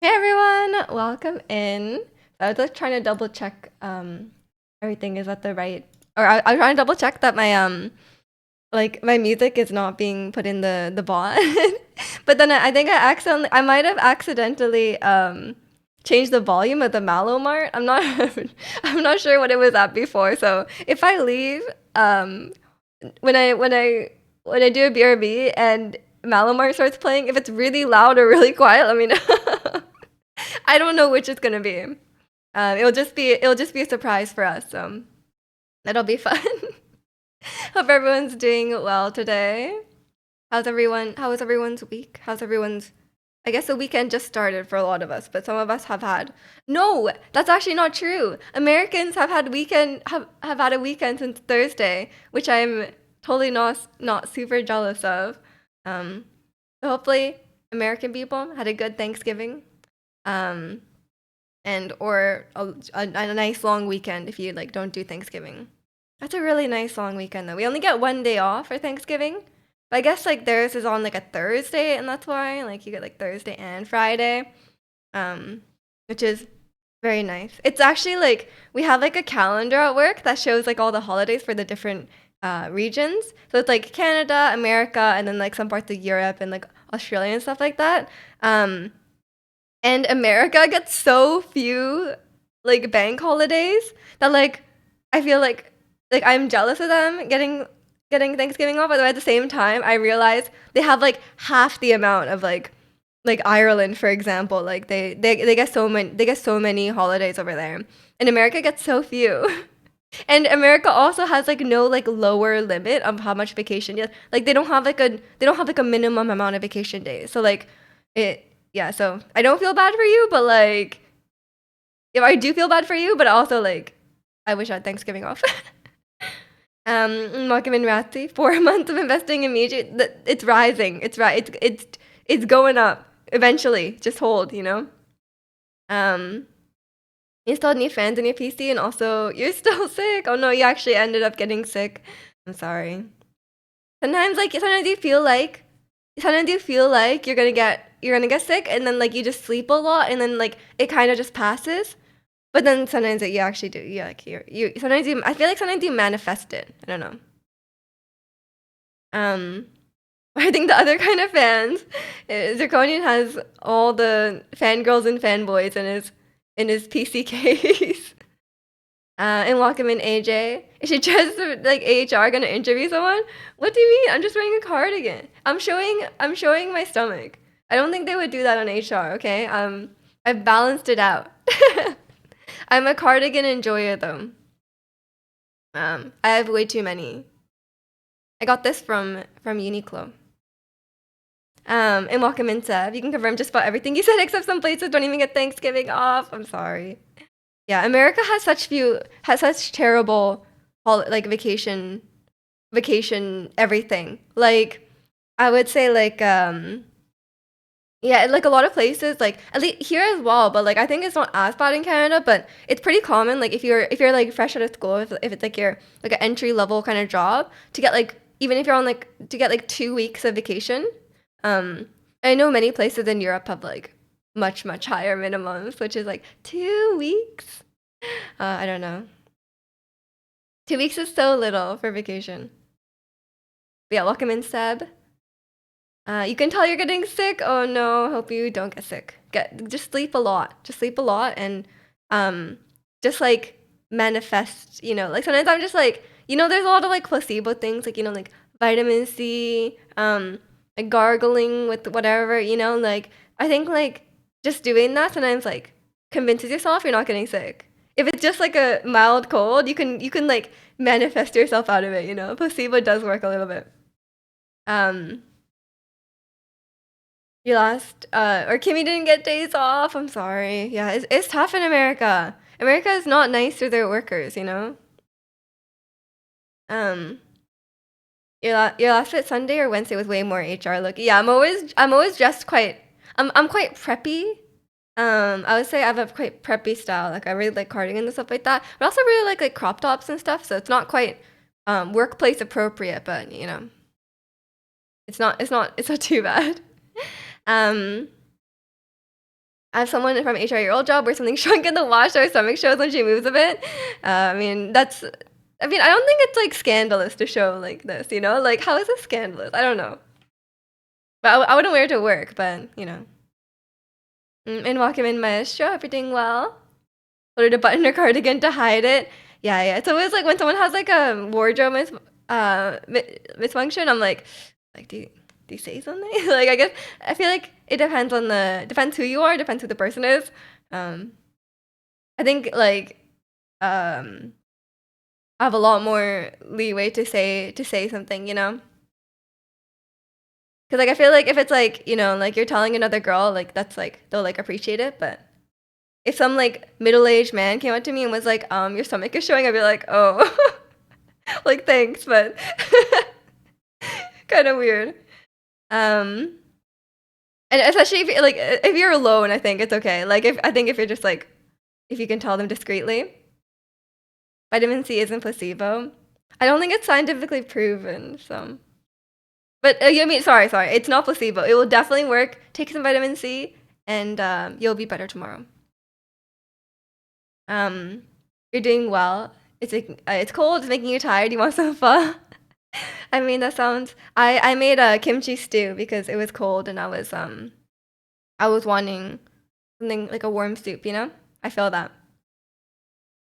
Hey everyone, welcome in. I was like trying to double check everything is at the right, or I was trying to double check that like my music is not being put in the bot. But then I think I might have accidentally changed the volume of the Mallow Mart. I'm not I'm not sure what it was at before. So if I leave um when I do a BRB and Mallow Mart starts playing, if it's really loud or really quiet, let me know. I don't know which it's gonna be. It'll just be a surprise for us. So that'll be fun. Hope everyone's doing well today. How's everyone? How was everyone's week? How's everyone's? I guess the weekend just started for a lot of us, but some of us have had. No, that's actually not true. Americans have had a weekend since Thursday, which I'm totally not super jealous of. Um, so hopefully American people had a good Thanksgiving. Um, and or a nice long weekend if you like don't do Thanksgiving. That's a really nice long weekend though. We only get one day off for Thanksgiving. But I guess like theirs is on like a Thursday and that's why like you get like Thursday and Friday. Um which is very nice. It's actually like we have like a calendar at work that shows like all the holidays for the different regions. So it's like Canada, America, and then like some parts of Europe and like Australia and stuff like that. Um and America gets so few like bank holidays that like I feel like I'm jealous of them getting Thanksgiving off, but at the same time I realize they have like half the amount of like Ireland, for example. Like they get so many holidays over there. And America gets so few. And America also has like no like lower limit of how much vacation you like they don't have like a minimum amount of vacation days. So like it yeah, so I don't feel bad for you, but like if I do feel bad for you, but also like I wish I had Thanksgiving off. Welcome in Rati. 4 months of investing in music. It's rising. It's right. It's going up eventually. Just hold, you know. Um, you installed new fans in your PC, and also you're still sick. Oh no, you actually ended up getting sick. I'm sorry. Sometimes you feel like you're gonna get sick, and then like you just sleep a lot, and then like it kind of just passes. But then sometimes you actually do. Yeah, like you sometimes you. I feel like sometimes you manifest it. I don't know. Um, I think the other kind of fans, Zirconian has all the fangirls and fanboys in his PC case. And welcome in AJ. Is she just like AHR gonna interview someone? What do you mean? I'm just wearing a cardigan. I'm showing my stomach. I don't think they would do that on HR. Okay. I've balanced it out. I'm a cardigan enjoyer though. I have way too many. I got this from Uniqlo. And welcome in, Seb. You can confirm just about everything you said, except some places don't even get Thanksgiving off. I'm sorry. Yeah, America has such terrible like vacation everything. Like I would say yeah, like a lot of places, like at least here as well, but like I think it's not as bad in Canada, but it's pretty common. Like if you're like fresh out of school, if it's like your like an entry level kind of job, to get like even if you're on like to get like 2 weeks of vacation. Um, I know many places in Europe have like much higher minimums, which is like 2 weeks. I don't know. 2 weeks is so little for vacation. But yeah, welcome in, Seb. You can tell you're getting sick. Oh no, hope you don't get sick. Just sleep a lot. Just sleep a lot and um just like manifest, like sometimes I'm just like, there's a lot of like placebo things, like like vitamin C, like gargling with whatever, like I think like just doing that sometimes like convinces yourself you're not getting sick. If it's just like a mild cold, you can like manifest yourself out of it. Placebo does work a little bit. Um You lost, or Kimmy didn't get days off. I'm sorry. Yeah, it's tough in America. America is not nice to their workers. Um, your last fit Sunday or Wednesday was way more HR look. Yeah, I'm always dressed quite. I'm quite preppy. I would say I have a quite preppy style. Like I really like cardigans and stuff like that. But I also really like crop tops and stuff. So it's not quite workplace appropriate, but it's not too bad. Um. I have someone from HR your old job wear something shrunk in the wash so her stomach shows when she moves a bit. I mean, I mean, I don't think it's like scandalous to show like this, you know? Like, how is this scandalous? I don't know. But I wouldn't wear it to work, but you know. And welcome in, Maestro. Hope you're doing well. Told her to button her cardigan to hide it. Yeah, yeah. It's always like when someone has like a wardrobe misfunction, I'm like, do you say something? Like, I guess I feel like it depends who you are, depends who the person is. Um, I think like I have a lot more leeway to say something, you know. Because like I feel like if it's like you know like you're telling another girl like that's like they'll like appreciate it, but if some like middle-aged man came up to me and was like, your stomach is showing, I'd be like, oh, like thanks, but kind of weird. Um, and especially if you're alone, I think it's okay. Like if you're just like if you can tell them discreetly. Vitamin C isn't placebo. I don't think it's scientifically proven. So, but you mean sorry, it's not placebo. It will definitely work. Take some vitamin C, and you'll be better tomorrow. Um, you're doing well. It's cold. It's making you tired. You want some pho? I mean, that sounds. I made a kimchi stew because it was cold and I was wanting something like a warm soup. You know, I feel that.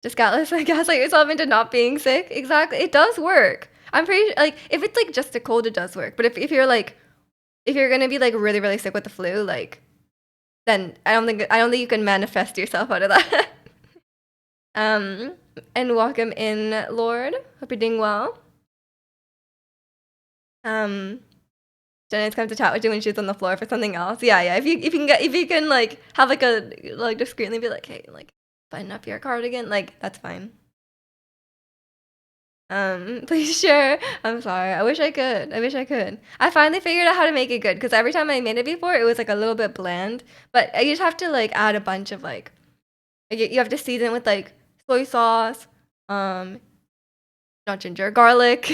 Just gaslight yourself into not being sick. Exactly, it does work. I'm pretty like if it's like just a cold, it does work. But if you're like if you're gonna be like really really sick with the flu, like then I don't think you can manifest yourself out of that. um, and welcome in, Lord. Hope you're doing well. Um, Jenna's come to chat with you when she's on the floor for something else. Yeah, yeah. If you can like have like a like discreetly be like, hey, like button up your cardigan, like that's fine. Please share. I'm sorry. I wish I could. I wish I could. I finally figured out how to make it good because every time I made it before, it was like a little bit bland. But you just have to like add a bunch of like you have to season with like soy sauce, um, not ginger, garlic,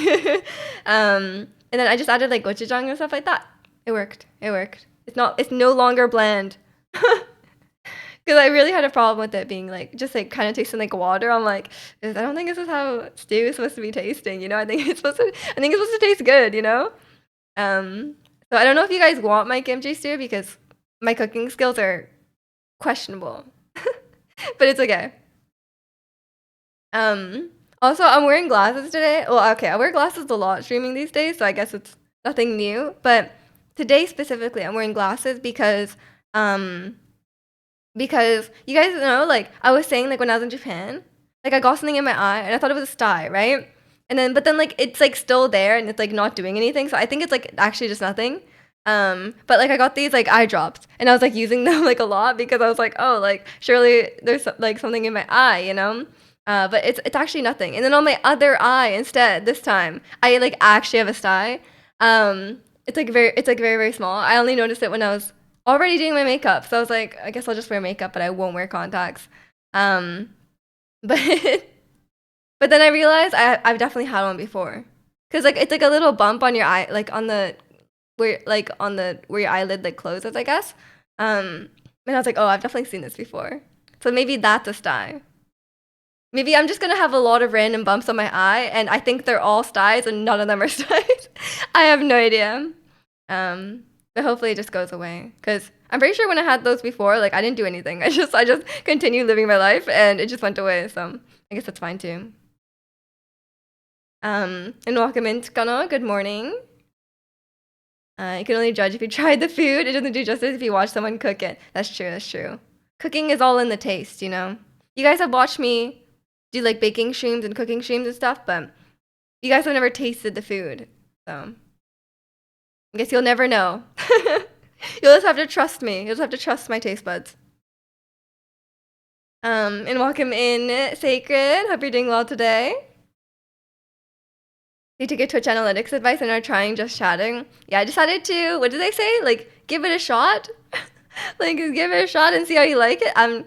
and then I just added like gochujang and stuff like that. It worked. It worked. It's no longer bland. Because I really had a problem with it being like just like kind of tasting like water. I'm like, I don't think this is how stew is supposed to be tasting. You know, I think it's supposed to taste good. You know. Um. So I don't know if you guys want my kimchi stew because my cooking skills are questionable, but it's okay. Um. Also, I'm wearing glasses today. Well, okay, I wear glasses a lot streaming these days, so I guess it's nothing new. But today specifically, I'm wearing glasses um because you guys know, like I was saying, like when I was in Japan, like I got something in my eye and I thought it was a sty, right? But then like it's like still there and it's like not doing anything. So I think it's like actually just nothing. But like I got these like eye drops and I was like using them like a lot because I was like, oh, like surely there's like something in my eye, you know? But it's actually nothing. And then on my other eye instead, this time I like actually have a sty. It's like very very small. I only noticed it when I was already doing my makeup. So I was like, I guess I'll just wear makeup, but I won't wear contacts. Um, but but then I realized I've definitely had one before. Cause like it's like a little bump on your eye, like on the where your eyelid like closes, I guess. And I was like, oh, I've definitely seen this before. So maybe that's a sty. Maybe I'm just gonna have a lot of random bumps on my eye, and I think they're all styes, and none of them are styes. I have no idea. Um, but hopefully it just goes away. Cause I'm pretty sure when I had those before, like I didn't do anything. I just continued living my life, and it just went away. So I guess that's fine too. And welcome in, Tukano. Good morning. You can only judge if you tried the food. It doesn't do justice if you watch someone cook it. That's true. That's true. Cooking is all in the taste, you know. You guys have watched me do like baking streams and cooking streams and stuff, but you guys have never tasted the food, so I guess you'll never know. You'll just have to trust me. You'll just have to trust my taste buds. And welcome in, Sacred. Hope you're doing well today. You took your Twitch analytics advice and are trying just chatting. Yeah, I decided to. What did they say? Like, give it a shot. Like, give it a shot and see how you like it. I'm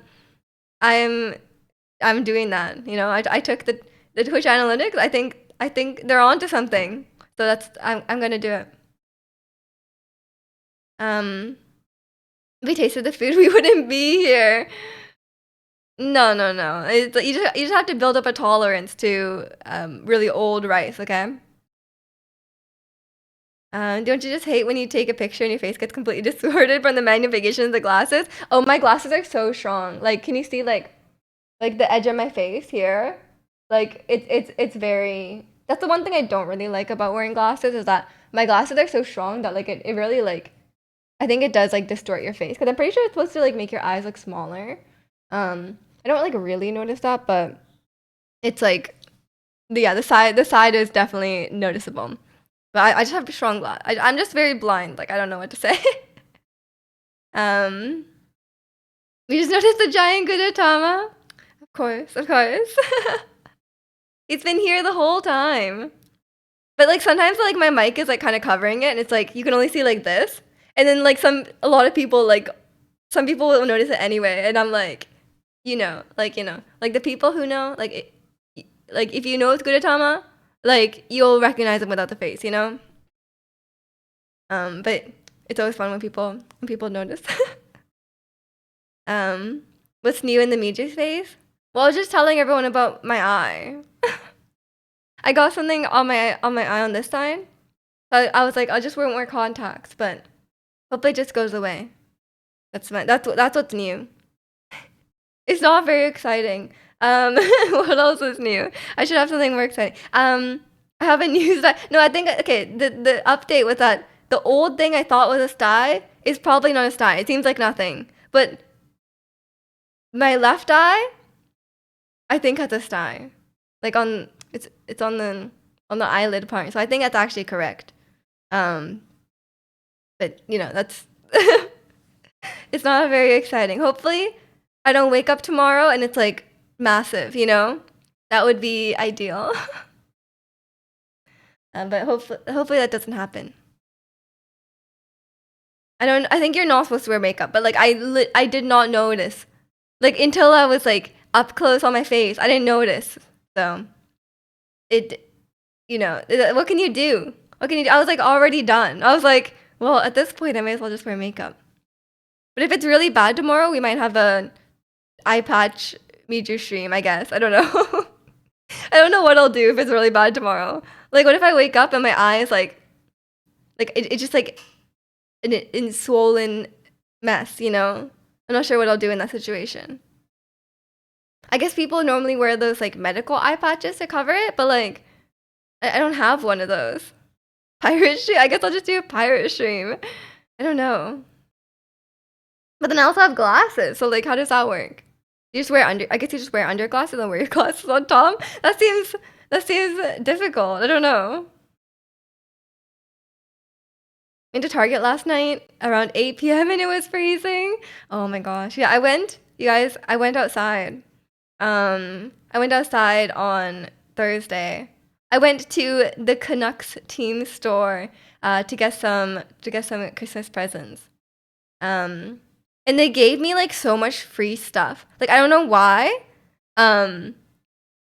I'm doing that. You know, I took the Twitch analytics. I think they're onto something. So I'm gonna do it. Um, we tasted the food, we wouldn't be here. No, no, no. You just have to build up a tolerance to really old rice, okay? Don't you just hate when you take a picture and your face gets completely distorted from the magnification of the glasses? Oh, my glasses are so strong. Like, can you see like the edge of my face here? Like it's very. That's the one thing I don't really like about wearing glasses is that my glasses are so strong that like it really like I think it does like distort your face because I'm pretty sure it's supposed to like make your eyes look smaller. I don't like really notice that, but it's like yeah, the side is definitely noticeable. But I just have a strong glass. I'm just very blind. Like I don't know what to say. um, we just noticed the giant Gudetama. Of course, of course. It's been here the whole time. But like sometimes like my mic is like kind of covering it, and it's like you can only see like this, and then like a lot of people like some people will notice it anyway, and I'm like, like the people who know like if you know it's Gudetama, like you'll recognize them without the face, you know. But it's always fun when people notice. What's new in the Miju's face? Well, I was just telling everyone about my eye. I got something on my eye on this side. So I was like, I'll just wear more contacts, but hopefully it just goes away. That's what's new. It's not very exciting. What else is new? I should have something more exciting. I haven't used that. No, I think okay. The update was that the old thing I thought was a sty is probably not a sty. It seems like nothing, but my left eye, I think has a sty. Like it's on the eyelid part, so I think that's actually correct. But that's it's not very exciting. Hopefully, I don't wake up tomorrow and it's like massive. That would be ideal. But hopefully that doesn't happen. I think you're not supposed to wear makeup, but like I did not notice. Like until I was like up close on my face, I didn't notice. So what can you do? What can you do? I was like already done. I was like, well, at this point, I may as well just wear makeup. But if it's really bad tomorrow, we might have a eye patch Miju stream, I guess. I don't know. I don't know what I'll do if it's really bad tomorrow. Like, what if I wake up and my eye is like it's just like in swollen mess, I'm not sure what I'll do in that situation. I guess people normally wear those like medical eye patches to cover it, but like I don't have one of those. Pirate stream? I guess I'll just do a pirate stream. I don't know. But then I also have glasses, so like how does that work? You just wear I guess you just wear under glasses and wear your glasses on top? That seems difficult. I don't know. Went to Target last night around 8 p.m. and it was freezing. Oh my gosh. Yeah, you guys, I went outside. I went outside on Thursday. I went to the Canucks team store to get some Christmas presents. And they gave me like so much free stuff. Like I don't know why. I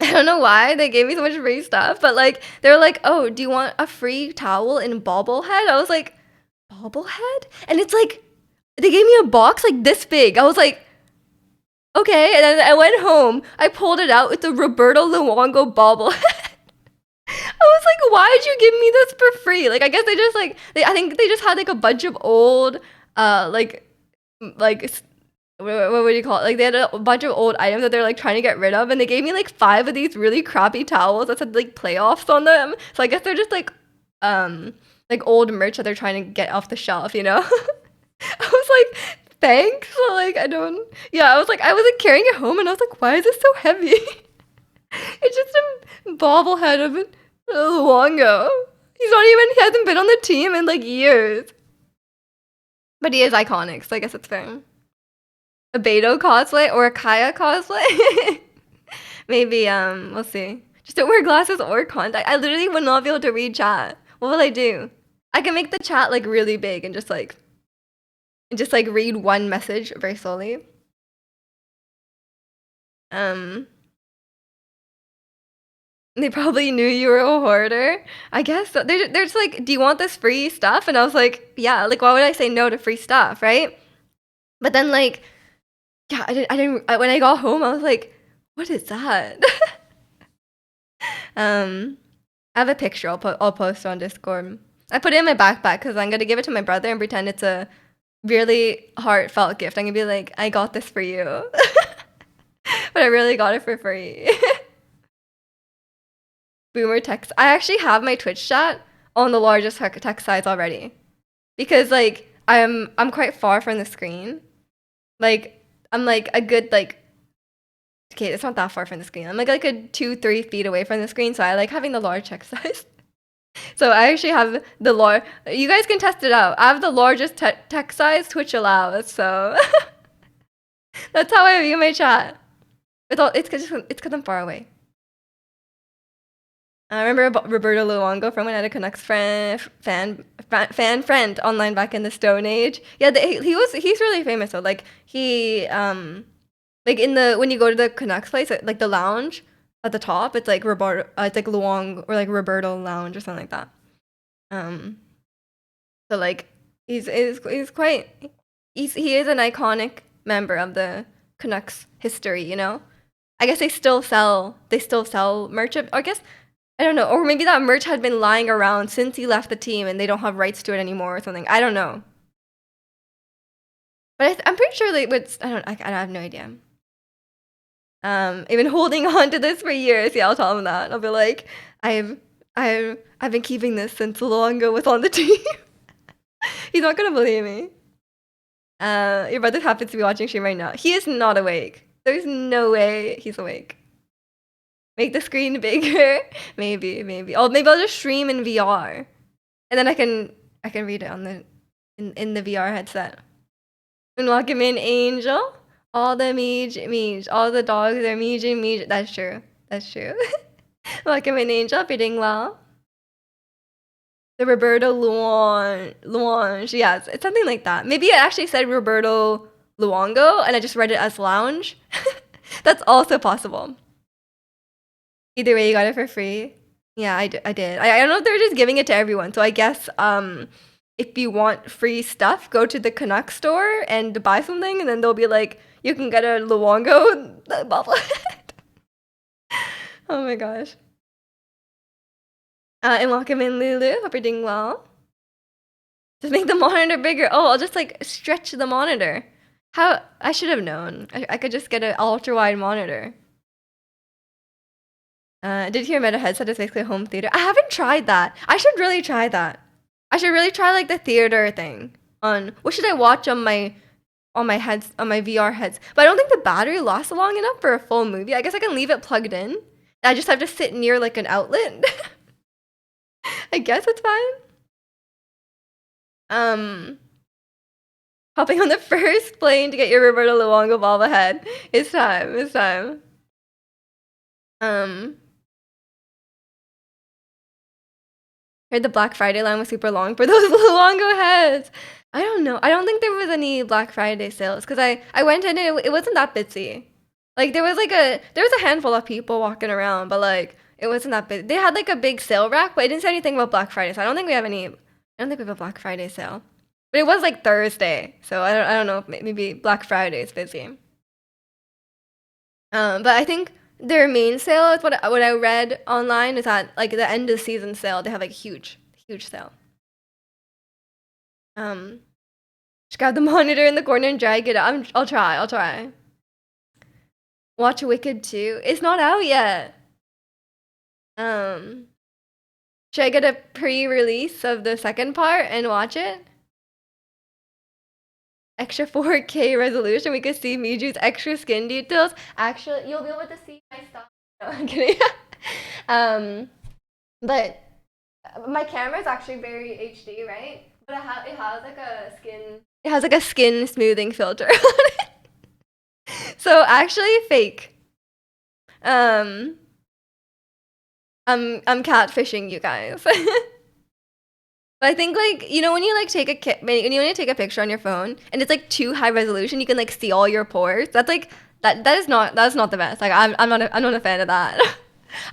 don't know why they gave me so much free stuff, but like they were like, "Oh, do you want a free towel in bobblehead?" I was like, "Bobblehead?" And it's like they gave me a box like this big. I was like, "Okay." And then I went home. I pulled it out. It's a Roberto Luongo bobblehead. I was like, "Why did you give me this for free?" Like I guess they just like I think they just had like a bunch of old like what would you call it? Like they had a bunch of old items that they're like trying to get rid of, and they gave me like 5 of these really crappy towels that said like playoffs on them. So I guess they're just like old merch that they're trying to get off the shelf, I was like, thanks. So, like I was like carrying it home, and I was like, why is this so heavy? It's just a bobblehead of Luongo. He hasn't been on the team in like years. But he is iconic, so I guess it's fair. A Beto cosplay or a Kaya cosplay? Maybe, we'll see. Just don't wear glasses or contact. I literally would not be able to read chat. What will I do? I can make the chat like really big and just like read one message very slowly. They probably knew you were a hoarder. I guess so. They're just like, do you want this free stuff? And I was like, yeah. Like, why would I say no to free stuff, right? But then like, yeah, when I got home, I was like, what is that? um, I have a picture. I'll post on Discord. I put it in my backpack because I'm gonna give it to my brother and pretend it's a really heartfelt gift. I'm gonna be like, I got this for you, but I really got it for free. Boomer text. I actually have my Twitch chat on the largest text size already because like I'm quite far from the screen. Like I'm like a good like okay, it's not that far from the screen. I'm like a 2-3 feet away from the screen, so I like having the large text size. So I actually have the large. You guys can test it out. I have the largest text size Twitch allows. So that's how I view my chat. It's because I'm far away. I remember Roberto Luongo from when I had a Canucks friend online back in the Stone Age. Yeah, he's really famous though. Like like in the when you go to the Canucks place, like the lounge at the top, it's like it's like Luong or like Roberto Lounge or something like that. So like he's quite he is an iconic member of the Canucks history. You know, I guess they still sell merch. I guess I don't know, or maybe that merch had been lying around since he left the team and they don't have rights to it anymore or something. I don't know, but I'm pretty sure they would. I have no idea. I've been holding on to this for years. Yeah, I'll tell him that. I'll be like, I've been keeping this since Luongo was on the team. He's not gonna believe me. Your brother happens to be watching stream right now. He is not awake. There's no way he's awake. Make the screen bigger. Maybe. Oh, maybe I'll just stream in VR, and then I can read it on the in the VR headset. And welcome in Angel. All the Meej. All the dogs are Meej. That's true. Welcome in Angel. If you're doing well. The Roberto Luonge. Yes, it's something like that. Maybe it actually said Roberto Luongo, and I just read it as lounge. That's also possible. Either way, you got it for free. Yeah, I did. I don't know if they're just giving it to everyone. So I guess if you want free stuff, go to the Canuck store and buy something, and then they'll be like, you can get a Luongo bobblehead. Oh my gosh. And welcome in Lulu. Hope you're doing well. Just make the monitor bigger. Oh, I'll just like stretch the monitor. How I should have known. I could just get an ultra wide monitor. Did you hear Meta headset is basically a home theater? I haven't tried that. I should really try that. I should really try like the theater thing. On what should I watch on my VR heads? But I don't think the battery lasts long enough for a full movie. I guess I can leave it plugged in. I just have to sit near like an outlet. I guess it's fine. Hopping on the first plane to get your Roberto Luongo bobblehead. It's time. Heard the Black Friday line was super long for those Luongo heads. I don't know. I don't think there was any Black Friday sales because I went in and it wasn't that busy. Like there was a handful of people walking around, but like it wasn't that big. They had like a big sale rack, but it didn't say anything about Black Friday. So I don't think we have a Black Friday sale. But it was like Thursday, so I don't know. Maybe Black Friday is busy. But I think their main sale is what I read online is at like the end of the season sale. They have like huge sale. Just grab the monitor in the corner and drag it up. I'll try. Watch Wicked 2. It's not out yet. Should I get a pre-release of the second part and watch it? Extra 4K resolution. We could see Miju's extra skin details. Actually, you'll be able to see my stuff. No, I'm kidding. But my camera is actually very HD, right? But it has like a skin. It has like a skin smoothing filter on it. So actually fake. I'm catfishing you guys. But I think like when you like take a picture on your phone and it's like too high resolution, you can like see all your pores. That's like that's not the best. Like I'm not a fan of that.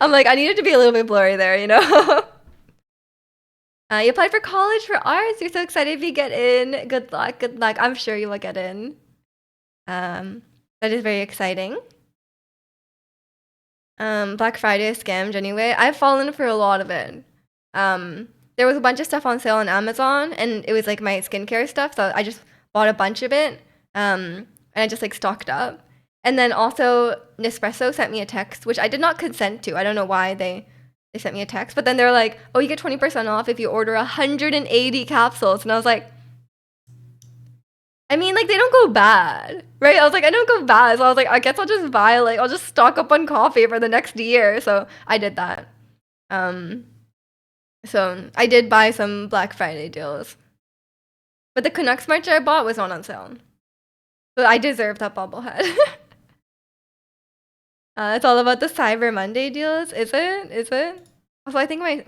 I'm like I need it to be a little bit blurry there, you applied for college for arts. You're so excited if you get in. Good luck. I'm sure you will get in. That is very exciting. Black Friday is scammed anyway. I've fallen for a lot of it. There was a bunch of stuff on sale on Amazon, and it was like my skincare stuff, so I just bought a bunch of it. And I just like stocked up. And then also Nespresso sent me a text, which I did not consent to. I don't know why they sent me a text, but then they're like, "Oh, you get 20% off if you order 180 capsules." And I was like, I mean, like, they don't go bad, right? I was like, I don't go bad. So I was like, I guess I'll just buy, like, I'll just stock up on coffee for the next year. So I did that. Um, so I did buy some Black Friday deals. But the Canucks merch I bought was not on sale. So I deserve that bobblehead. It's all about the Cyber Monday deals. Is it? Is it? Also, I think my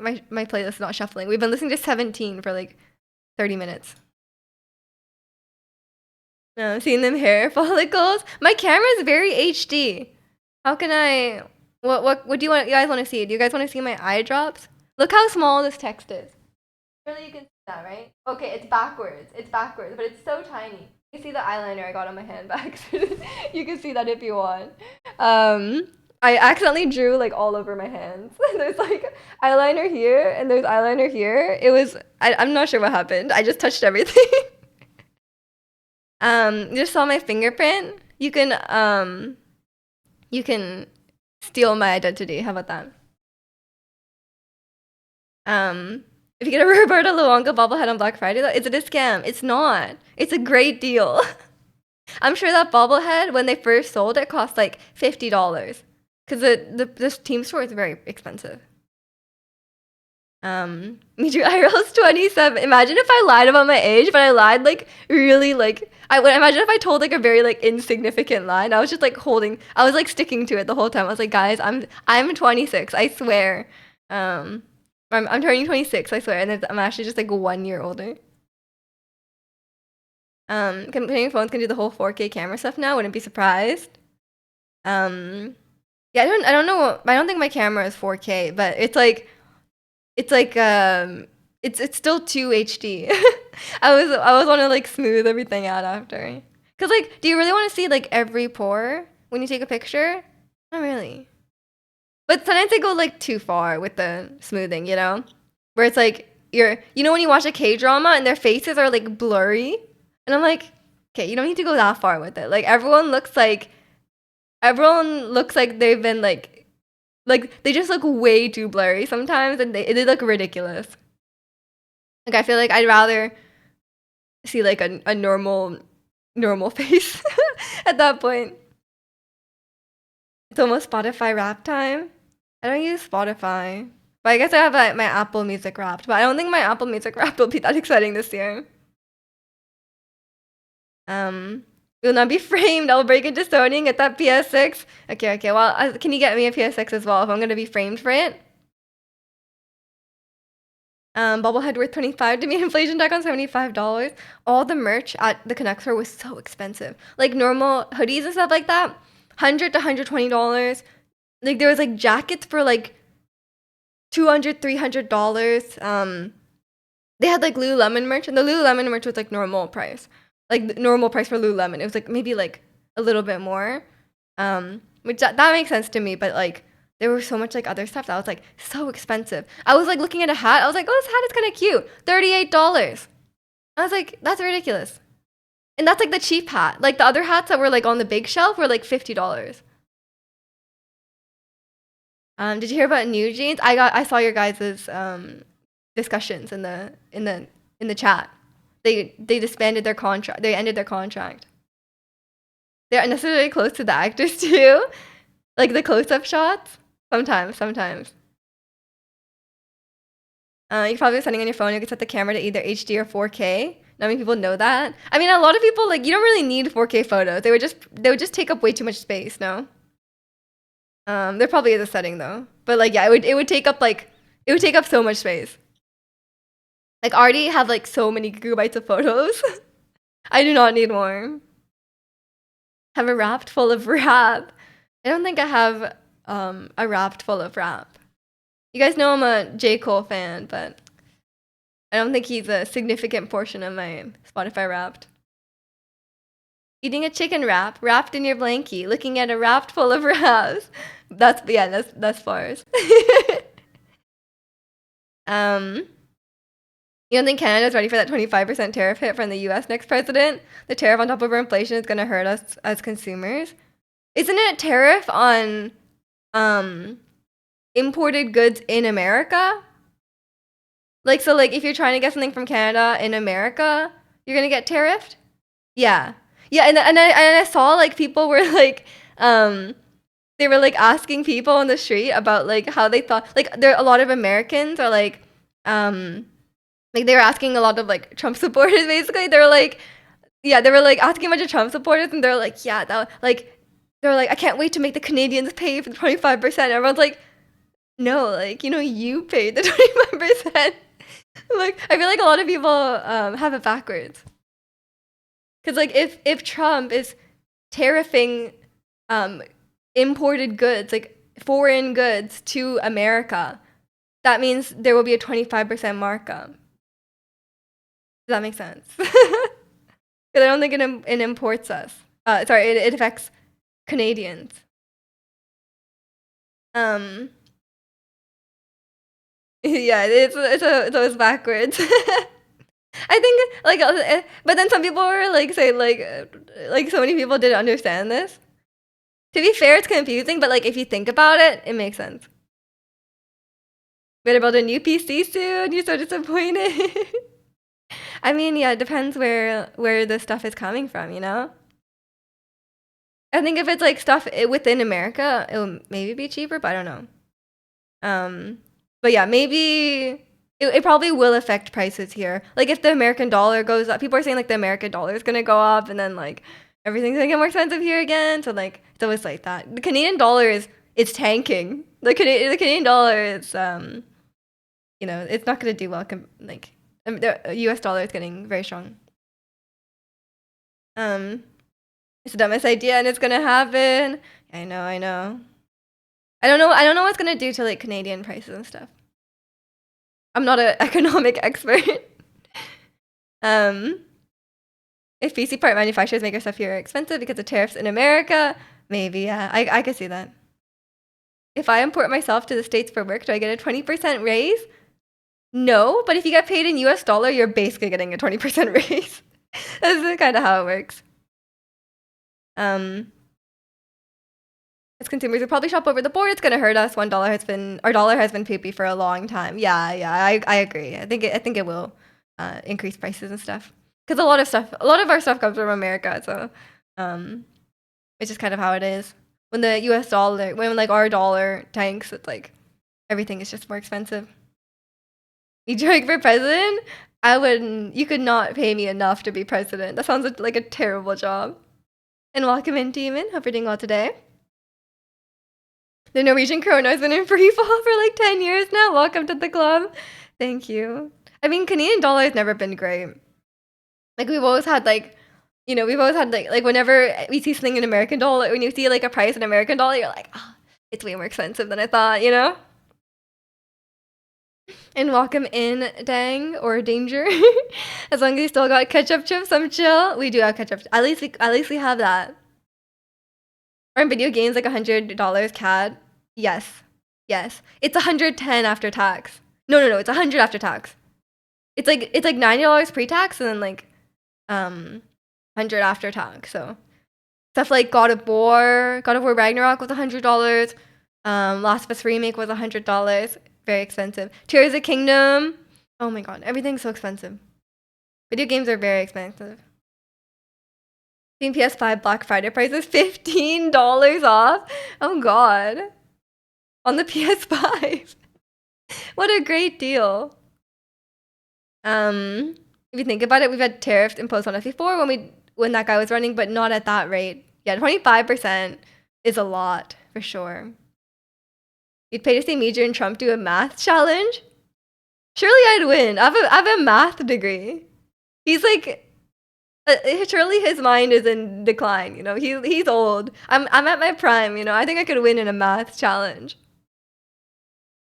playlist is not shuffling. We've been listening to 17 for like 30 minutes. Seeing them hair follicles. My camera is very HD. How can I? What do you guys want to see? Do you guys want to see my eye drops? Look how small this text is. Surely you can see that, right? Okay, it's backwards. It's backwards, but it's so tiny. You see the eyeliner I got on my hand by accident. You can see that if you want. I accidentally drew like all over my hands. There's like eyeliner here and there's eyeliner here. I'm not sure what happened. I just touched everything. You just saw my fingerprint. You can steal my identity. How about that? If you get a Roberta Luongo bobblehead on Black Friday, though, is it a scam? It's not. It's a great deal. I'm sure that bobblehead, when they first sold it, cost like $50. Because the team store is very expensive. Me too. IRL's 27. Imagine if I lied about my age, but I lied like really like I would imagine if I told like a very like insignificant lie. And I was just like I was like sticking to it the whole time. I was like, guys, I'm 26. I swear. I'm turning 26. I swear, and I'm actually just like 1 year older. Competing phones can do the whole 4K camera stuff now. Wouldn't be surprised. Yeah, I don't know. I don't think my camera is 4K, but it's still 2 HD. I was want to like smooth everything out after. Cause like, do you really want to see like every pore when you take a picture? Not really. But sometimes they go like too far with the smoothing, you know, where it's like when you watch a K drama and their faces are like blurry, and I'm like, okay, you don't need to go that far with it. Like everyone looks like they've been like they just look way too blurry sometimes, and they look ridiculous. Like I feel like I'd rather see like a normal face at that point. It's almost Spotify rap time. I don't use Spotify, but I guess I have my Apple Music Wrapped. But I don't think my Apple Music Wrapped will be that exciting this year. Will not be framed. I'll break into Sony and get that PS6. Okay. Well, can you get me a PS6 as well if I'm gonna be framed for it? Bobblehead worth 25 to me. Inflation deck on $75. All the merch at the Connect store was so expensive. Like normal hoodies and stuff like that, $100 to $120. Like there was like jackets for like $200, $300. They had like Lululemon merch, and the Lululemon merch was like normal price, like the normal price for Lululemon. It was like maybe like a little bit more, which that makes sense to me. But like there was so much like other stuff that was like so expensive. I was like looking at a hat. I was like, oh, this hat is kind of cute. $38. I was like, that's ridiculous. And that's like the cheap hat. Like the other hats that were like on the big shelf were like $50. Did you hear about New Jeans? I saw your guys' discussions in the chat. They disbanded their contract. They ended their contract. They're unnecessarily close to the actors too, like the close-up shots. Sometimes. You're probably setting on your phone. You can set the camera to either HD or 4K. Not many people know that. I mean, a lot of people like you don't really need 4K photos. They would just take up way too much space. No. There probably is a setting though, but like yeah, it would take up so much space. Like I already have like so many gigabytes of photos. I do not need more. Have a wrapped full of rap. I don't think I have a wrapped full of rap. You guys know I'm a J. Cole fan, but I don't think he's a significant portion of my Spotify wrapped. Eating a chicken wrap wrapped in your blankie, looking at a raft full of wraps. That's bars. um, you don't think Canada's ready for that 25% tariff hit from the US next president? The tariff on top of our inflation is gonna hurt us as consumers. Isn't it a tariff on imported goods in America? Like, so like if you're trying to get something from Canada in America, you're gonna get tariffed? Yeah. Yeah, and I saw like people were like they were like asking people on the street about like how they thought like there a lot of Americans are like they were asking a lot of like Trump supporters basically. They were like yeah, they were like asking a bunch of Trump supporters and they're like, yeah, that like they were like, I can't wait to make the Canadians pay for the 25%. Everyone's like, no, like, you know, you paid the 25%. Like, I feel like a lot of people have it backwards. Because like if Trump is tariffing imported goods, like foreign goods to America, that means there will be a 25% markup. Does that make sense? Because I don't think it imports us. Sorry, it affects Canadians. Yeah, it's always backwards. I think like, but then some people were like say like so many people didn't understand this. To be fair, it's confusing, but like if you think about it, it makes sense. Better build a new PC soon. You're so disappointed. I mean, yeah, it depends where the stuff is coming from, you know? I think if it's like stuff within America, it'll maybe be cheaper, but I don't know. But yeah, maybe it probably will affect prices here. Like if the American dollar goes up, people are saying like the American dollar is gonna go up, and then like everything's gonna get more expensive here again. So like it's always like that. The Canadian dollar is it's tanking. The Canadian dollar is you know, it's not gonna do well. The U.S. dollar is getting very strong. It's the dumbest idea, and it's gonna happen. I know. I don't know. I don't know what's gonna do to like Canadian prices and stuff. I'm not an economic expert. If PC part manufacturers make our stuff here expensive because of tariffs in America, maybe yeah, I could see that. If I import myself to the States for work, do I get a 20% raise? No, but if you get paid in US dollar, you're basically getting a 20% raise. That's kind of how it works. As consumers who probably shop over the board, it's gonna hurt us. Our dollar has been poopy for a long time. Yeah, I agree. I think it will increase prices and stuff because a lot of our stuff comes from America. So it's just kind of how it is. When the U.S. dollar, when like our dollar tanks, it's like everything is just more expensive. You trying for president? I wouldn't. You could not pay me enough to be president. That sounds like a terrible job. And welcome in, Demon. Hope you're doing well today. The Norwegian krona has been in free fall for like 10 years now. Welcome to the club. Thank you. I mean, Canadian dollar has never been great. Like we've always had like, you know, we've always had like whenever we see something in American dollar, when you see like a price in American dollar, you're like, oh, it's way more expensive than I thought, you know? And welcome in, Dang or Danger. As long as you still got ketchup chips, I'm chill. We do have ketchup. At least we have that. Are in video games like $100 CAD? Yes. It's 110 after tax. No, it's 100 after tax. It's like $90 pre-tax and then like 100 after tax. So stuff like God of War Ragnarok was $100. Last of Us Remake was $100. Very expensive. Tears of the Kingdom. Oh my god, everything's so expensive. Video games are very expensive. Steam PS5 Black Friday prices $15 off. Oh god. On the PS5. What a great deal. If you think about it, we've had tariffs imposed on us before when that guy was running, but not at that rate. Yeah, 25% is a lot for sure. You'd pay to see Major and Trump do a math challenge? Surely I'd win. I have a math degree. He's like surely his mind is in decline, you know. He's old. I'm at my prime, you know. I think I could win in a math challenge.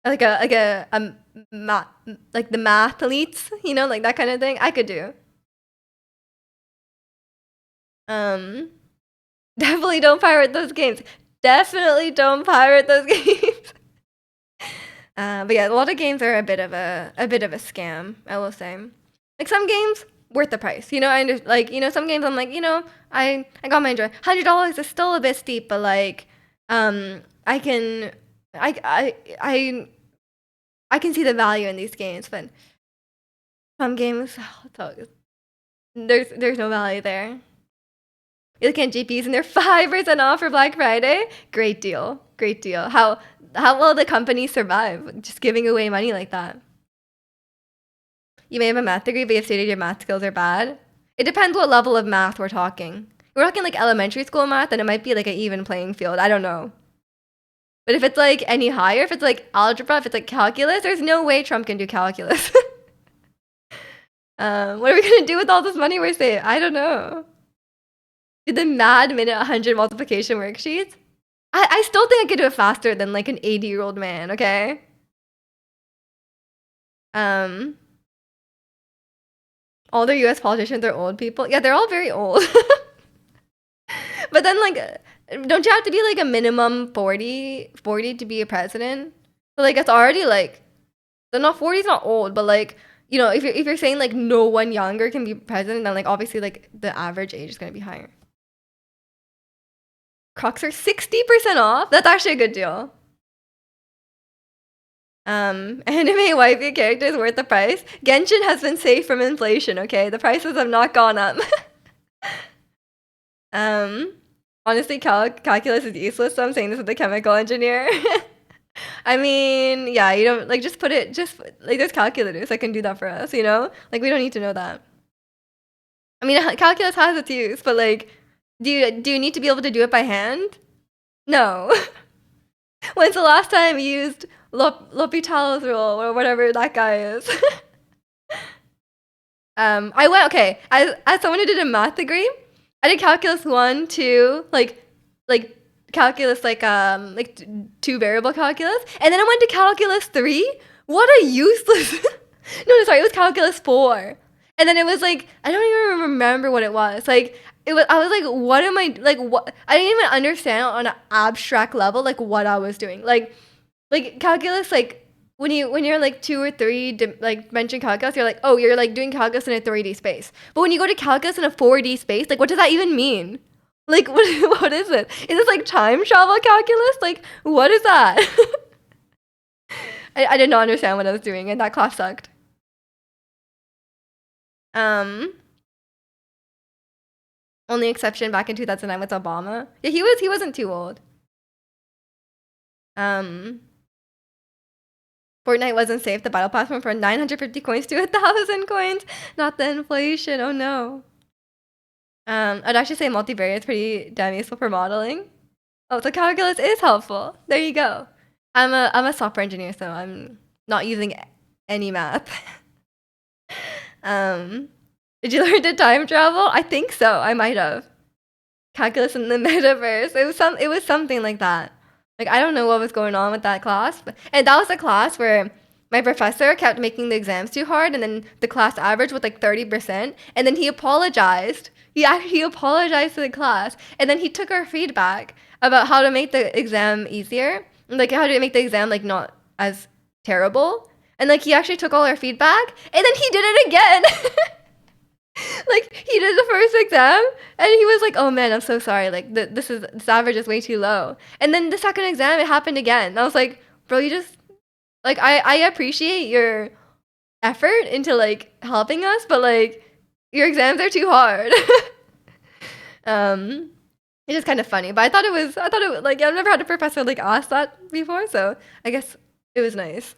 Like the math elites, you know, like that kind of thing. I could do. Um, definitely don't pirate those games. Definitely don't pirate those games. But yeah, a lot of games are a bit of a scam, I will say. Like some games worth the price. Like some games I'm like, I got my enjoy. $100 is still a bit steep, but like I can I I can see the value in these games, but some games there's no value there. You're looking at GPs and they're 5% off for Black Friday. Great deal. Great deal. How will the company survive just giving away money like that? You may have a math degree, but you've stated your math skills are bad. It depends what level of math we're talking. If we're talking like elementary school math, then it might be like an even playing field. I don't know. But if it's like any higher, if it's like algebra, if it's like calculus, there's no way Trump can do calculus. What are we gonna do with all this money we're saving? I don't know. Did the mad minute 100 multiplication worksheets? I still think I could do it faster than like an 80-year-old man, okay? Um, all the US politicians are old people. Yeah, they're all very old. But then like don't you have to be like a minimum 40 to be a president? So like it's already like they're not 40 is not old, but like if you're saying like no one younger can be president, then like obviously like the average age is gonna be higher. Crocs are 60% off. That's actually a good deal. Anime waifu characters worth the price. Genshin has been safe from inflation, okay? The prices have not gone up. um, honestly, calculus is useless, so I'm saying this as a chemical engineer. I mean, yeah, you don't like just like there's calculators that can do that for us, you know? Like we don't need to know that. I mean, calculus has its use, but like, do you need to be able to do it by hand? No. When's the last time you used L'Hopital's rule or whatever that guy is? I went okay. As someone who did a math degree, I did calculus 1, 2, like calculus like two variable calculus, and then I went to calculus 3. What a useless. No, sorry, it was calculus 4, and then it was like I don't even remember what it was. Like it was. I was like, what am I like? What I didn't even understand on an abstract level like what I was doing. Like calculus like when you're like 2 or 3 like mention calculus, you're like, oh, you're like doing calculus in a 3D space. But when you go to calculus in a 4D space, like what does that even mean? Like what is it? Is this like time travel calculus? Like what is that? I did not understand what I was doing, and that class sucked. Only exception back in 2009 was Obama. Yeah, he wasn't too old. Fortnite wasn't safe. The battle pass went from 950 coins to 1,000 coins. Not the inflation. Oh no. I'd actually say multivariate is pretty damn useful for modeling. Oh, so calculus is helpful. There you go. I'm a software engineer, so I'm not using any math. Did you learn to time travel? I think so. I might have. Calculus in the metaverse. It was something like that. Like I don't know what was going on with that class, and that was a class where my professor kept making the exams too hard, and then the class average was like 30%, and then he apologized. He apologized to the class, and then he took our feedback about how to make the exam easier, like how to make the exam like not as terrible, and like he actually took all our feedback, and then he did it again. Like he did the first exam and he was like, oh man, I'm so sorry, like this average is way too low, and then the second exam it happened again, and I was like, bro, you just like I appreciate your effort into like helping us, but like your exams are too hard. It's just kind of funny, but I thought it was like I've never had a professor like ask that before, so I guess it was nice.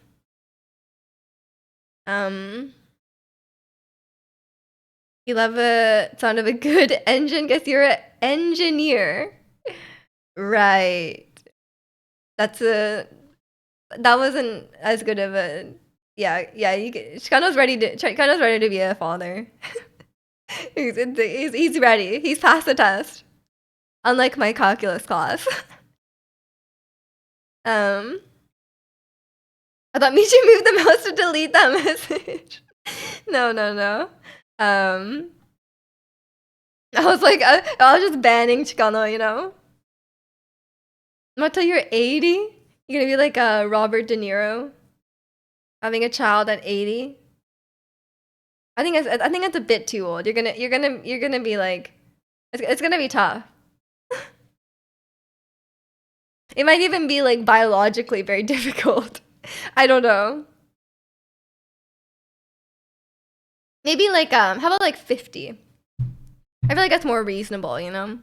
You love the sound of a good engine. Guess you're an engineer. Right. That wasn't as good of a yeah. Chicano's ready to be a father. He's ready. He's passed the test. Unlike my calculus class. I thought Michi moved the mouse to delete that message. No. I was like, I was just banning Chicano, you know? Not till you're 80? You're gonna be like Robert De Niro having a child at 80? I think that's a bit too old. You're gonna be like, it's gonna be tough. It might even be like biologically very difficult. I don't know. Maybe like how about like 50? I feel like that's more reasonable, you know?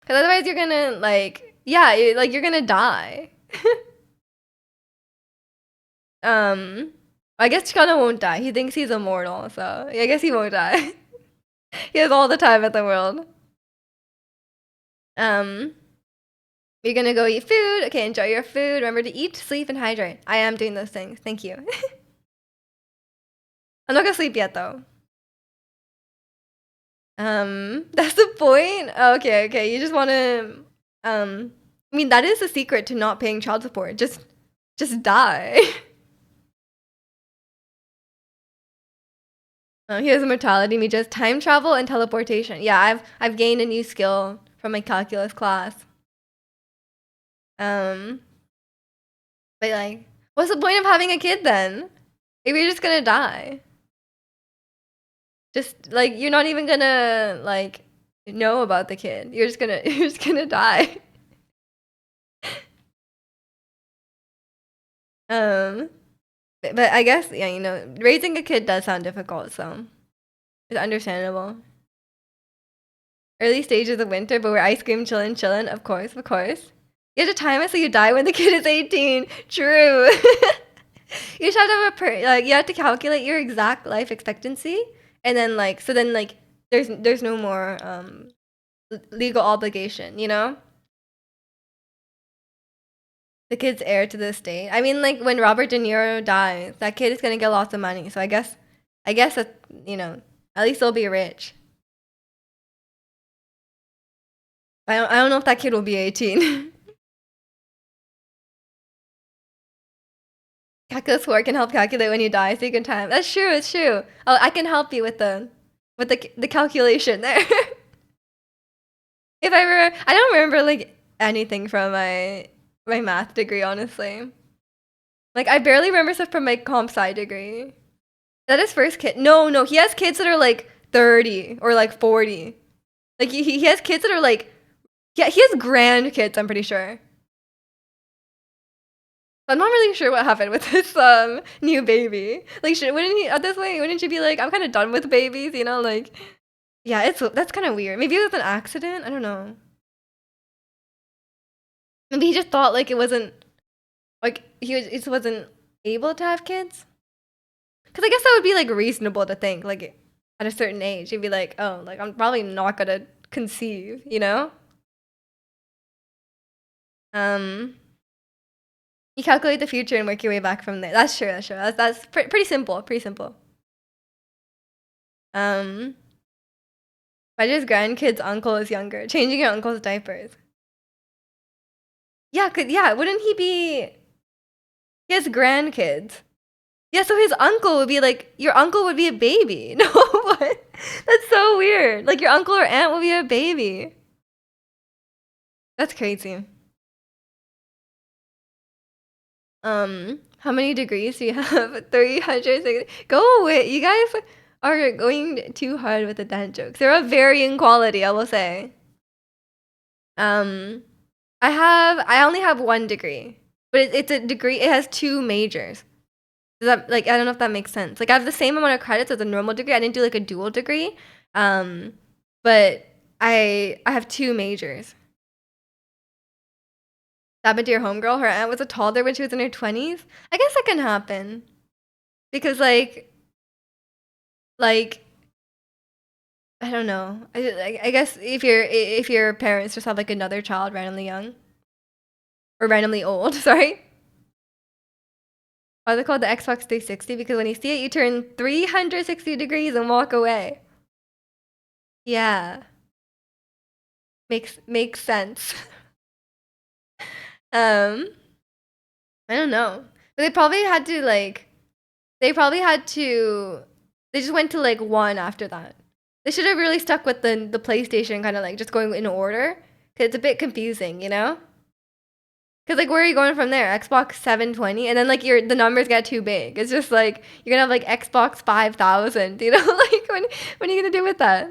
Because otherwise you're gonna like, yeah, you're gonna die. um, I guess Chicano won't die. He thinks he's immortal, so I guess he won't die. He has all the time in the world. Um, you're gonna go eat food. Okay, enjoy your food. Remember to eat, sleep, and hydrate. I am doing those things. Thank you. I'm not gonna sleep yet though. That's the point. Oh, okay, okay. You just want to. I mean, that is the secret to not paying child support. Just die. Here's immortality. Me just time travel and teleportation. Yeah, I've gained a new skill from my calculus class. Um, but like, what's the point of having a kid then? If you're just gonna die, just like you're not even gonna like know about the kid. You're just gonna you're just gonna die. Um, but I guess yeah, you know, raising a kid does sound difficult, so it's understandable. Early stages of winter, but we're ice cream chillin', chillin'. Of course, of course. You have to time it so you die when the kid is 18. True. You just have to have like you have to calculate your exact life expectancy, and then like so then like there's no more legal obligation, you know? The kid's heir to the estate. I mean, like when Robert De Niro dies, that kid is gonna get lots of money. So I guess that you know, at least they'll be rich. I don't know if that kid will be 18. Calculus 4 can help calculate when you die, so you can time. That's true. It's true. Oh, I can help you with the calculation there. If I were, I don't remember like anything from my math degree, honestly. Like I barely remember stuff from my comp sci degree. That his first kid. No, no, he has kids that are like 30 or like 40. Like he has kids that are like, yeah, he has grandkids. I'm pretty sure. I'm not really sure what happened with this new baby. Like, wouldn't he at this point? Wouldn't you be like, I'm kind of done with babies? You know, like, yeah, that's kind of weird. Maybe it was an accident. I don't know. Maybe he just thought like it wasn't like he just wasn't able to have kids. Because I guess that would be like reasonable to think like at a certain age, you'd be like, oh, like I'm probably not gonna conceive. You know? Um, you calculate the future and work your way back from there. That's true. That's true. That's pretty simple. Pretty simple. Um, Roger's grandkid's uncle is younger, changing your uncle's diapers. Yeah, yeah, wouldn't he be? He has grandkids. Yeah, so his uncle would be like your uncle would be a baby. No, what? That's so weird. Like your uncle or aunt will be a baby. That's crazy. How many degrees do you have? 360. Go away. You guys are going too hard with the dad jokes. They're of varying quality, I will say. Um, I only have 1 degree, but it's a degree. It has 2 majors. Does that like I don't know if that makes sense. Like I have the same amount of credits as a normal degree. I didn't do like a dual degree, um, but I have 2 majors. That happened to your homegirl. Her aunt was a toddler when she was in her 20s. I guess that can happen because like I don't know. I guess if your parents just have like another child randomly young or randomly old, sorry. Why is it called the Xbox 360? Because when you see it, you turn 360 degrees and walk away. Yeah, makes sense. um, I don't know, but they probably had to. They just went to like 1 after that. They should have really stuck with the PlayStation, kind of like just going in order. 'Cause it's a bit confusing, you know? Because like, where are you going from there? Xbox 720, and then like the numbers get too big. It's just like you're gonna have like Xbox 5000. You know, like when are you gonna do with that?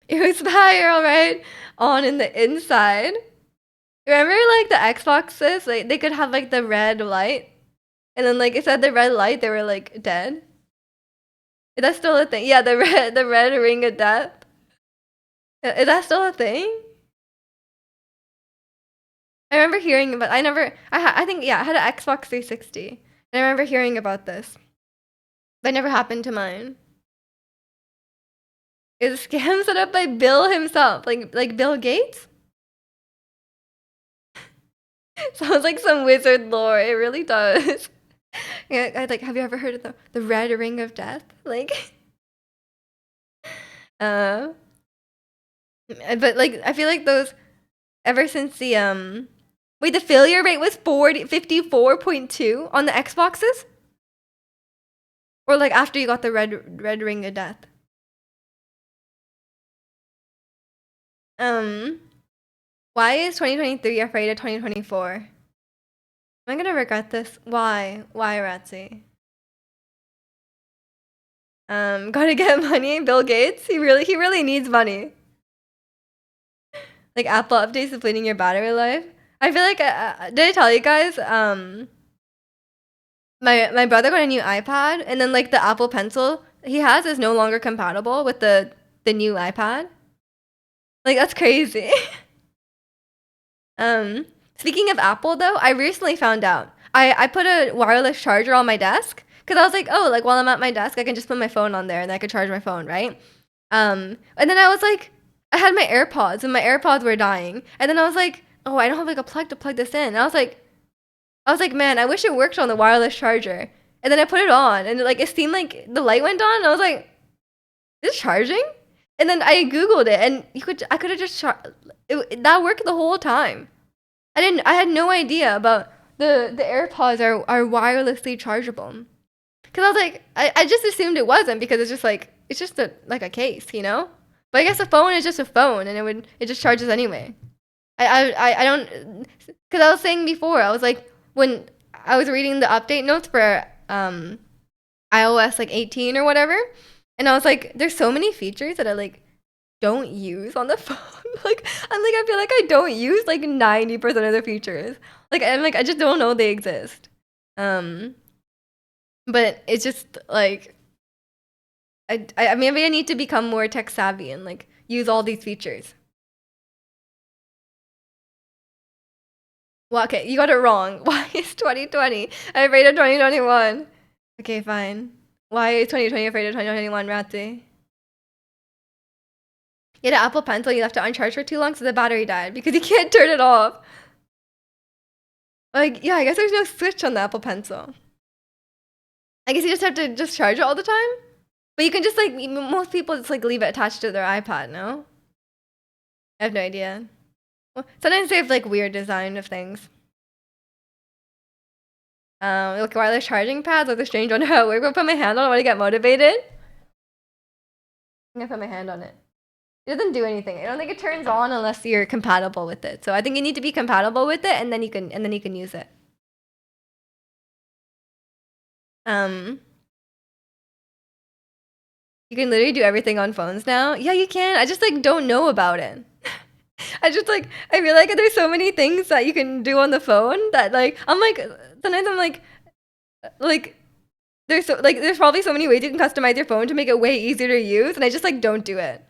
It was fire, all right, on in the inside. Remember like the Xboxes? Like they could have like the red light, and then like it said the red light, they were like dead. Is that still a thing? Yeah, the red ring of death. Is that still a thing? I remember hearing about. I never. I think yeah. I had an Xbox 360. And I remember hearing about this, but it never happened to mine. It was a scam set up by Bill himself, like Bill Gates. Sounds like some wizard lore. It really does. Yeah, I like. Have you ever heard of the red ring of death? Like, uh, but like I feel like those ever since the. Wait, the failure rate was 54.2 on the Xboxes? Or like after you got the red ring of death? Um, why is 2023 afraid of 2024? Am I gonna regret this? Why? Why, Ratsy? Gotta get money, Bill Gates. He really needs money. Like Apple updates depleting your battery life. I feel like did I tell you guys? My brother got a new iPad, and then like the Apple Pencil he has is no longer compatible with the new iPad. Like that's crazy. um, Speaking of Apple though, I recently found out I put a wireless charger on my desk because I was like, oh, like while I'm at my desk, I can just put my phone on there and I could charge my phone, right? And then I was like, I had my AirPods and my AirPods were dying, and then I was like, oh, I don't have like a plug to plug this in. And I was like, man, I wish it worked on the wireless charger. And then I put it on, and like it seemed like the light went on. And I was like, is it charging? And then I googled it, and I could have just that worked the whole time. I had no idea about the AirPods are wirelessly chargeable. Cause I was like, I just assumed it wasn't because it's just like a case, you know. But I guess a phone is just a phone, and it just charges anyway. I don't, because I was saying before, I was like, when I was reading the update notes for iOS like 18 or whatever, and I was like, there's so many features that I like don't use on the phone. I feel like I don't use like 90% of the features. Like I just don't know they exist. Um, but it's just like maybe I need to become more tech savvy and like use all these features. Well, okay, you got it wrong. Why is 2020 afraid of 2021? Okay, fine. Why is 2020 afraid of 2021, Ratty? You had an Apple Pencil, you left it uncharged for too long, so the battery died because you can't turn it off. Like, yeah, I guess there's no switch on the Apple Pencil. I guess you just have to just charge it all the time. But you can just like most people just like leave it attached to their iPad. No, I have no idea. Well, sometimes they have like weird design of things. Like wireless charging pads, like the strange one. How we're gonna put my hand on it when I get motivated. I'm gonna put my hand on it. It doesn't do anything. I don't think it turns on unless you're compatible with it. So I think you need to be compatible with it, and then you can use it. Um, you can literally do everything on phones now. Yeah, you can. I just like don't know about it. I feel like there's so many things that you can do on the phone that like I'm like sometimes I'm like there's probably so many ways you can customize your phone to make it way easier to use, and I just like don't do it.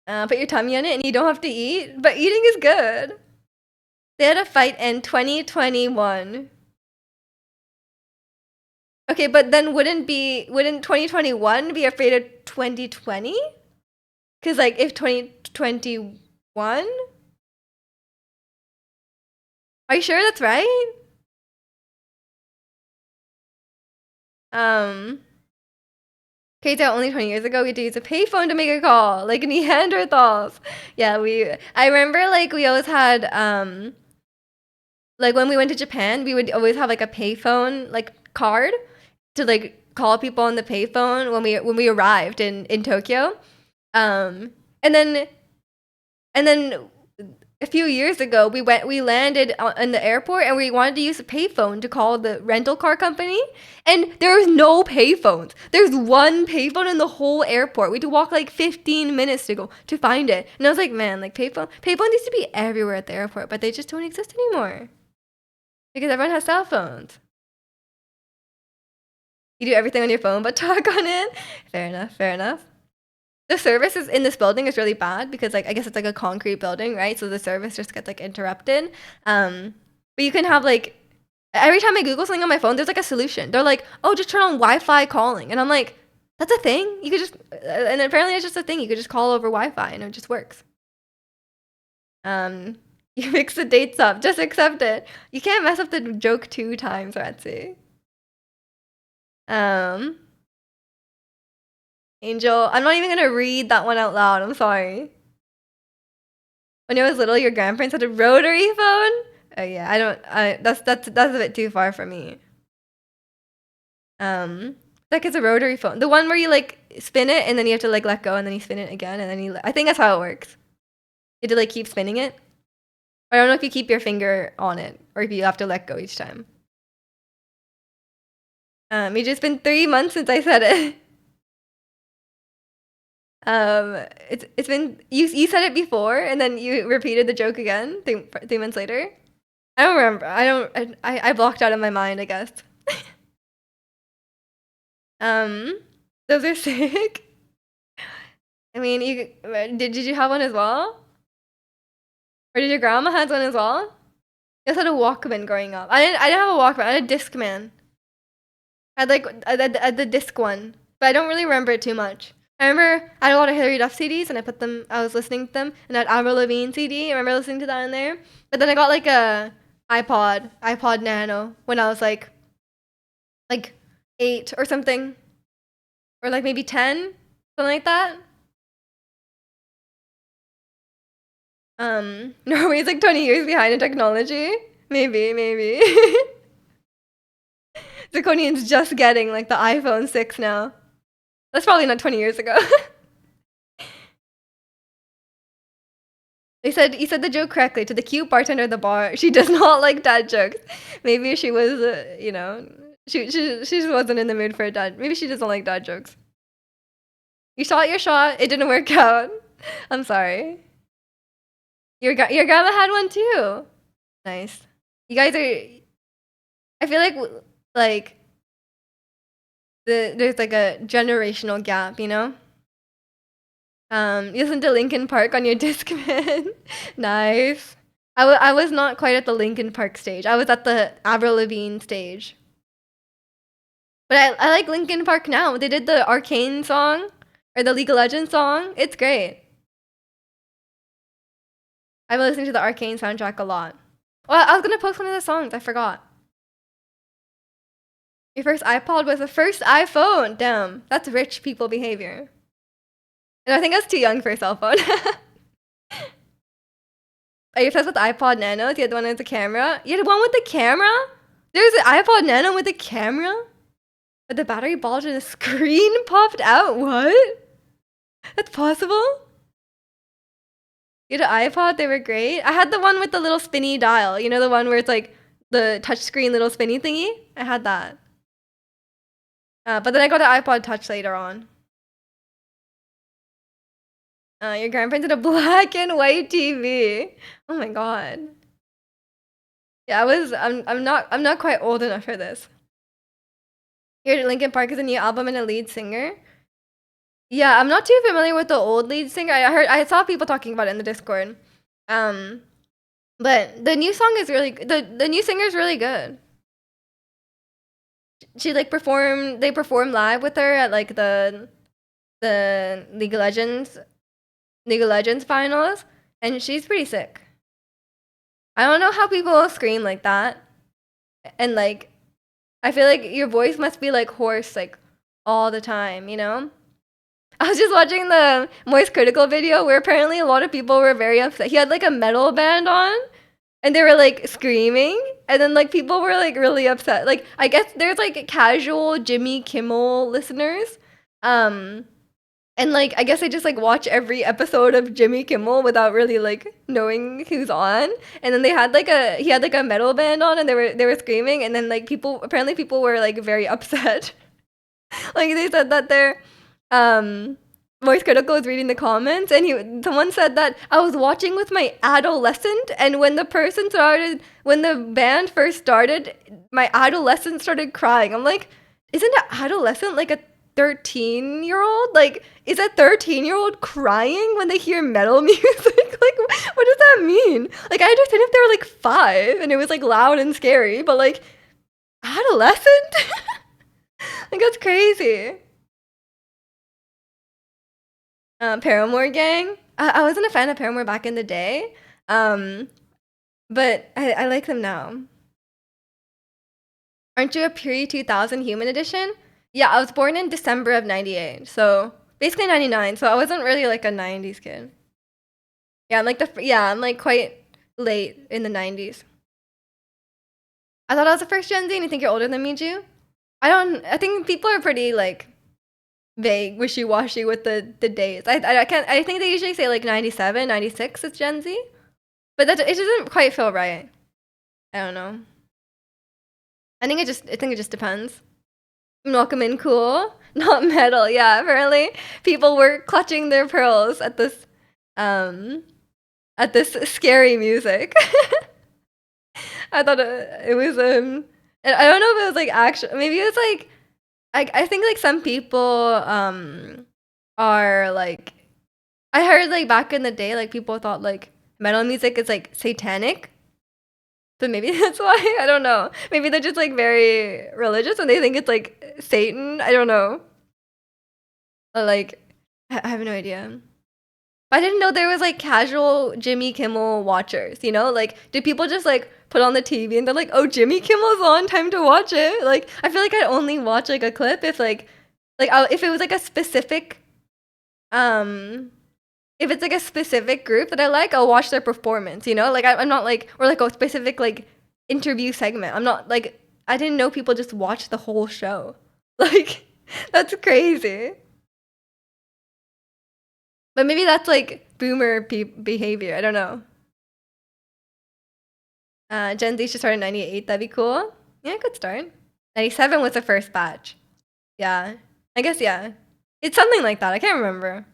Put your tummy on it and you don't have to eat, but eating is good. They had a fight in 2021. Okay, but then wouldn't 2021 be afraid of 2020? Because like if 2021, are you sure that's right? Okay, so only 20 years ago we had to use a payphone to make a call, like Neanderthals. Yeah, I remember like we always had like when we went to Japan, we would always have like a payphone like card to like call people on the payphone when we arrived in Tokyo. And then a few years ago, we landed in the airport and we wanted to use a payphone to call the rental car company, and there was no payphones. There's one payphone in the whole airport. We had to walk like 15 minutes to find it, and I was like, man, like payphones used to be everywhere at the airport, but they just don't exist anymore because everyone has cell phones. You do everything on your phone but talk on it. Fair enough. Fair enough. The service is in this building is really bad because like I guess it's like a concrete building, right? So the service just gets like interrupted. But you can have like every time I Google something on my phone, there's like a solution. They're like, oh, just turn on Wi-Fi calling, and I'm like, that's a thing. You could just and apparently it's just a thing. You could just call over Wi-Fi and it just works. You mix the dates up, just accept it. You can't mess up the joke 2 times, Ratsy. Angel, I'm not even gonna read that one out loud. I'm sorry. When I was little, your grandparents had a rotary phone? Oh yeah, that's a bit too far for me. Like it's a rotary phone. The one where you like spin it and then you have to like let go and then you spin it again and then I think that's how it works. You have to like keep spinning it. I don't know if you keep your finger on it or if you have to let go each time. It's just been 3 months since I said it. It's been you said it before and then you repeated the joke again 3 months later. I don't remember. I blocked out of my mind, I guess. Those are sick. I mean, did you have one as well? Or did your grandma have one as well? I guess I had a Walkman growing up. I didn't have a Walkman. I had a Discman. I had the disc one, but I don't really remember it too much. I remember I had a lot of Hilary Duff CDs, and I was listening to them, and I had Avril Lavigne CD. I remember listening to that in there. But then I got like a iPod Nano when I was like 8 or something, or like maybe 10, something like that. Norway's like 20 years behind in technology. Maybe. Zirconian's just getting like the iPhone 6 now. That's probably not 20 years ago. You said the joke correctly. To the cute bartender at the bar, she does not like dad jokes. Maybe she was, she just wasn't in the mood for a dad. Maybe she doesn't like dad jokes. You shot your shot. It didn't work out. I'm sorry. Your grandma had one too. Nice. You guys are. I feel like there's like a generational gap, you know. You listen to Linkin Park on your Discman. Nice. I was not quite at the Linkin Park stage. I was at the Avril Lavigne stage. But I like Linkin Park now. They did the Arcane song or the League of Legends song. It's great. I've been listening to the Arcane soundtrack a lot. Well, I was gonna post one of the songs. I forgot. Your first iPod was the first iPhone. Damn, that's rich people behavior. And I think I was too young for a cell phone. Are you obsessed with iPod Nanos? You had the one with the camera? You had one with the camera? There's an iPod Nano with a camera? But the battery bulged and the screen popped out? What? That's possible? You had an iPod? They were great? I had the one with the little spinny dial. You know, the one where it's like the touchscreen little spinny thingy? I had that. But then I got an iPod Touch later on. Your grandparents had a black and white TV. Oh my god. Yeah, I'm not quite old enough for this. Here, Linkin Park is a new album and a lead singer. Yeah, I'm not too familiar with the old lead singer. I saw people talking about it in the Discord. But the new song is really the new singer is really good. She like they performed live with her at like the League of Legends finals, and she's pretty sick. I don't know how people scream like that, and like I feel like your voice must be like hoarse like all the time, you know? I was just watching the Moist Critical video where apparently a lot of people were very upset. He had like a metal band on, and they were like screaming, and then like people were like really upset. Like I guess there's like casual Jimmy Kimmel listeners, um, and like I guess I just like watch every episode of Jimmy Kimmel without really like knowing who's on. And then he had like a metal band on, and they were screaming, and then like people were like very upset. Like they said that their voice critical was reading the comments, and someone said that I was watching with my adolescent, and when the band first started, my adolescent started crying. I'm like, isn't an adolescent like a 13-year-old? Like, is a 13-year-old crying when they hear metal music? Like, what does that mean? Like, I understand if they were like 5 and it was like loud and scary, but like adolescent? Like, that's crazy. Paramore gang. I wasn't a fan of Paramore back in the day, um, but I like them now. Aren't you a pre-2000 human edition? Yeah, I was born in December of '98, so basically '99. So I wasn't really like a '90s kid. Yeah, I'm like quite late in the '90s. I thought I was the first Gen Z, and you think you're older than me, Ju? I think people are pretty like vague, wishy-washy with the dates. I can't. I think they usually say like 97, 96 is Gen Z, but it doesn't quite feel right. I don't know. I think it just depends. Welcome in, cool, not metal. Yeah, apparently people were clutching their pearls um at this scary music. I thought it was and I don't know if it was like actual. Maybe it was like I think like some people are like, I heard like back in the day like people thought like metal music is like satanic. So maybe that's why. I don't know. Maybe they're just like very religious and they think it's like Satan. I don't know. Or, like I have no idea. I didn't know there was like casual Jimmy Kimmel watchers, you know? Like, did people just like put on the TV and they're like, oh, Jimmy Kimmel's on, time to watch it? Like, I feel like I'd only watch like a clip if if it was like a specific, um, if it's like a specific group that I like, I'll watch their performance, you know? Like, I'm not like, or like a specific like interview segment. I'm not like, I didn't know people just watch the whole show. Like, that's crazy. But maybe that's like boomer behavior. I don't know. Gen Z should start in '98. That'd be cool. Yeah, good start. '97 was the first batch. Yeah. I guess, yeah. It's something like that. I can't remember.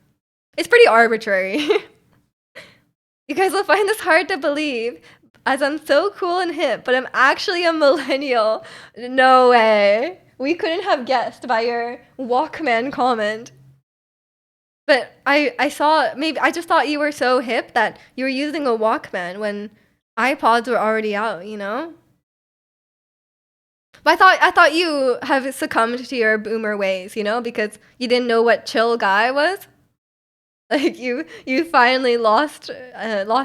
It's pretty arbitrary. You guys will find this hard to believe, as I'm so cool and hip, but I'm actually a millennial. No way. We couldn't have guessed by your Walkman comment. But I saw, maybe I just thought you were so hip that you were using a Walkman when iPods were already out, you know? But I thought you have succumbed to your boomer ways, you know, because you didn't know what chill guy was. Like you finally lost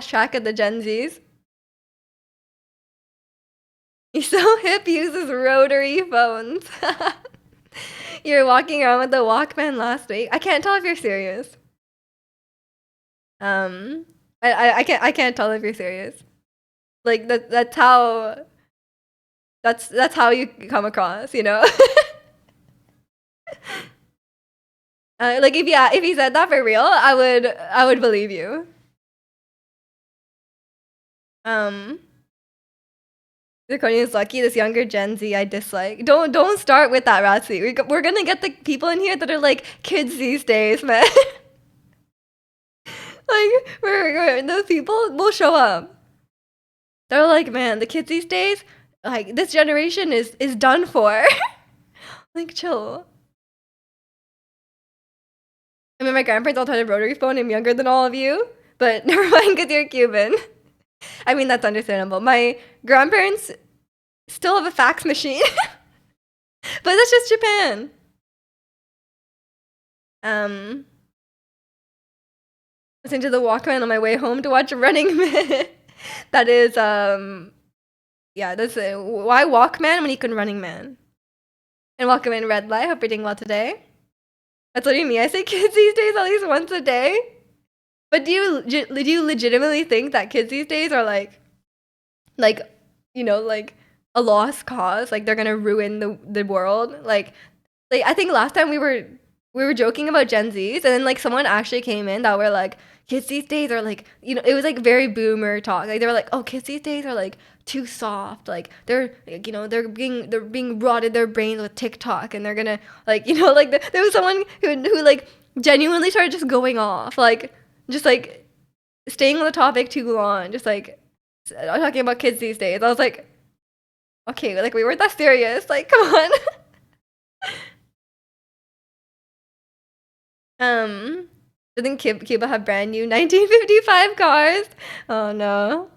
track of the Gen Zs. He's so hip, he uses rotary phones. You were walking around with the Walkman last week. I can't tell if you're serious. Um, I can't tell if you're serious. Like that's how you come across, you know. Like if he said that for real, I would believe you. Um, Zirconia is lucky. This younger Gen Z I dislike. Don't start with that, Ratsy. We're gonna get the people in here that are like kids these days, man. Like those people will show up. They're like, man, the kids these days, like this generation is done for. Like, chill. I mean, my grandparents all had a rotary phone. I'm younger than all of you, but never mind, because you're Cuban. I mean, that's understandable. My grandparents still have a fax machine, but that's just Japan. Listen to the Walkman on my way home to watch Running Man. That is, yeah, that's why Walkman when you can Running Man? And welcome in Red Light. Hope you're doing well today. That's what you mean. I say kids these days at least once a day. But do you legitimately think that kids these days are like like, like a lost cause, like they're gonna ruin the world. Like I think last time we were joking about Gen Zs, and then like someone actually came in that were like, kids these days are like, it was like very boomer talk. Like they were like, oh, kids these days are like too soft. Like they're like, they're being rotted their brains with TikTok, and they're gonna like, like there was someone who like genuinely started just going off, like just like staying on the topic too long, just like talking about kids these days. I was like, okay, like we weren't that serious. Like, come on. Um, didn't Cuba have brand new 1955 cars? Oh no.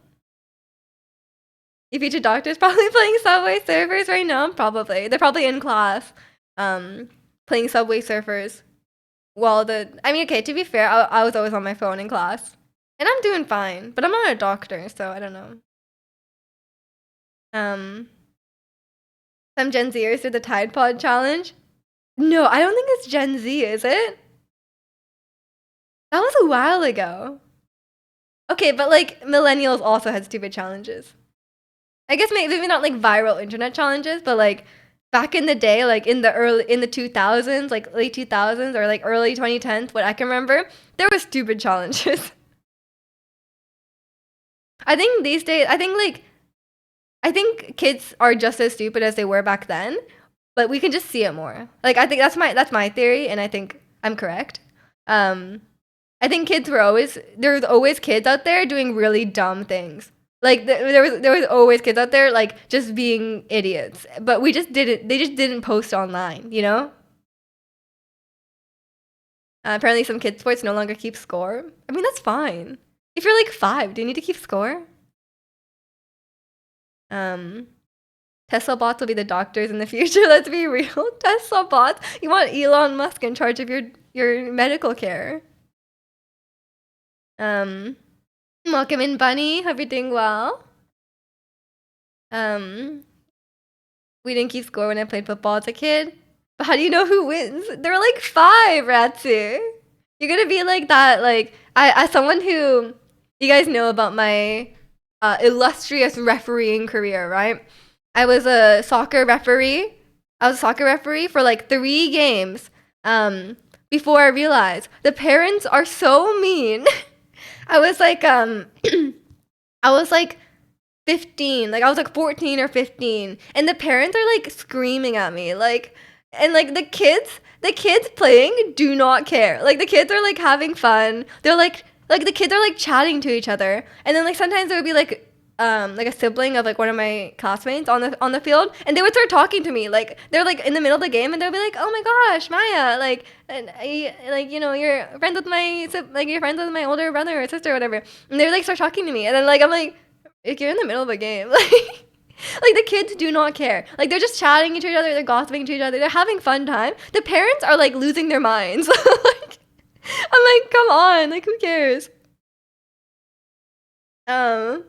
You feature doctors probably playing Subway Surfers right now? Probably. They're probably in class, um, playing Subway Surfers. I mean, okay, to be fair, I was always on my phone in class. And I'm doing fine, but I'm not a doctor, so I don't know. Um, some Gen Zers did the Tide Pod challenge. No, I don't think it's Gen Z, is it? That was a while ago. Okay, but like millennials also had stupid challenges. I guess maybe not like viral internet challenges, but like back in the day, like in the 2000s, like late 2000s or like early 2010s, what I can remember, there were stupid challenges. I think these days, I think kids are just as stupid as they were back then, but we can just see it more. Like I think that's my theory, and I think I'm correct. Um, I think there's always kids out there doing really dumb things. Like there was always kids out there like just being idiots, but they just didn't post online, you know? Apparently some kids sports no longer keep score. I mean, that's fine. If you're like 5, do you need to keep score? Um, Tesla bots will be the doctors in the future. Let's be real. Tesla bots. You want Elon Musk in charge of your medical care. Um, Welcome in, Bunny. Hope you're doing well. Um, we didn't keep score when I played football as a kid. But how do you know who wins? There were like 5, Ratsu. You're gonna be like that. Like I, as someone who you guys know about my illustrious refereeing career, right? I was a soccer referee. I was a soccer referee for like 3 games. Before I realized the parents are so mean. I was like I was like 15, like I was like 14 or 15, and the parents are like screaming at me, like, and like the kids playing do not care. Like the kids are like having fun. They're like the kids are like chatting to each other, and then like sometimes there would be like a sibling of like one of my classmates on the field, and they would start talking to me. Like they're like in the middle of the game, and they'll be like, "Oh my gosh, Maya, like, like you're friends with you're friends with my older brother or sister or whatever." And they like start talking to me, and then like I'm like you're in the middle of a game, like the kids do not care. Like they're just chatting to each other, they're gossiping to each other, they're having fun time. The parents are like losing their minds. Like I'm like, come on, like who cares? Um,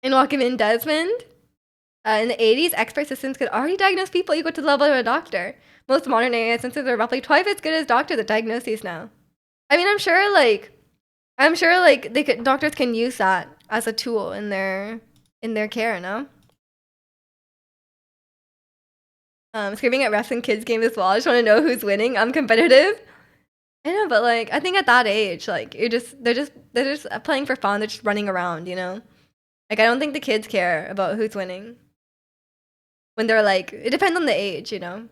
and welcome in, Desmond. In the 80s, expert systems could already diagnose people equal to the level of a doctor. Most modern AI systems are roughly twice as good as doctors at diagnoses now. I mean, I'm sure like doctors can use that as a tool in their care, no? Screaming at refs in kids games as well. I just want to know who's winning. I'm competitive. I know, but like I think at that age, like they're just playing for fun. They're just running around, you know. Like I don't think the kids care about who's winning when they're like. It depends on the age, you know.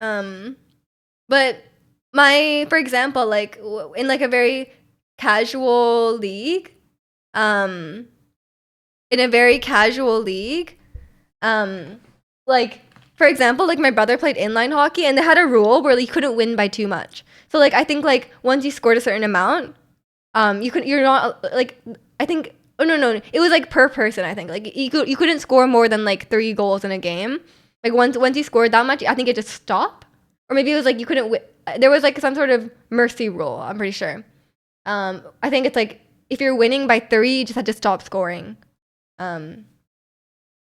Um, but for example, like in like a very casual league, um, in a very casual league, um, like for example, like my brother played inline hockey, and they had a rule where you couldn't win by too much. So like I think like once you scored a certain amount, you're not like I think oh no, it was like per person. I think like you couldn't score more than like 3 goals in a game. Like once you scored that much, I think it just stopped. Or maybe it was like you couldn't there was like some sort of mercy rule, I'm pretty sure. I think it's like if you're winning by 3, you just had to stop scoring. um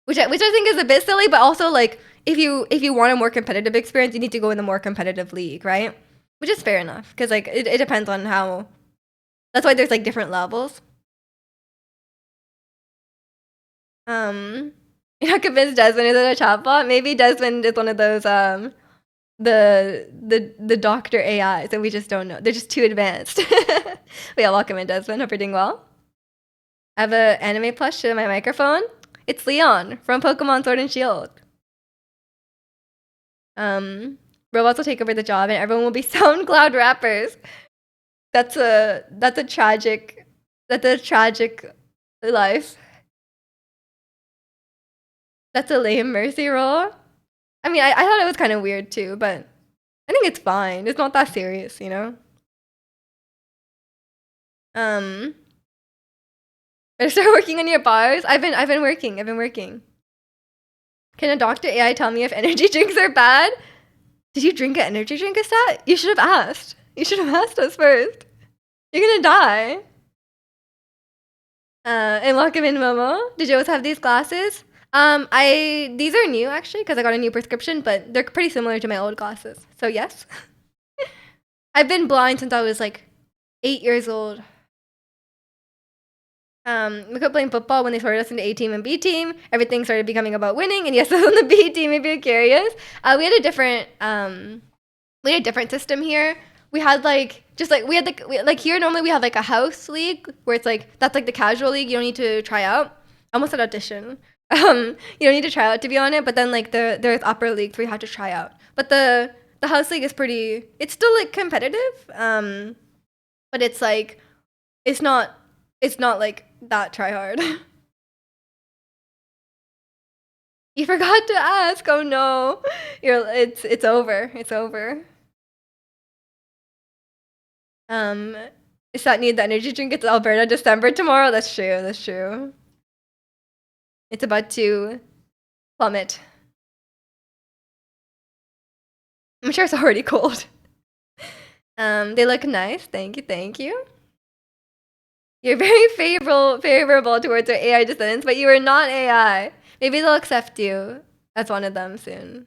which I think is a bit silly, but also like if you want a more competitive experience, you need to go in the more competitive league, right? Which is fair enough, because like it depends on how. That's why there's like different levels. Um, you're not convinced Desmond is a chatbot? Maybe Desmond is one of those the doctor AIs, and we just don't know. They're just too advanced. But yeah, welcome in, Desmond. Hope you're doing well. I have an anime plush to my microphone. It's Leon from Pokemon Sword and Shield. Robots will take over the job, and everyone will be SoundCloud rappers. That's a tragic life. That's a lame mercy role. I mean, I thought it was kind of weird too, but I think it's fine. It's not that serious, you know? Better start working on your bars. I've been working. Can a doctor AI tell me if energy drinks are bad? Did you drink an energy drink, Astat? You should have asked. You should have asked us first. You're gonna die. And welcome in, Momo. Did you always have these glasses? These are new actually because I got a new prescription, but they're pretty similar to my old glasses. So yes. I've been blind since I was like 8 years old. We quit playing football when they sorted us into A team and B team. Everything started becoming about winning. And yes, I was on the B team if you're curious. We had a different system here. We had here normally we have like a house league where it's like that's like the casual league. You don't need to try out. I almost said audition. You don't need to try out to be on it. But then like there's upper leagues where you have to try out. But the house league is pretty. It's still like competitive. But it's like it's not like that try hard. You forgot to ask. Oh no. It's over. It's over. Is that need the energy drink? It's Alberta December tomorrow. That's true. That's true. It's about to plummet. I'm sure it's already cold. They look nice. Thank you. Thank you. You're very favorable towards our AI descendants, but you are not AI. Maybe they'll accept you as one of them soon.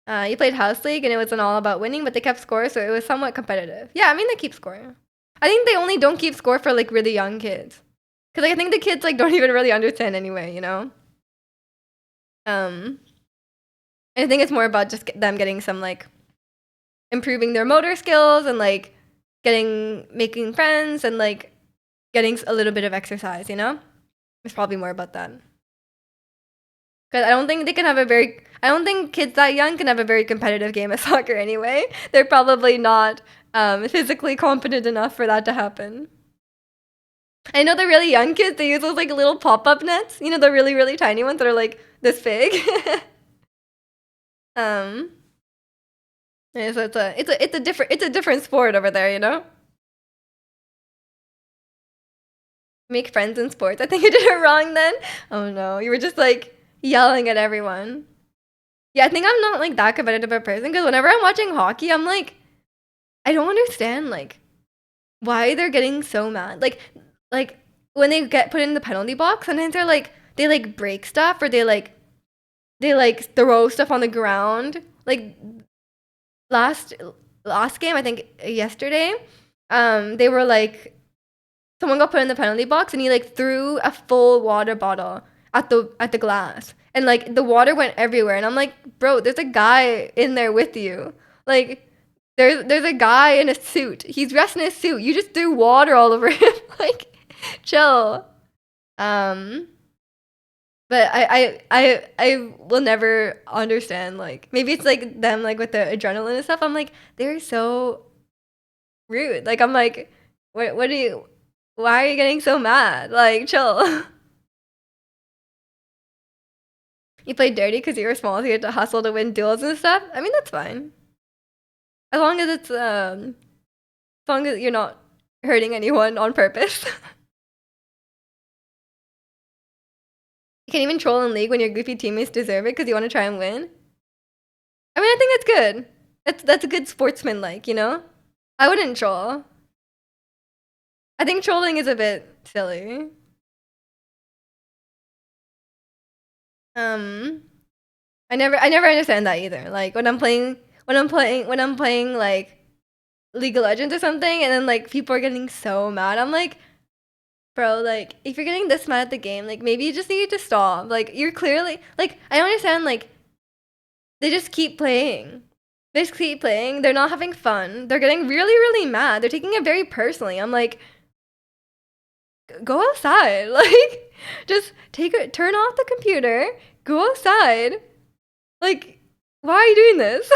You played House League and it wasn't all about winning, but they kept score, so it was somewhat competitive. Yeah, I mean, they keep scoring. I think they only don't keep score for like really young kids. Because like, I think the kids like don't even really understand anyway, you know? I think it's more about just them getting some like improving their motor skills and like making friends and like getting a little bit of exercise, you know? It's probably more about that. Because I don't think kids that young can have a very competitive game of soccer anyway. They're probably not physically competent enough for that to happen. I know the really young kids, they use those like little pop-up nets. You know, the really, really tiny ones that are like this big. Yeah, so it's a different sport over there, you know? Make friends in sports. I think you did it wrong then. Oh no, you were just like yelling at everyone. Yeah, I think I'm not like that competitive a person because whenever I'm watching hockey, I'm like, I don't understand like why they're getting so mad. Like when they get put in the penalty box, sometimes they like break stuff or they like throw stuff on the ground. Like last game, I think yesterday, they were like someone got put in the penalty box and he like threw a full water bottle at the glass and like the water went everywhere and I'm like, bro, there's a guy in there with you. Like there's a guy in a suit. He's dressed in a suit. You just threw water all over him. Like chill. But I will never understand like maybe it's like them like with the adrenaline and stuff. I'm like, they're so rude. Like I'm like, what do you why are you getting so mad? Like, chill. You played dirty because you were small, so you had to hustle to win duels and stuff. I mean, that's fine. As long as it's as long as you're not hurting anyone on purpose. You can't even troll in League when your goofy teammates deserve it because you want to try and win. I mean, I think that's good. That's a good sportsman-like, you know? I wouldn't troll. I think trolling is a bit silly. I never understand that either. Like when I'm playing like League of Legends or something, and then like people are getting so mad. I'm like, bro, like, if you're getting this mad at the game, like, maybe you just need to stop. Like, you're clearly, like, I don't understand, like, they just keep playing. They just keep playing. They're not having fun. They're getting really, really mad. They're taking it very personally. I'm like, go outside. Like, just turn off the computer, go outside. Like, why are you doing this?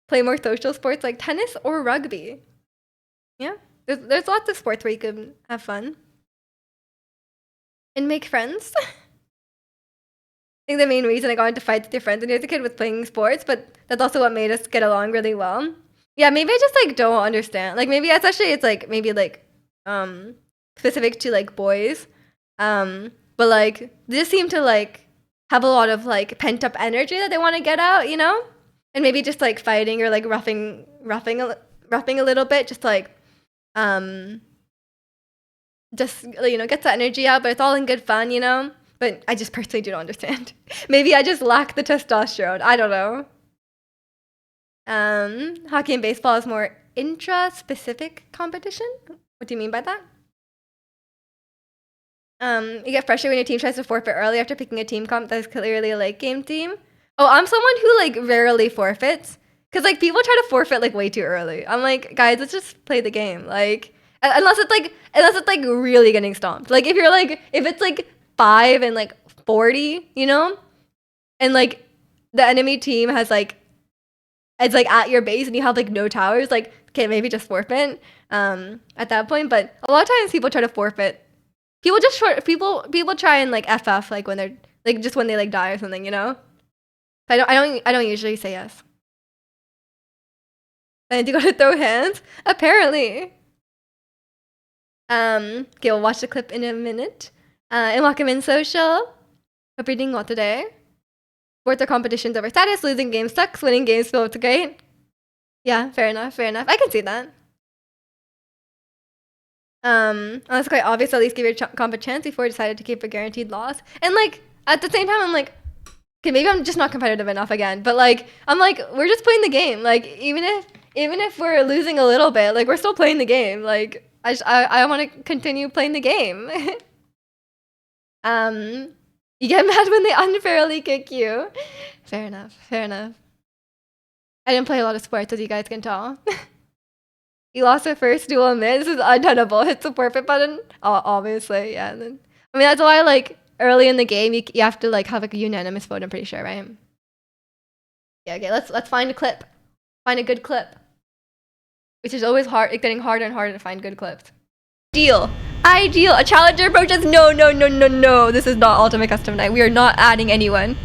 Play more social sports like tennis or rugby. Yeah, there's lots of sports where you can have fun and make friends. I think the main reason I got into fights with your friends when I was a kid was playing sports, but that's also what made us get along really well. Yeah, maybe I just like don't understand. Like maybe especially it's like maybe like specific to like boys. But like they just seem to like have a lot of like pent up energy that they want to get out, you know? And maybe just like fighting or like roughing a little bit, just like just you know, gets that energy out, but it's all in good fun, you know? But I just personally do not understand. Maybe I just lack the testosterone. I don't know. Hockey and baseball is more intra-specific competition. What do you mean by that? You get frustrated when your team tries to forfeit early after picking a team comp that is clearly a late game team. Oh, I'm someone who like rarely forfeits. Cause like people try to forfeit like way too early. I'm like, guys, let's just play the game. Like unless it's like really getting stomped. Like if it's like 5 and like 40, you know? And like the enemy team has like it's like at your base and you have like no towers, like okay, maybe just forfeit at that point. But a lot of times people try to forfeit. People try and like FF like when they're like just when they like die or something, you know? I don't usually say yes. And you gotta throw hands? Apparently. Okay, we'll watch the clip in a minute. And welcome in social. Hope you're doing well today. Sports are competitions over status. Losing games sucks. Winning games feels great. Yeah, fair enough. I can see that. That's quite obvious. At least give your comp a chance before you decided to keep a guaranteed loss. And like at the same time, I'm like, okay, maybe I'm just not competitive enough again. But like, I'm like, we're just playing the game. Like even if we're losing a little bit, like we're still playing the game. Like I want to continue playing the game. You get mad when they unfairly kick you. Fair enough. I didn't play a lot of sports, as you guys can tell. You lost the first duel in mid. This is untenable. Hit the forfeit button. Oh, obviously, yeah. I mean, that's why like early in the game you have to like have like a unanimous vote. I'm pretty sure, right? Yeah. Okay. Let's find a clip. Find a good clip. Which is always hard. It's getting harder and harder to find good clips. Ideal. A challenger approaches. No. This is not Ultimate Custom Night. We are not adding anyone.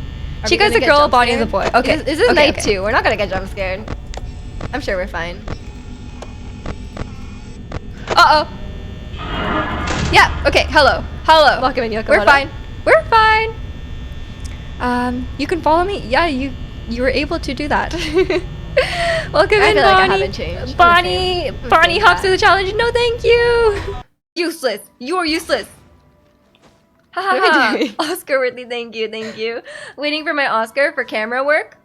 Chica's a girl, Bonnie is a boy. Okay. This is night 2. We're not gonna get jump scared. I'm sure we're fine. Uh-oh. Yeah, okay, hello. Welcome in, Yoko. We're fine. You can follow me? Yeah, you were able to do that. Welcome in, Bonnie. Like I haven't changed. Bonnie hops to the challenge. No, thank you. Useless. You're useless. Haha. Oscar worthy, thank you. Waiting for my Oscar for camera work.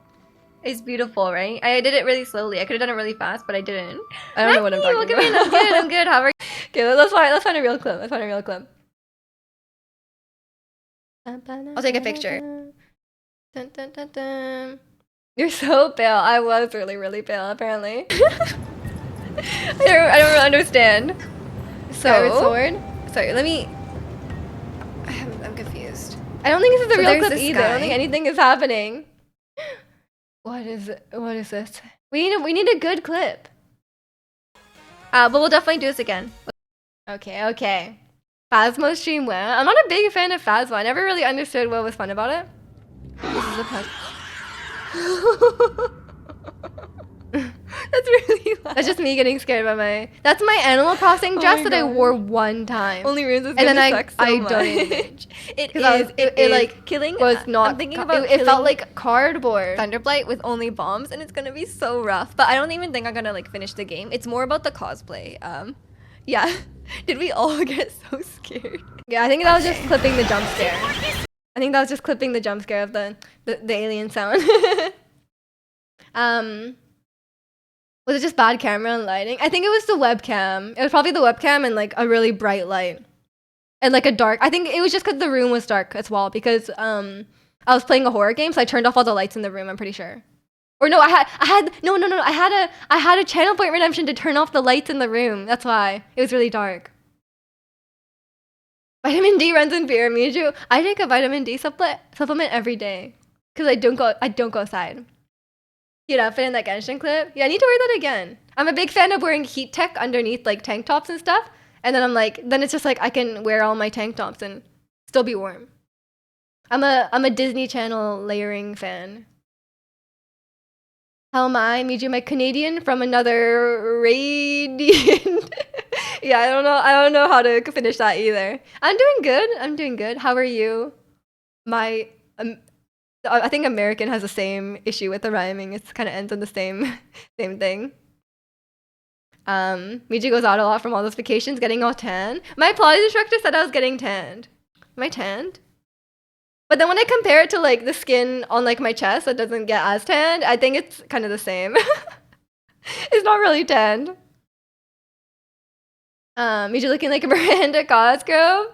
It's beautiful, right? I did it really slowly. I could have done it really fast, but I didn't. I don't know what I'm talking about. I'm good. How are you? Okay, let's find a real clip. I'll take a picture. Dun, dun, dun, dun. You're so pale. I was really, really pale, apparently. I don't really understand. So, sword? Sorry, let me... I'm confused. I don't think this is a real clip either. I don't think anything is happening. What is this? We need a good clip. But we'll definitely do this again. Okay. Phasmo stream went. I'm not a big fan of Phasmo. I never really understood what was fun about it. This is a That's really loud. That's just me getting scared by my... That's my Animal Crossing dress that I wore one time. Only ruins is gonna suck so much. It is like killing was not... I'm thinking about it felt like cardboard. Thunderblight with only bombs, and it's gonna be so rough. But I don't even think I'm gonna like finish the game. It's more about the cosplay. Yeah. Did we all get so scared? Yeah, I think that was just clipping the jump scare. Of the alien sound. Was it just bad camera and lighting? I think it was the webcam. It was probably the webcam and like a really bright light and like a dark. I think it was just because the room was dark as well because I was playing a horror game, so I turned off all the lights in the room. I'm pretty sure. Or no, I had no no no. I had a channel point redemption to turn off the lights in the room. That's why it was really dark. Vitamin D runs in beer, Miju. I take a vitamin D supplement every day because I don't go outside. Cute outfit in that Genshin clip. Yeah, I need to wear that again. I'm a big fan of wearing heat tech underneath like tank tops and stuff. And then then it's just like I can wear all my tank tops and still be warm. I'm a Disney Channel layering fan. How am I? Miju, my Canadian from another radiant. Yeah, I don't know how to finish that either. I'm doing good. I'm doing good. How are you? My I think American has the same issue with the rhyming. It kind of ends on the same same thing. Miji goes out a lot from all those vacations, getting all tan. My Pilates instructor said I was getting tanned. Am I tanned? But then when I compare it to like the skin on like my chest that doesn't get as tanned, I think it's kind of the same. It's not really tanned. Miji looking like a Miranda Cosgrove.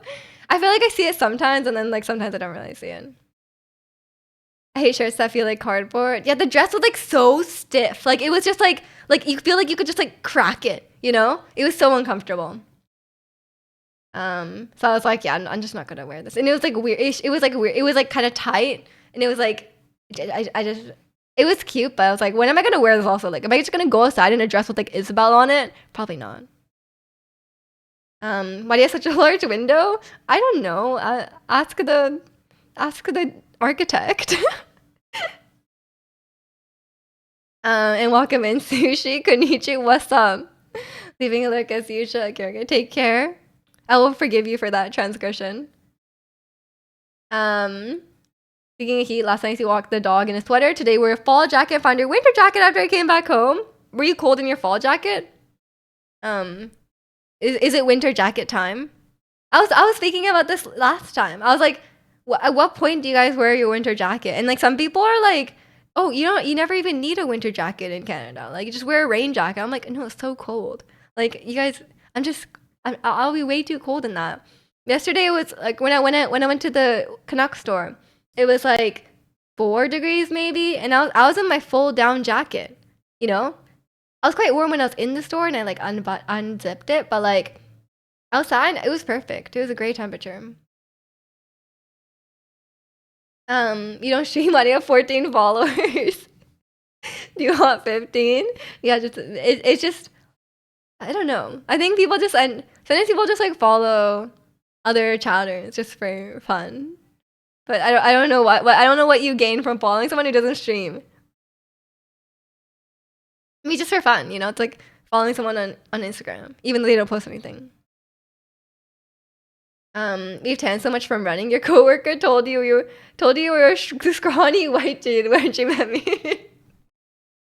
I feel like I see it sometimes, and then like sometimes I don't really see it. I hate shirts that feel like cardboard. Yeah, the dress was like so stiff. Like it was just like you feel like you could just like crack it, you know? It was so uncomfortable. So I was like, yeah, I'm just not gonna wear this. And it was like weird. It was like weird. It was like kind of tight, and it was like, I just, it was cute, but I was like, when am I gonna wear this? Also, like, am I just gonna go outside in a dress with like Isabel on it? Probably not. Why do you have such a large window? I don't know. Ask the architect. And welcome in Sushi. Konnichi, what's up? Leaving a look as usual. Okay, take care. I will forgive you for that transgression. Speaking of heat, last night you walked the dog in a sweater. Today we're a fall jacket. Found your winter jacket after I came back home. Were you cold in your fall jacket? Is it winter jacket time? I was thinking about this last time. I was like, at what point do you guys wear your winter jacket? And like some people are like, oh, you never even need a winter jacket in Canada. Like you just wear a rain jacket. I'm like, no, it's so cold. Like you guys, I'll be way too cold in that. Yesterday it was like when I went to the Canuck store, it was like 4 degrees maybe, and I was in my full down jacket. You know, I was quite warm when I was in the store and I like unzipped it, but like outside it was perfect. It was a great temperature. You don't stream on, you have 14 followers. Do you want 15? Yeah, it's just I don't know. I think people just and sometimes people just like follow other channels just for fun. But I don't know what I don't know what you gain from following someone who doesn't stream. I mean, just for fun, you know. It's like following someone on Instagram, even though they don't post anything. We've tanned so much from running. Your coworker told you were a scrawny white dude when she met me.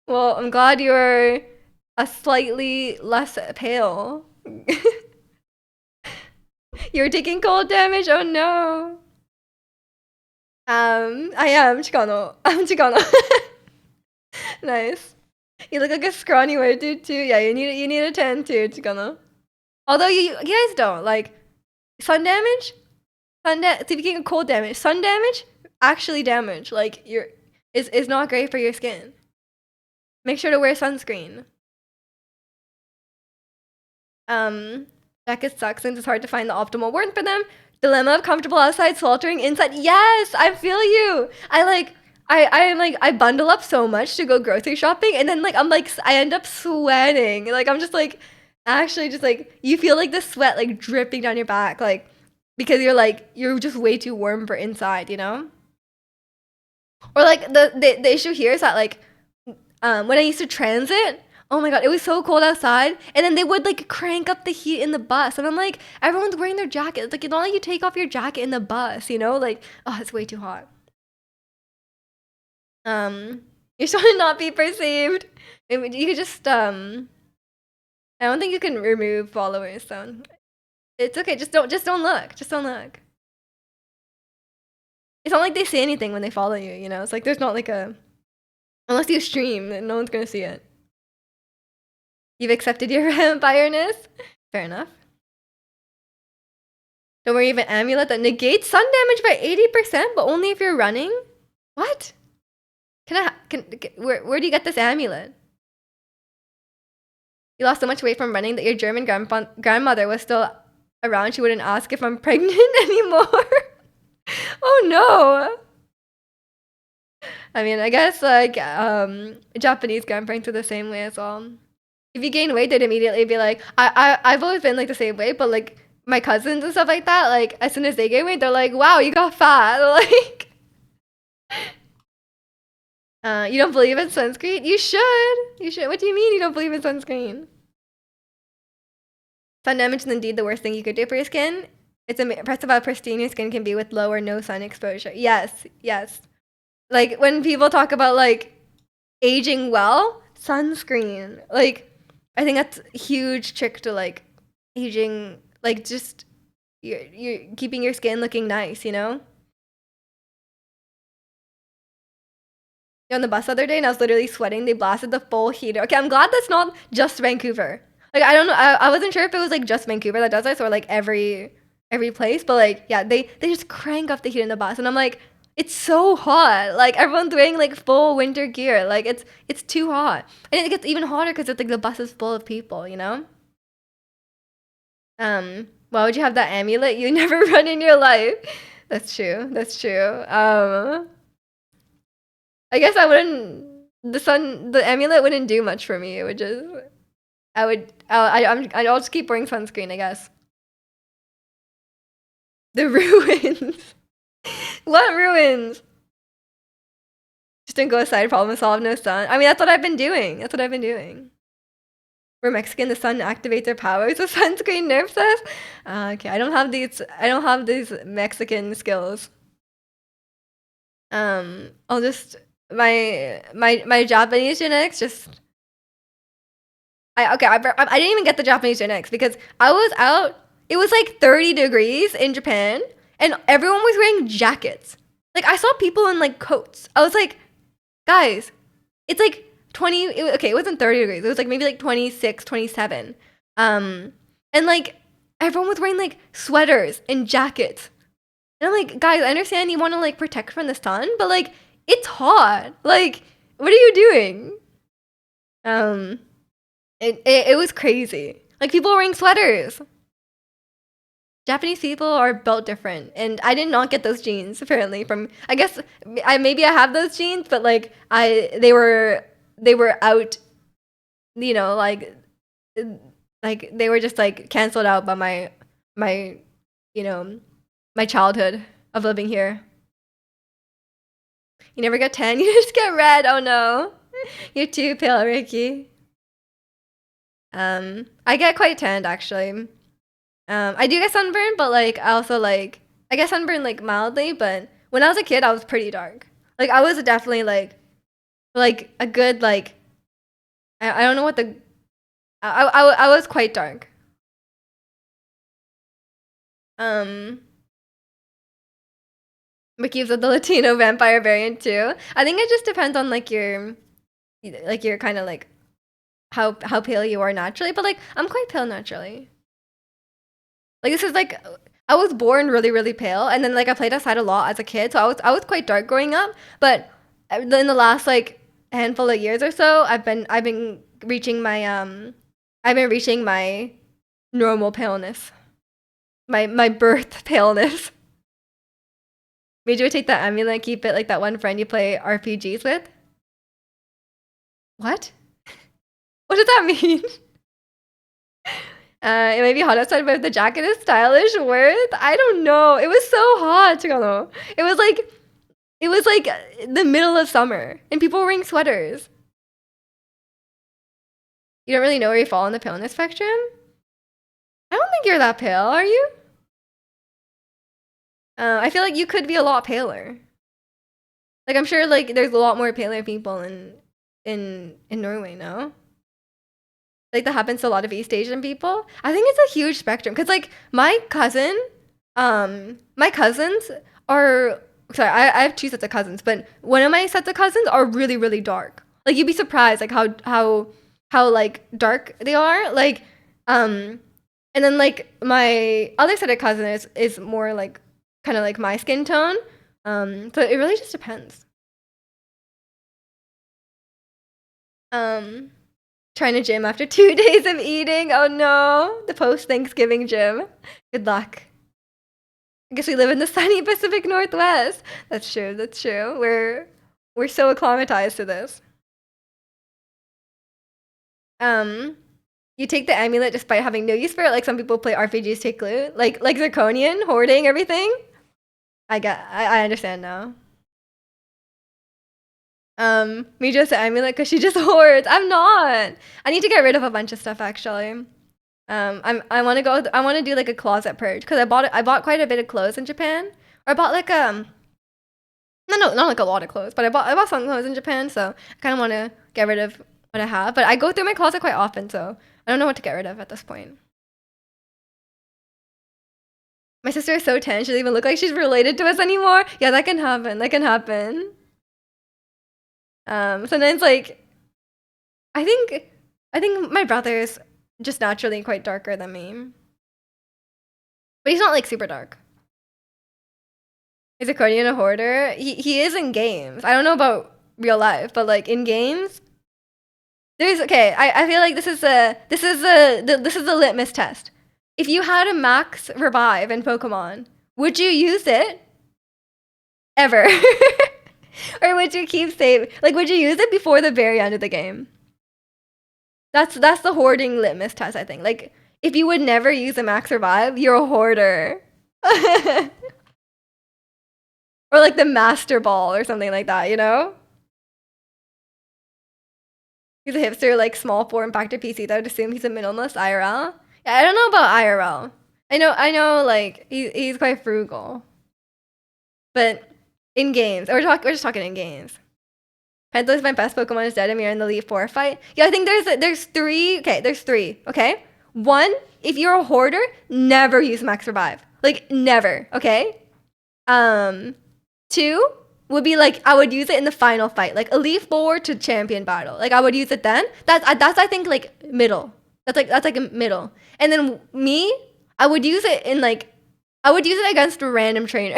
Well, I'm glad you're a slightly less pale. You're taking cold damage. Oh no. I am Chicano. I'm Chicano. Nice. You look like a scrawny white dude too. Yeah, you need a tan too, Chicano. Although you guys don't like sun damage. Speaking of cold damage, sun damage actually damage. Like is not great for your skin. Make sure to wear sunscreen. Jackets suck since it's hard to find the optimal warmth for them. Dilemma of comfortable outside, sweltering inside. Yes, I feel you. I bundle up so much to go grocery shopping, and then like I end up sweating. Like I'm just like actually just like you feel like the sweat like dripping down your back, like because you're just way too warm for inside, you know? Or like the issue here is that like when I used to transit, oh my god, it was so cold outside, and then they would like crank up the heat in the bus, and I'm like, everyone's wearing their jackets. Like, it's not like you take off your jacket in the bus, you know? Like, oh, it's way too hot. You should not be perceived. You could just I don't think you can remove followers, so it's okay. Just don't look. Just don't look. It's not like they say anything when they follow you, you know? It's like there's not like a unless you stream, then no one's gonna see it. You've accepted your vampire-ness? Fair enough. Don't worry, you have an amulet that negates sun damage by 80%, but only if you're running? What? Where do you get this amulet? You lost so much weight from running that your German grandmother was still around. She wouldn't ask if I'm pregnant anymore. Oh no. I mean, I guess like Japanese grandparents are the same way as well. If you gain weight, they'd immediately be like, I've always been like the same way, but like my cousins and stuff like that, like as soon as they gain weight, they're like, wow, you got fat. Like, you don't believe in sunscreen? You should. You should. What do you mean you don't believe in sunscreen? Sun damage is indeed the worst thing you could do for your skin. It's impressive how pristine your skin can be with low or no sun exposure. Yes, yes. Like when people talk about like aging well, sunscreen. Like I think that's a huge trick to like aging, like just you're keeping your skin looking nice, you know? On the bus the other day and I was literally sweating. They blasted the full heater. Okay, I'm glad that's not just Vancouver. Like I don't know, I wasn't sure if it was like just Vancouver that does this or like every place, but like yeah, they just crank up the heat in the bus and I'm like, it's so hot. Like everyone's wearing like full winter gear. Like it's too hot. And it gets even hotter because it's like the bus is full of people, you know? Why would you have that amulet? You never run in your life. That's true. That's true. I guess I wouldn't. The amulet wouldn't do much for me. It would just. I'll just keep wearing sunscreen, I guess. The ruins. What ruins? Just don't go aside. Problem solved. No sun. I mean, that's what I've been doing. That's what I've been doing. We're Mexican. The sun activates our powers. So sunscreen nerfs us. Okay, I don't have these. I don't have these Mexican skills. I'll just my Japanese genetics just. I didn't even get the Japanese genetics because I was out. It was like 30 degrees in Japan, and everyone was wearing jackets. Like I saw people in like coats. I was like, guys, it's like 20. Okay, it wasn't 30 degrees. It was like maybe like 26, 27. And like everyone was wearing like sweaters and jackets. And I'm like, guys, I understand you want to like protect from the sun, but like it's hot. Like, what are you doing? It was crazy. Like people were wearing sweaters. Japanese people are built different, and I did not get those genes apparently from. I guess maybe I have those genes, but like they were out. You know, like they were just like canceled out by my you know my childhood of living here. You never get tan, you just get red. Oh no, you're too pale, Ricky. I get quite tanned actually. I do get sunburned, but like I also like I get sunburned like mildly. But when I was a kid, I was pretty dark. Like I was definitely like a good like I don't know what the I was quite dark. Mickey's the Latino vampire variant too. I think it just depends on like your kind of like how pale you are naturally. But like I'm quite pale naturally. Like this is like I was born really pale, and then like I played outside a lot as a kid, so I was quite dark growing up. But in the last like handful of years or so, I've been reaching my normal paleness, my birth paleness. Made you take that amulet and keep it like that one friend you play RPGs with? What? What does that mean? It may be hot outside, but if the jacket is stylish, worth? I don't know. It was so hot, Chicano. It was like the middle of summer, and people were wearing sweaters. You don't really know where you fall on the paleness spectrum? I don't think you're that pale, are you? I feel like you could be a lot paler. Like I'm sure like there's a lot more paler people in Norway, no? Like that happens to a lot of East Asian people. I think it's a huge spectrum because like my cousins are sorry, I have two sets of cousins, but one of my sets of cousins are really dark. Like you'd be surprised like how how like dark they are. Like, and then like my other set of cousins is more like kind of like my skin tone. So it really just depends. Um, Trying to gym after 2 days of eating. Oh no, the post Thanksgiving gym. Good luck. I guess we live in the sunny Pacific Northwest. That's true. That's true. We're so acclimatized to this. Um, you take the amulet despite having no use for it. Like some people play RPGs take loot, like Zirconian hoarding everything. I understand now. Me just the amulet because she just hoards. I'm not. I need to get rid of a bunch of stuff actually. I want to go. I want to do like a closet purge because I bought quite a bit of clothes in Japan. Or I bought like no, not like a lot of clothes, but I bought some clothes in Japan, so I kind of want to get rid of what I have. But I go through my closet quite often, so I don't know what to get rid of at this point. My sister is so tan; she doesn't even look like she's related to us anymore. Yeah, that can happen. That can happen. Sometimes like I think I think my brother's just naturally quite darker than me, but he's not like super dark. Is Accordion a hoarder? He is in games. I don't know about real life, but like in games, there's okay. I feel like this is a litmus test. If you had a max revive in Pokemon, would you use it ever, or would you keep saving? Like, would you use it before the very end of the game? That's the hoarding litmus test. I think. Like, if you would never use a max revive, you're a hoarder. Or like the Master Ball or something like that, you know? He's a hipster, like small form factor PC. I would assume he's a minimalist IRL. Yeah, I don't know about IRL. I know, like he's quite frugal, but in games, we're just talking in games. Penta is my best Pokemon is dead and we're in the Elite Four fight. Yeah, I think there's three. Okay, there's three. Okay, one, if you're a hoarder, never use Max Revive. Like never. Okay. Two would be like I would use it in the final fight, like Elite Four to Champion battle. Like I would use it then. That's I think like middle. That's like a middle. And then me, I would use it in like I would use it against a random trainer.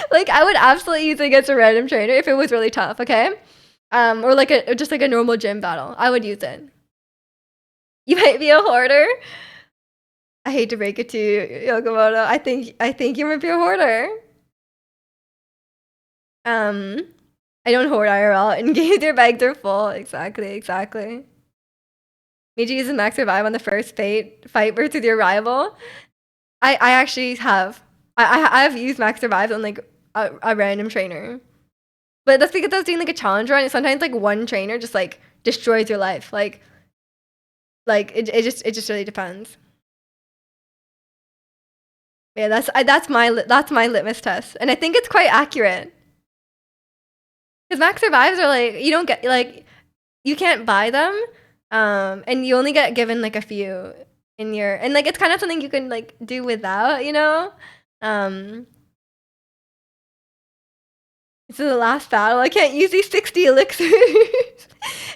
Like I would absolutely use it against a random trainer if it was really tough. Okay, or like a just like a normal gym battle. I would use it. You might be a hoarder. I hate to break it to you, Yokomoto. I think you might be a hoarder. I don't hoard IRL. In games, their bags are full. Exactly. Made you use a max revive on the first fight versus your rival. I actually have. I've used max revive on like a random trainer, but that's because I was doing like a challenge run. And sometimes like one trainer just like destroys your life. Like it just really depends. Yeah, that's my litmus test, and I think it's quite accurate. Because max revives are like you don't get like you can't buy them, and you only get given like a few in your and like it's kind of something you can like do without, you know. This is the last battle. I can't use these 60 elixirs.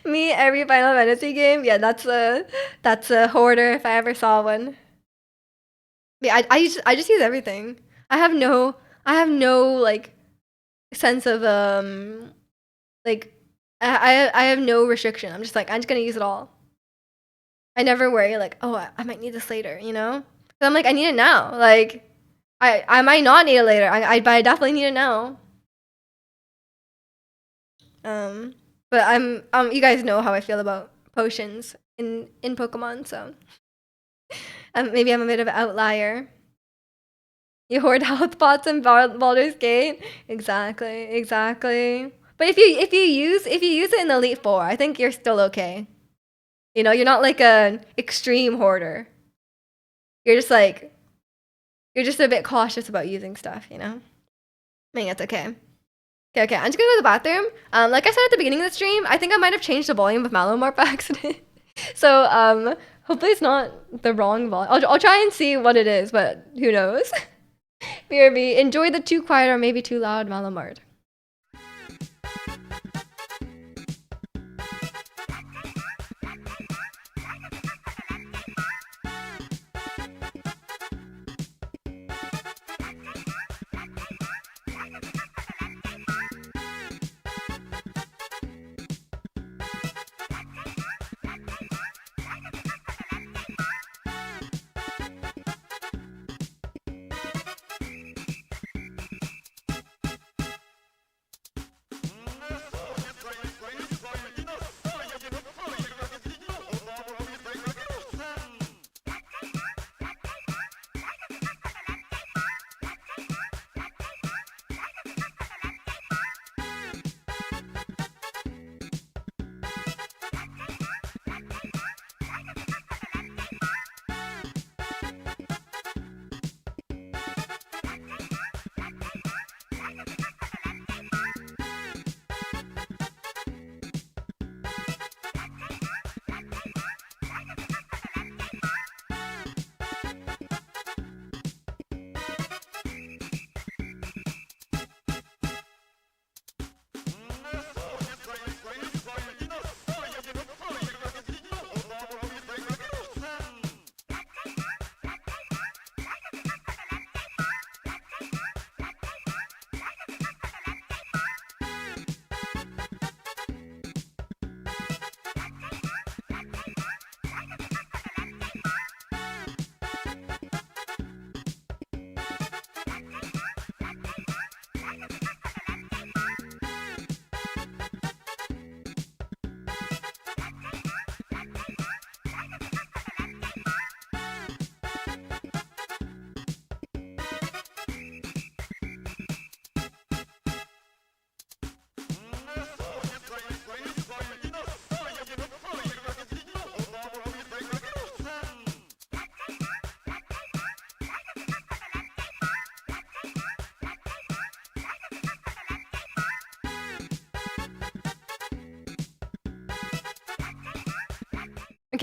Me every Final Fantasy game. Yeah, that's a hoarder if I ever saw one. Yeah, I just use everything. I have no like sense of like I have no restriction. I'm just gonna use it all. I never worry like, oh, I might need this later, you know? So I'm like, I need it now. Like, I might not need it later. But I definitely need it now. But you guys know how I feel about potions in Pokemon, so maybe I'm a bit of an outlier. You hoard health pots in Baldur's Gate. Exactly. But if you use it in Elite Four, I think you're still okay. You know, you're not like an extreme hoarder. You're just like you're just a bit cautious about using stuff, you know? I think that's okay. Okay, I'm just gonna go to the bathroom. Like I said at the beginning of the stream, I think I might have changed the volume of Malomar by accident. So, hopefully it's not the wrong volume. I'll try and see what it is, but who knows? BRB, enjoy the too quiet or maybe too loud Malamart.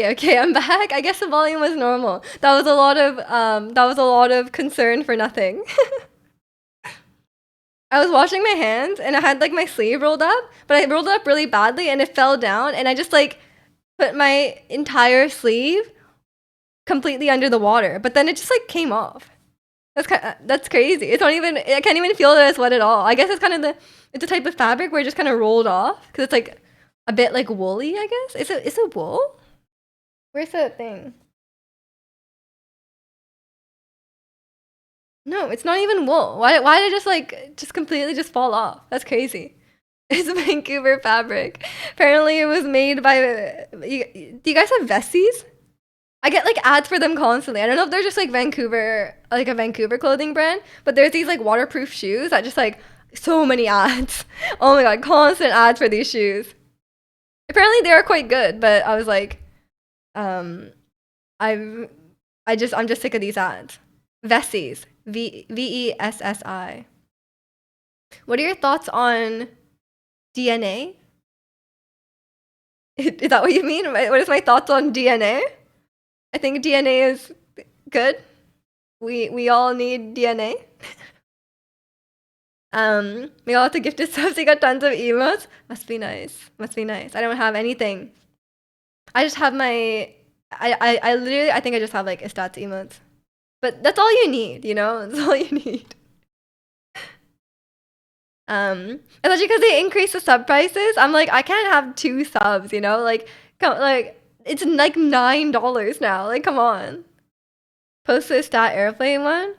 Okay, I'm back. I guess the volume was normal. That was a lot of concern for nothing. I was washing my hands and I had like my sleeve rolled up, but I rolled it up really badly and it fell down and I just like put my entire sleeve completely under the water, but then it just like came off. That's crazy. It's not even, I can't even feel that it's wet at all. I guess it's kind of it's a type of fabric where it just kind of rolled off because it's like a bit like woolly, I guess. Is it wool? Where's the thing? No, it's not even wool. Why did it just like just completely just fall off? That's crazy. It's Vancouver fabric. Apparently it was made by do you guys have Vesties? I get like ads for them constantly. I don't know if they're just like Vancouver, like a Vancouver clothing brand, but there's these like waterproof shoes that just like so many ads. Oh my god, constant ads for these shoes. Apparently they are quite good, but I was like, um, I'm I'm just sick of these ads. Vesties, VESSI. What are your thoughts on DNA? Is that what you mean? What is my thoughts on DNA? I think DNA is good. We all need DNA. We all have to gift subs. We got tons of emotes. Must be nice. Must be nice. I don't have anything. I just have my. I literally I think I just have like a stats emotes. But that's all you need, you know? That's all you need. Especially because they increase the sub prices. I'm like, I can't have 2 subs, you know? Like, like it's like $9 now. Like, come on. Post the stat airplane one.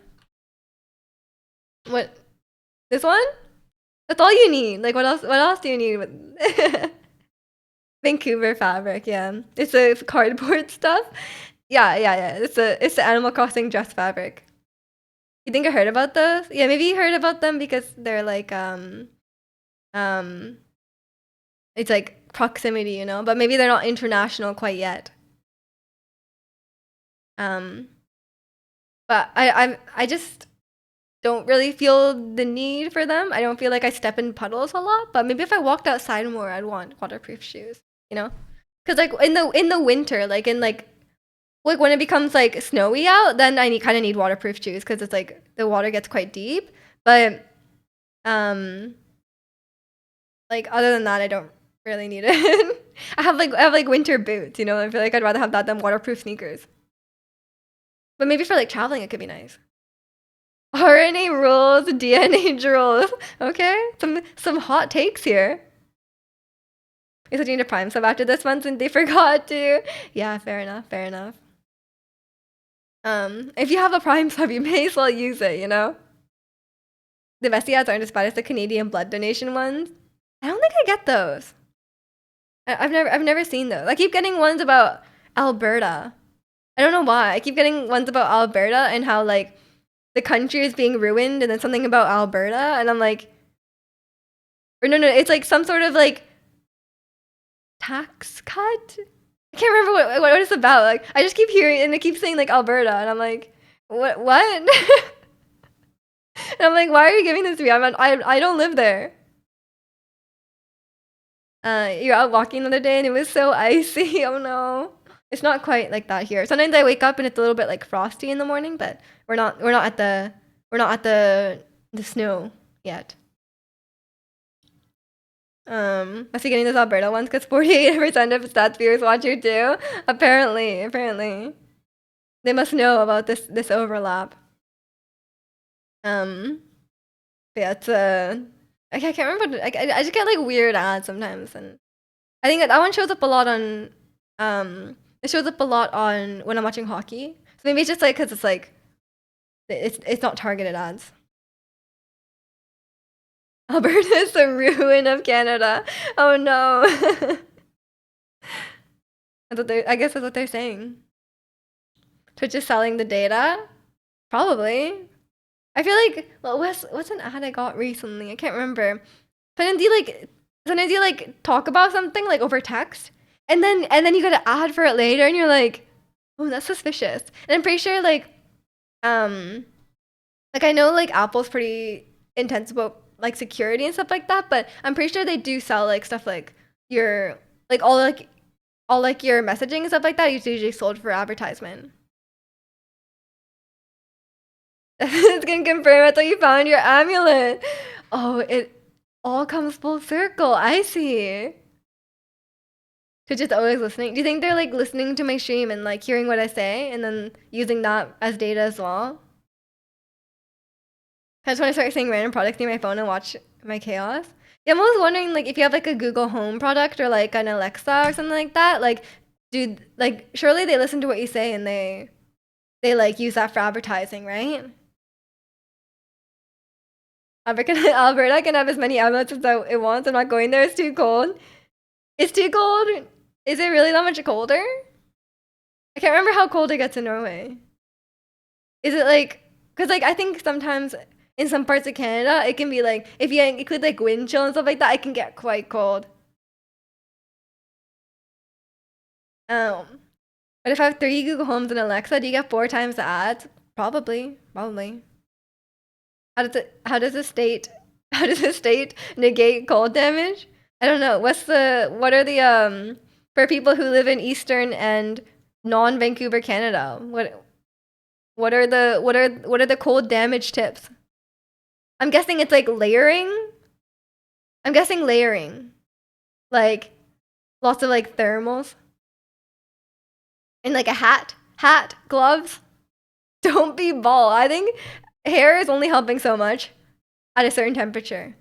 What? This one? That's all you need. Like, what else? What else do you need? With Vancouver fabric, yeah. It's a cardboard stuff. Yeah. It's the Animal Crossing dress fabric. You think I heard about those? Yeah, maybe you heard about them because they're like it's like proximity, you know, but maybe they're not international quite yet. But I just don't really feel the need for them. I don't feel like I step in puddles a lot, but maybe if I walked outside more, I'd want waterproof shoes, you know? Cuz like in the winter, like in like when it becomes like snowy out, then I kind of need waterproof shoes cuz it's like the water gets quite deep. But like other than that, I don't really need it. I have like winter boots, you know? I feel like I'd rather have that than waterproof sneakers. But maybe for like traveling it could be nice. RNA rules, DNA rules. Okay, some hot takes here. You're switching to Prime sub after this one since they forgot to. Yeah, fair enough. Fair enough. If you have a Prime sub, you may as well use it. You know. The Vesty ads aren't as bad as the Canadian blood donation ones. I don't think I get those. I've never seen those. I keep getting ones about Alberta. I don't know why. I keep getting ones about Alberta and how like the country is being ruined, and then something about Alberta, and I'm like, or no, it's like some sort of like tax cut. I can't remember what it's about. Like I just keep hearing and it keeps saying like Alberta, and I'm like, what? And I'm like, why are you giving this to me? I don't live there. You're out walking the other day and it was so icy. Oh no. It's not quite like that here. Sometimes I wake up and it's a little bit like frosty in the morning, but we're not at the snow yet. Must be getting those Alberta ones because 48% of stats viewers watch here too. Apparently. They must know about this overlap. But yeah, it's I can't remember. I just get like weird ads sometimes, and I think that one shows up a lot on it shows up a lot on when I'm watching hockey. So maybe it's just like because it's like it's not targeted ads. Alberta is the ruin of Canada. Oh no. I guess that's what they're saying. Twitch is selling the data? Probably. I feel like what's an ad I got recently? I can't remember. Sometimes you like talk about something like over text, and then you get an ad for it later, and you're like, oh, that's suspicious. And I'm pretty sure like I know like Apple's pretty intense about like security and stuff like that, but I'm pretty sure they do sell like stuff like your like all like all like your messaging and stuff like that is usually sold for advertisement. It's gonna confirm. I thought you found your amulet. Oh, it all comes full circle. I see. To just always listening. Do you think they're like listening to my stream and like hearing what I say and then using that as data as well? I just want to start saying random products near my phone and watch my chaos. Yeah, I'm always wondering like if you have like a Google Home product or like an Alexa or something like that, like dude, like surely they listen to what you say and they like use that for advertising, right? Alberta can have as many outlets as it wants. I'm not going there. It's too cold. It's too cold. Is it really that much colder? I can't remember how cold it gets in Norway. Is it like? Because like I think sometimes in some parts of Canada it can be like if you include like wind chill and stuff like that, it can get quite cold. But if I have 3 Google Homes and Alexa, do you get 4 times the ads? Probably. How does the state negate cold damage? I don't know. What are the for people who live in Eastern and non-Vancouver, Canada? What are the cold damage tips? I'm guessing it's like layering. I'm guessing layering. Like lots of like thermals. And like a hat, gloves. Don't be bald. I think hair is only helping so much at a certain temperature.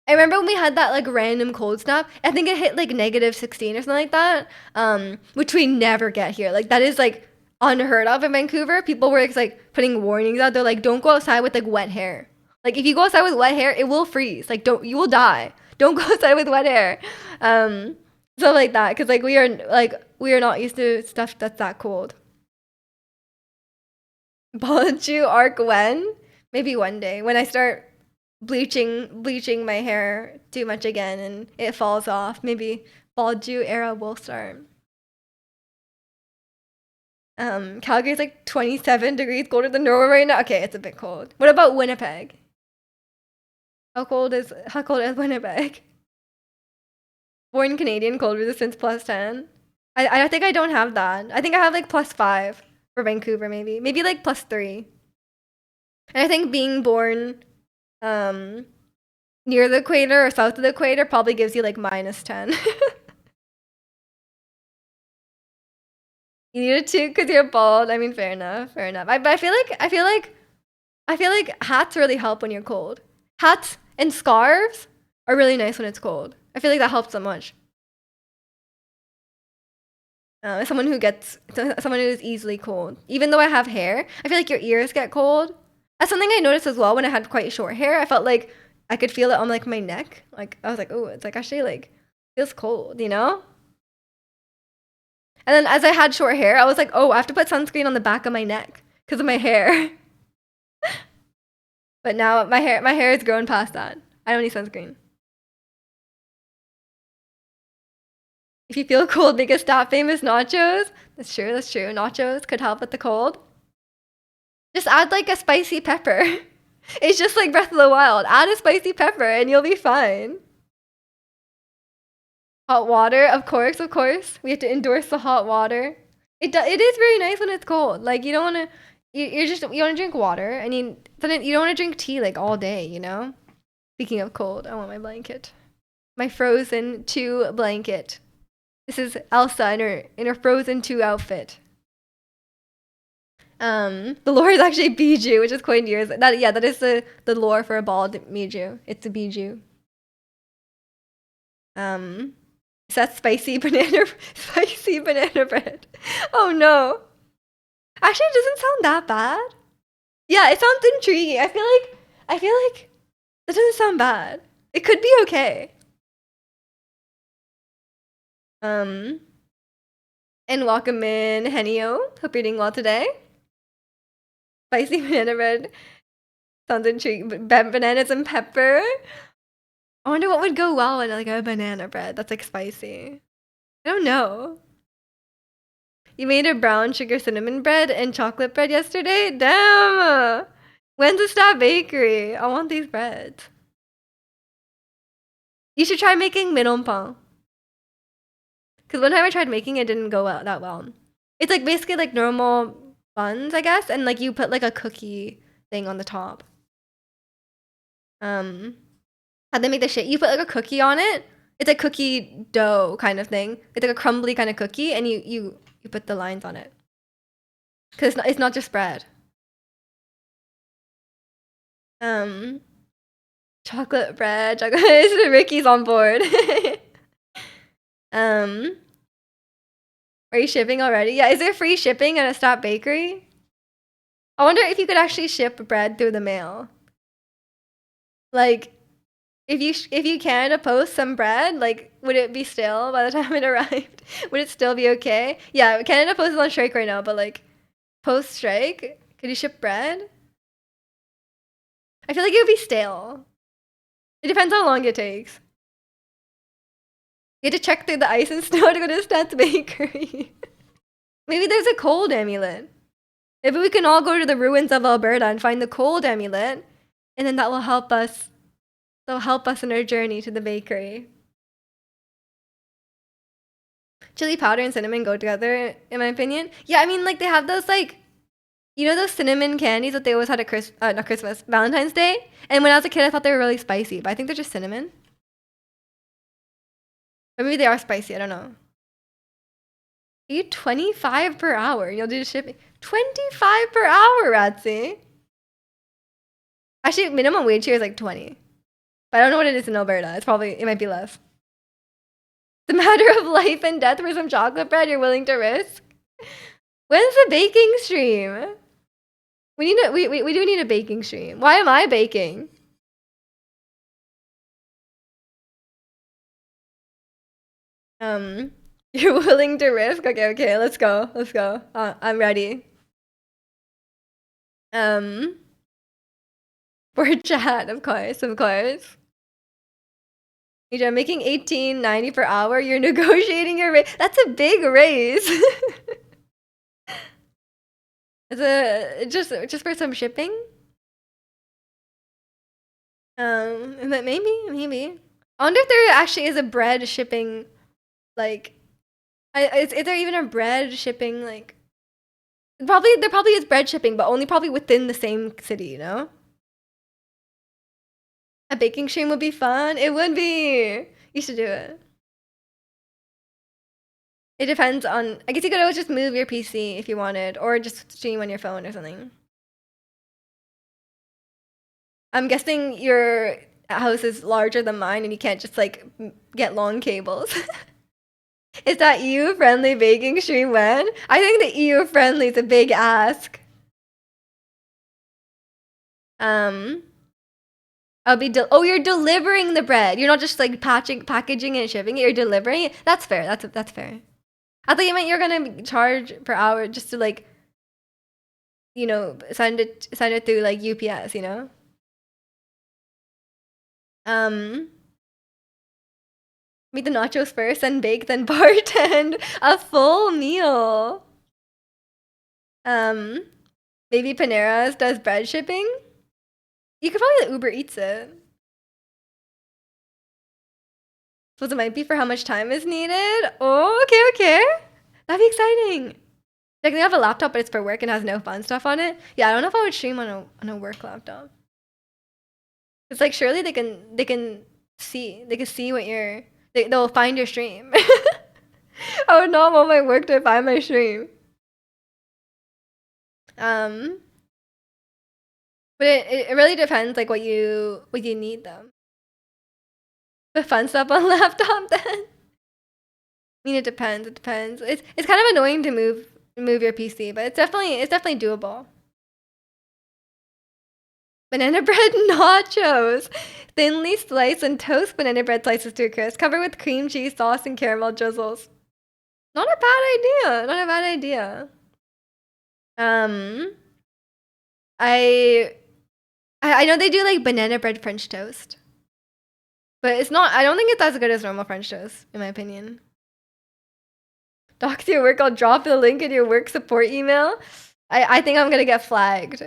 I remember when we had that like random cold snap. I think it hit like -16 or something like that. Which we never get here. Like that is like unheard of in Vancouver. People were like putting warnings out. They're like, don't go outside with like wet hair. Like if you go outside with wet hair, it will freeze. Like you will die. Don't go outside with wet hair. Stuff like that. Because like we are not used to stuff that's that cold. Bald you arc when? Maybe one day when I start bleaching my hair too much again and it falls off. Maybe bald Jew era will start. Calgary's like 27 degrees colder than Norway right now. Okay, it's a bit cold. What about Winnipeg? How cold is Winnipeg? Born Canadian, cold resistance +10. I think I don't have that. I think I have like +5 for Vancouver maybe. Maybe like +3. And I think being born near the equator or south of the equator probably gives you like -10. You need it too because you're bald. I mean, fair enough. But I feel like hats really help when you're cold. Hats and scarves are really nice when it's cold. I feel like that helps so much. As someone who is easily cold, even though I have hair, I feel like your ears get cold. That's something I noticed as well when I had quite short hair. I felt like I could feel it on like my neck. Like I was like, oh, it's like actually like feels cold, you know? And then as I had short hair, I was like, oh, I have to put sunscreen on the back of my neck because of my hair. But now my hair has grown past that. I don't need sunscreen. If you feel cold, make a stop famous nachos. That's true. Nachos could help with the cold. Just add like a spicy pepper. It's just like Breath of the Wild. Add a spicy pepper and you'll be fine. Hot water, of course. We have to endorse the hot water. It is very nice when it's cold. Like you don't want to, you want to drink water and you don't want to drink tea like all day. You know. Speaking of cold, I want my blanket, my Frozen 2 blanket. This is Elsa in her Frozen 2 outfit. The lore is actually Bijou, which is quite near. That is the lore for a bald Miju. It's a Bijou. Is that spicy banana bread? Oh no. Actually, it doesn't sound that bad. Yeah, it sounds intriguing. I feel like that doesn't sound bad. It could be okay. And welcome in Henio. Hope you're doing well today. Spicy banana bread sounds intriguing. Bananas and pepper. I wonder what would go well in like a banana bread that's like spicy. I don't know. You made a brown sugar cinnamon bread and chocolate bread yesterday? Damn! When's the Stab Bakery? I want these breads. You should try making meronpan. Because one time I tried making it, didn't go that well. It's like basically like normal buns, I guess, and like you put like a cookie thing on the top. How'd they make the shit? You put like a cookie on it. It's a cookie dough kind of thing. It's like a crumbly kind of cookie, and you put the lines on it. Cause it's not just bread. Chocolate bread, chocolate. Ricky's on board. Are you shipping already? Yeah, is there free shipping at a Stop Bakery? I wonder if you could actually ship bread through the mail. Like, if you Canada Post some bread, like, would it be stale by the time it arrived? Would it still be okay? Yeah, Canada Post is on strike right now, but like, post strike, could you ship bread? I feel like it would be stale. It depends how long it takes. You have to check through the ice and snow to go to Stats Bakery. Maybe there's a cold amulet. Maybe we can all go to the ruins of Alberta and find the cold amulet, and then that will help us. That'll help us in our journey to the bakery. Chili powder and cinnamon go together, in my opinion. Yeah, I mean, like, they have those, like, you know those cinnamon candies that they always had at not Christmas, Valentine's Day? And when I was a kid, I thought they were really spicy, but I think they're just cinnamon. Or maybe they are spicy, I don't know. Are you 25 per hour? You'll do the shipping. 25 per hour, Ratsy. Actually, minimum wage here is like 20. But I don't know what it is in Alberta. It might be less. The matter of life and death for some chocolate bread you're willing to risk? When's the baking stream? We do need a baking stream. Why am I baking? You're willing to risk? Okay, let's go. I'm ready. For chat, of course. I'm making $18.90 per hour. You're negotiating your raise. That's a big raise. It's just for some shipping. But maybe. I wonder if there actually is a bread shipping, like, is there even a bread shipping, like, there probably is bread shipping, but only probably within the same city, you know? A baking stream would be fun. It would be. You should do it. It depends on. I guess you could always just move your PC if you wanted, or just stream on your phone or something. I'm guessing your house is larger than mine, and you can't just like get long cables. Is that EU-friendly baking stream when? I think the EU-friendly is a big ask. You're delivering the bread. You're not just like packaging it and shipping it. You're delivering it. That's fair. That's fair. I thought you meant you're gonna charge per hour just to like, you know, send it through like UPS. You know. Make the nachos first, then bake, then bartend. A full meal. Maybe Panera's does bread shipping. You could probably let Uber Eats it. So it might be for how much time is needed. Oh, okay. That'd be exciting. Like they have a laptop, but it's for work and has no fun stuff on it. Yeah, I don't know if I would stream on a work laptop. It's like surely they can see what they'll find your stream. I would not want my work to find my stream. But it really depends like what you need though. The fun stuff on laptop then. I mean it depends. It's kind of annoying to move your PC, but it's definitely doable. Banana bread nachos. Thinly slice and toast banana bread slices to a crisp. Cover with cream cheese sauce and caramel drizzles. Not a bad idea. I know they do like banana bread French toast. But it's not, I don't think it's as good as normal French toast, in my opinion. Docs your work, I'll drop the link in your work support email. I think I'm gonna get flagged.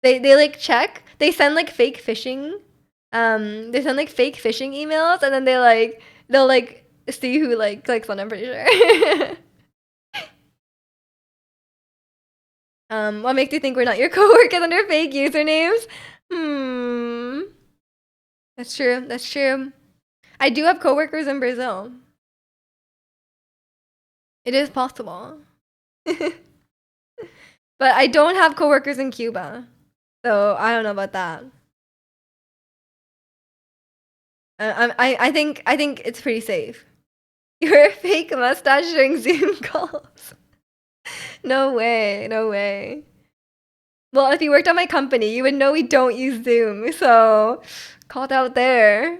They like check, they send like fake phishing emails, and then they'll see who like clicks on. I'm pretty sure. What makes you think we're not your coworkers under fake usernames? Hmm. That's true. That's true. I do have coworkers in Brazil. It is possible. But I don't have coworkers in Cuba. So I don't know about that. I think it's pretty safe. You're a fake mustache during Zoom calls. No way. No way. Well, if you worked at my company, you would know we don't use Zoom. So called out there.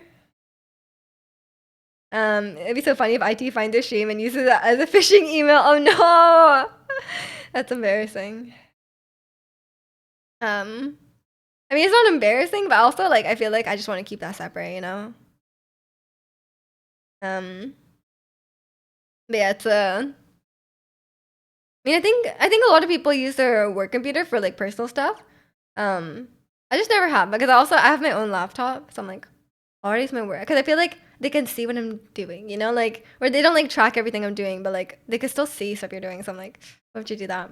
It'd be so funny if IT finds a shame and uses that as a phishing email. Oh no, that's embarrassing. I mean, it's not embarrassing, but also like I feel like I just want to keep that separate, you know. But yeah, it's I mean, I think a lot of people use their work computer for like personal stuff. I just never have because I have my own laptop, so I'm like, already is my work because I feel like they can see what I'm doing, you know, like where they don't like track everything I'm doing, but like they can still see stuff you're doing. So I'm like, why would you do that?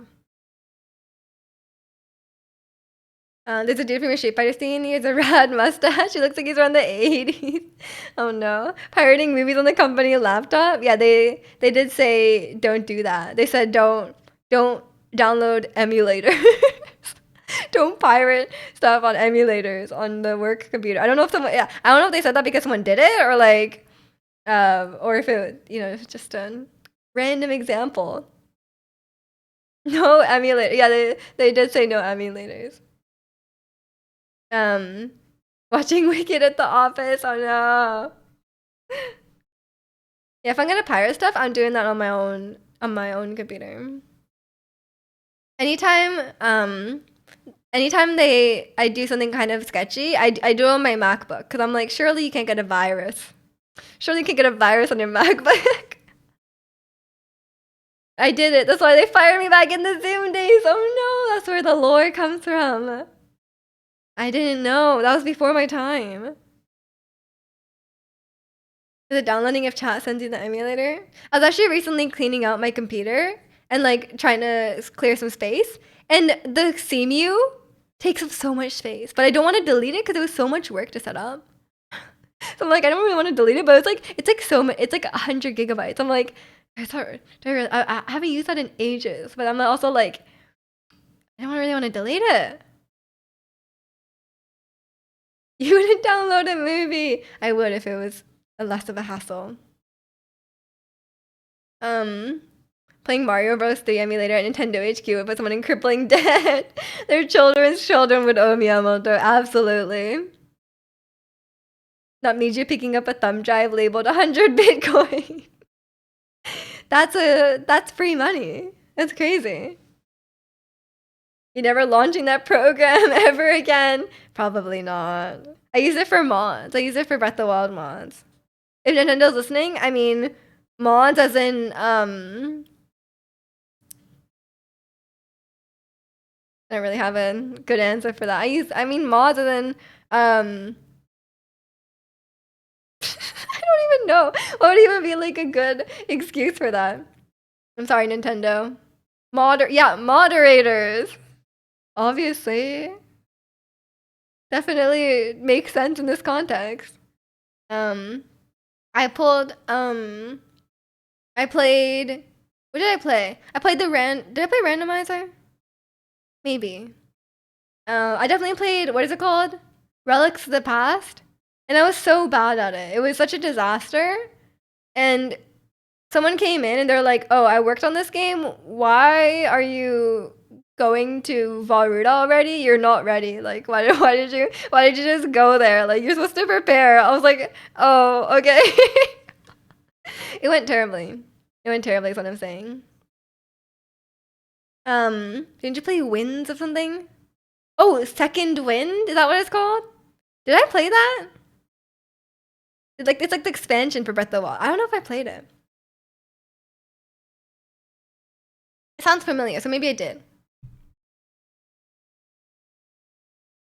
There's a dude from a Street Fighter scene. He has a rad mustache. He looks like he's around the 80s. Oh no. Pirating movies on the company laptop. Yeah, they did say don't do that. They said don't download emulators. Don't pirate stuff on emulators on the work computer. I don't know if someone I don't know if they said that because someone did it or if it it's just a random example. No emulator. Yeah, they did say no emulators. Um, Watching Wicked at the office. Oh no. Yeah, if I'm gonna pirate stuff, I'm doing that on my own computer. Anytime anytime I do something kind of sketchy, I do it on my MacBook because I'm like, surely you can't get a virus. Surely you can't get a virus on your MacBook. I did it. That's why they fired me back in the Zoom days. Oh no, that's where the lore comes from. I didn't know. That was before my time. The downloading of chat sends you the emulator. I was actually recently cleaning out my computer and like trying to clear some space, and the CMU takes up so much space. But I don't want to delete it because it was so much work to set up. So I'm like, I don't really want to delete it, but it's like so much. It's like 100 GB. I'm like, it's hard. I haven't used that in ages, but I'm also like, I don't really want to delete it. You wouldn't download a movie. I would if it was less of a hassle. Playing Mario Bros. 3 emulator at Nintendo HQ would put someone in crippling debt. Their children's children would owe Miyamoto. Absolutely. That means you picking up a thumb drive labeled 100 Bitcoin. That's free money. That's crazy. You never launching that program ever again? Probably not. I use it for mods. I use it for Breath of the Wild mods. If Nintendo's listening, I mean mods as in I don't really have a good answer for that. I mean mods as in I don't even know. What would even be like a good excuse for that? I'm sorry, Nintendo. Moderators. Obviously. Definitely makes sense in this context. I pulled I played what did I play? I played did I play randomizer? Maybe. I definitely played what is it called? Relics of the Past. And I was so bad at it. It was such a disaster. And someone came in and they're like, "Oh, I worked on this game. Why are you going to Varuda already? You're not ready. Like, why did you just go there? Like, you're supposed to prepare." I was like, "Oh, okay." It went terribly. It went terribly is what I'm saying. Didn't you play Winds of something? Oh, Second Wind? Is that what it's called? Did I play that? It's like the expansion for Breath of the Wild. I don't know if I played it. It sounds familiar, so maybe I did.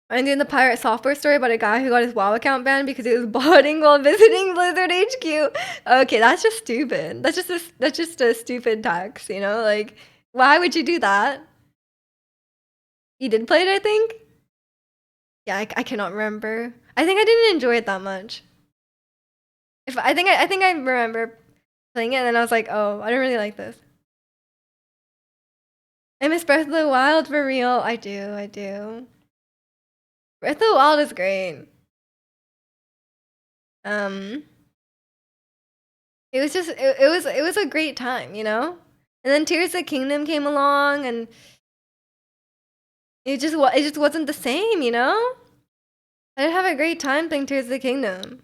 And then the pirate software story about a guy who got his WoW account banned because he was botting while visiting Blizzard HQ. Okay, that's just stupid. That's just a stupid tax, you know? Like, why would you do that? You did play it, I think? Yeah, I cannot remember. I think I didn't enjoy it that much. If I think I remember playing it and then I was like, oh, I don't really like this. I miss Breath of the Wild for real. I do, I do. Breath of the Wild is great. Um, it was a great time, you know? And then Tears of the Kingdom came along and it just wasn't the same, you know? I did have a great time playing Tears of the Kingdom.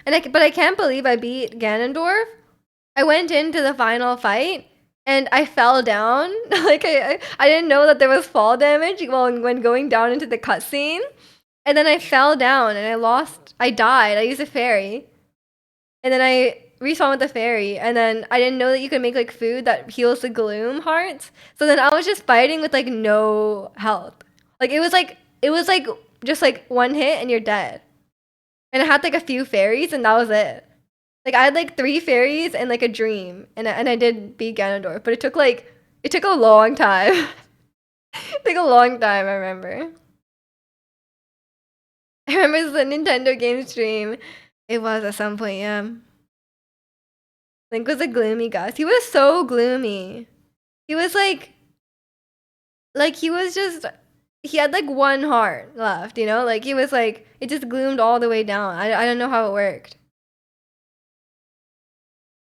But I can't believe I beat Ganondorf. I went into the final fight and I fell down. Like I didn't know that there was fall damage when going down into the cutscene. And then I fell down and I died. I used a fairy. And then I respawned with the fairy. And then I didn't know that you could make like food that heals the gloom hearts. So then I was just fighting with like no health. Like it was like just like one hit and you're dead. And I had like a few fairies and that was it. Like I had like 3 fairies and like a dream, and I did beat Ganondorf, but it took a long time. It took a long time. I remember. I remember it was a Nintendo game stream. It was at some point, yeah. Link was a gloomy guy. He was so gloomy. He was like he was just he had like one heart left, you know? Like he was like it just gloomed all the way down. I don't know how it worked.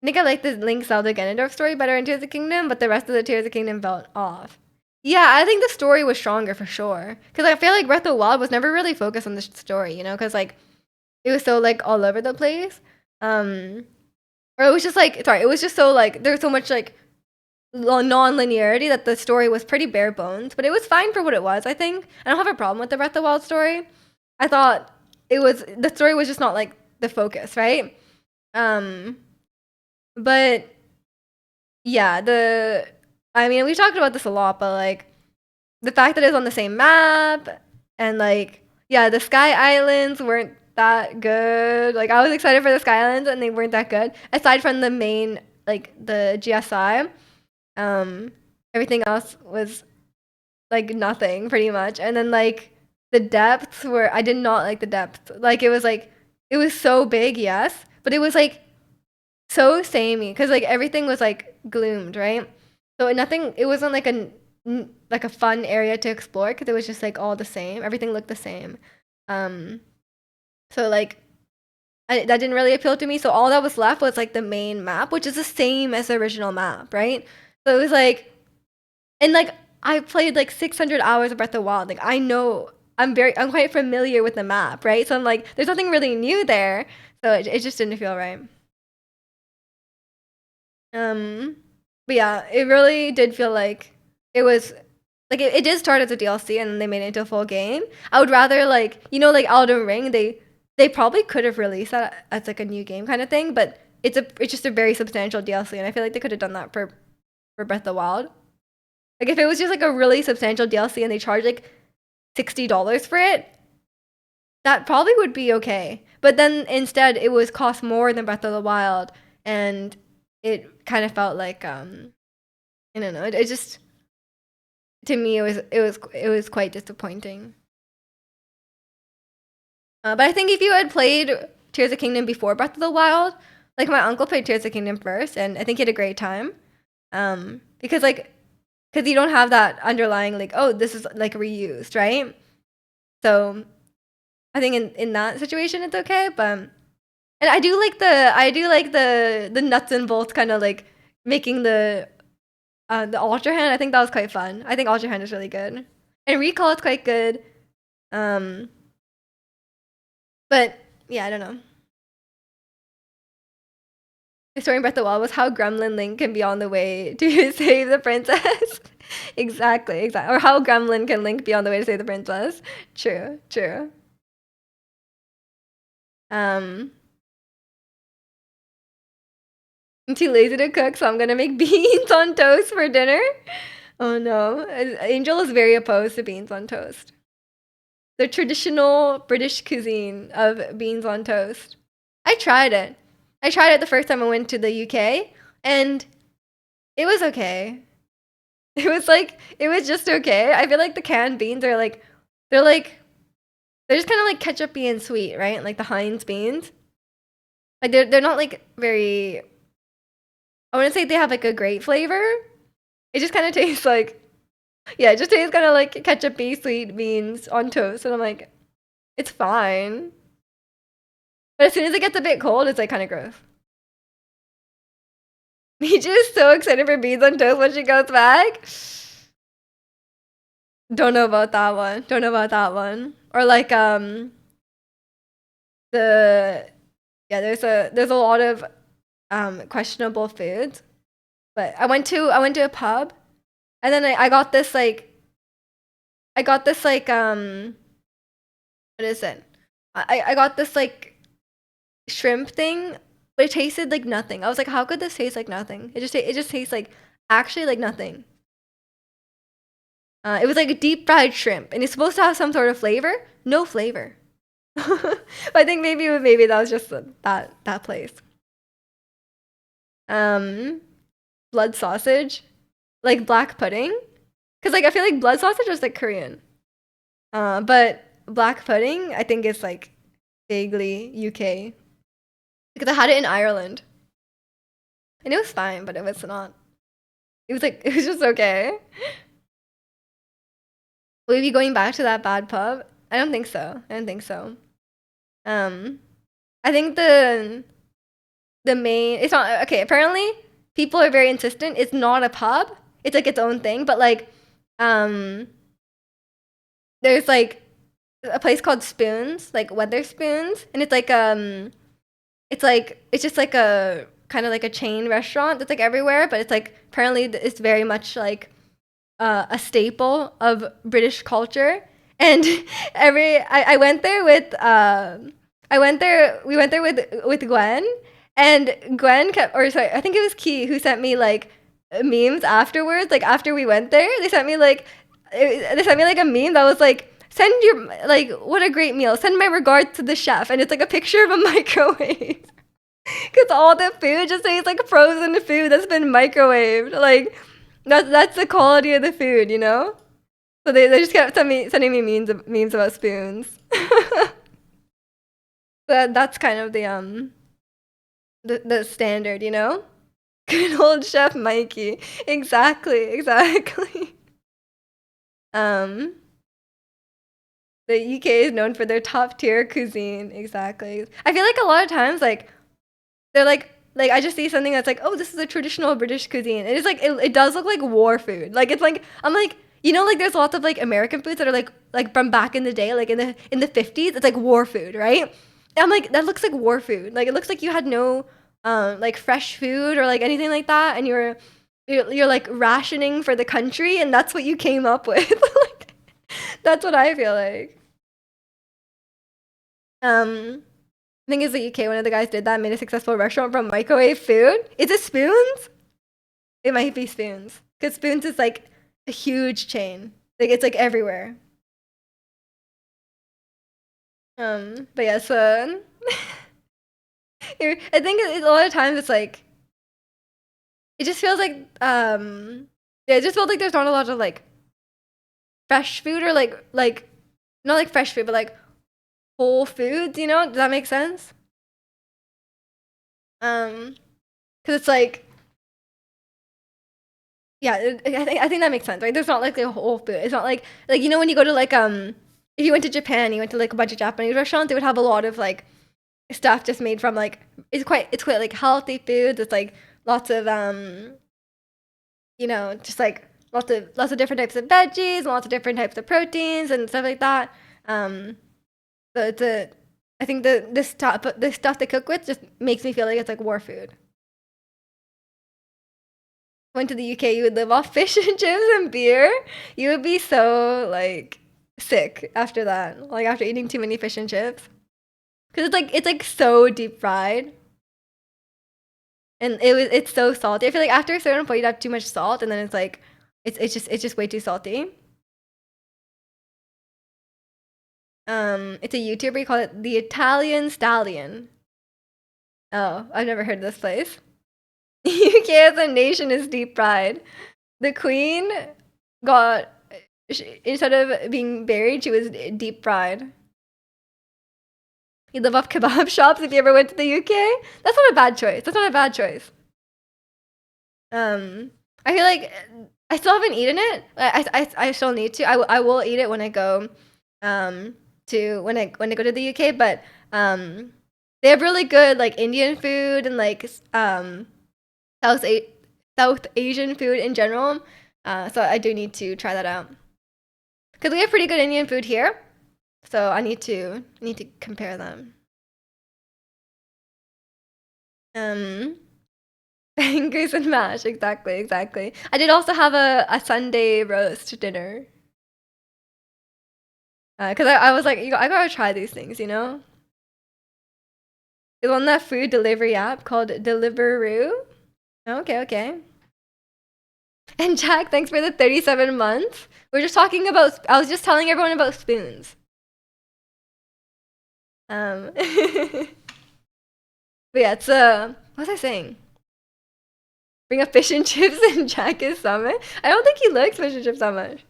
I think I like the Link Zelda Ganondorf story better in Tears of the Kingdom, but the rest of the Tears of the Kingdom felt off. Yeah, I think the story was stronger for sure. Because I feel like Breath of the Wild was never really focused on the story, you know? Because like it was so like all over the place. Or it was just like sorry, it was just so like there was so much like non-linearity that the story was pretty bare bones. But it was fine for what it was. I think I don't have a problem with the Breath of the Wild story. I thought the story was just not like the focus, right? Um, but yeah, I mean, we talked about this a lot, but like the fact that it's on the same map and like yeah, the Sky Islands weren't that good. Like I was excited for the Sky Islands and they weren't that good. Aside from the main like the GSI, um everything else was like nothing pretty much. And then like the depths were I did not like the depths. Like it was so big, yes, but it was like so samey because like everything was like gloomed, right? So nothing. It wasn't like like a fun area to explore because it was just like all the same. Everything looked the same. Um, so like that didn't really appeal to me. So all that was left was like the main map, which is the same as the original map, right? So it was like, and like I played like 600 hours of Breath of the Wild. Like I know I'm quite familiar with the map, right? So I'm like, there's nothing really new there. So it just didn't feel right. Um, but yeah, it really did feel like it was like it did start as a DLC and then they made it into a full game. I would rather like you know like Elden Ring they probably could have released that as like a new game kind of thing, but it's just a very substantial DLC and I feel like they could have done that for Breath of the Wild. Like if it was just like a really substantial DLC and they charged like $60 for it, that probably would be okay. But then instead it was cost more than Breath of the Wild and it kind of felt like I don't know. It just to me it was quite disappointing. But I think if you had played Tears of the Kingdom before Breath of the Wild, like my uncle played Tears of the Kingdom first, and I think he had a great time. Because because you don't have that underlying like oh this is like reused, right? So I think in that situation it's okay, but and I do like the nuts and bolts kind of like making the Ultra Hand. I think that was quite fun. I think Ultra Hand is really good, and Recall is quite good. Um, but yeah, I don't know. The story in Breath of the Wild was how Gremlin Link can be on the way to save the princess. Exactly. Or how Gremlin can Link be on the way to save the princess. True. Um, I'm too lazy to cook, so I'm gonna make beans on toast for dinner. Oh no, Angel is very opposed to beans on toast. the traditional British cuisine of beans on toast. I tried it. I tried it the first time I went to the UK, and it was okay. It was just okay. I feel like the canned beans are like they're like they're just kind of like ketchupy and sweet, right? Like the Heinz beans. Like they're not like very. I wouldn't say they have like a great flavor. It just kind of tastes like yeah, it just tastes kind of like ketchupy sweet beans on toast, and I'm like, it's fine. But as soon as it gets a bit cold, it's like kind of gross. Meiji is so excited for beans on toast when she goes back. Don't know about that one. Don't know about that one. Or like the yeah, there's a lot of questionable foods. But I went to a pub, and then I got this like what is it? I got this like shrimp thing, but it tasted like nothing. I was like, how could this taste like nothing? It just tastes like actually like nothing. It was like a deep fried shrimp, and it's supposed to have some sort of flavor. No flavor. But I think maybe that was just that place. Um, blood sausage, like black pudding, because like I feel like blood sausage is like Korean. But black pudding I think is like vaguely UK because I had it in Ireland and it was fine, but it was not. It was like it was just okay. Will we be going back to that bad pub? I don't think so. I don't think so. Um, I think the main it's not okay. Apparently, people are very insistent. It's not a pub. It's like its own thing. But like, um, there's like a place called Spoons, like Weatherspoons, and it's just like a kind of like a chain restaurant that's like everywhere. But it's like apparently it's very much like a staple of British culture. And I went there with we went there with Gwen, and Gwen kept or sorry I think it was Key who sent me like memes afterwards. Like after we went there, they sent me like a meme that was like. Send your like what a great meal. Send my regards to the chef, and it's like a picture of a microwave. Because all the food just tastes like frozen food that's been microwaved. Like that's the quality of the food, you know? So they just kept sending me memes about spoons. That's kind of the standard, you know? Good old Chef Mikey. Exactly. Um the UK is known for their top tier cuisine. Exactly. I feel like a lot of times like they're like I just see something that's like, oh, this is a traditional British cuisine. It is like it does look like war food. Like it's like I'm like you know like there's lots of like American foods that are like from back in the day, like in the 50s. It's like war food, right? And I'm like that looks like war food. Like it looks like you had no like fresh food or like anything like that, and you're like rationing for the country, and that's what you came up with. Like that's what I feel like. Um, thing is the UK, one of the guys did that, made a successful restaurant from microwave food. Is it Spoons? It might be Spoons. Because Spoons is like a huge chain. Like it's like everywhere. But yeah, so I think a lot of times it's like it just feels like yeah, it just feels like there's not a lot of like fresh food or like not like fresh food, but like whole foods, you know? Does that make sense? Because it's like yeah, I think that makes sense, right? There's not like a whole food. It's not like you know when you go to like if you went to Japan, you went to like a bunch of Japanese restaurants, they would have a lot of like stuff just made from like it's quite like healthy foods. It's like lots of you know, just like lots of different types of veggies, lots of different types of proteins and stuff like that. Um so it's a I think the stuff they cook with just makes me feel like it's like war food. Went to the UK, you would live off fish and chips and beer. You would be so like sick after that. Like after eating too many fish and chips. Cause it's like so deep fried. And it's so salty. I feel like after a certain point you have too much salt and then it's like it's just way too salty. It's a YouTuber. You call it the Italian Stallion. Oh, I've never heard of this place. UK as a nation is deep pride. The Queen got instead of being buried, she was deep fried. You live off kebab shops if you ever went to the UK. That's not a bad choice. That's not a bad choice. I feel like I still haven't eaten it. I still need to. I will eat it when I go to when I go to the UK. But they have really good like Indian food and like South A- South Asian food in general. So I do need to try that out because we have pretty good Indian food here. So I need to compare them. Fingers and mash, exactly, exactly. I did also have a Sunday roast dinner. Because I was like, I gotta try these things, you know? It's on that food delivery app called Deliveroo. Okay, okay. And Jack, thanks for the 37 months. We're just talking about, I was just telling everyone about spoons. But yeah, it's, what was I saying? Bring up fish and chips and Jack is summit. I don't think he likes fish and chips that much.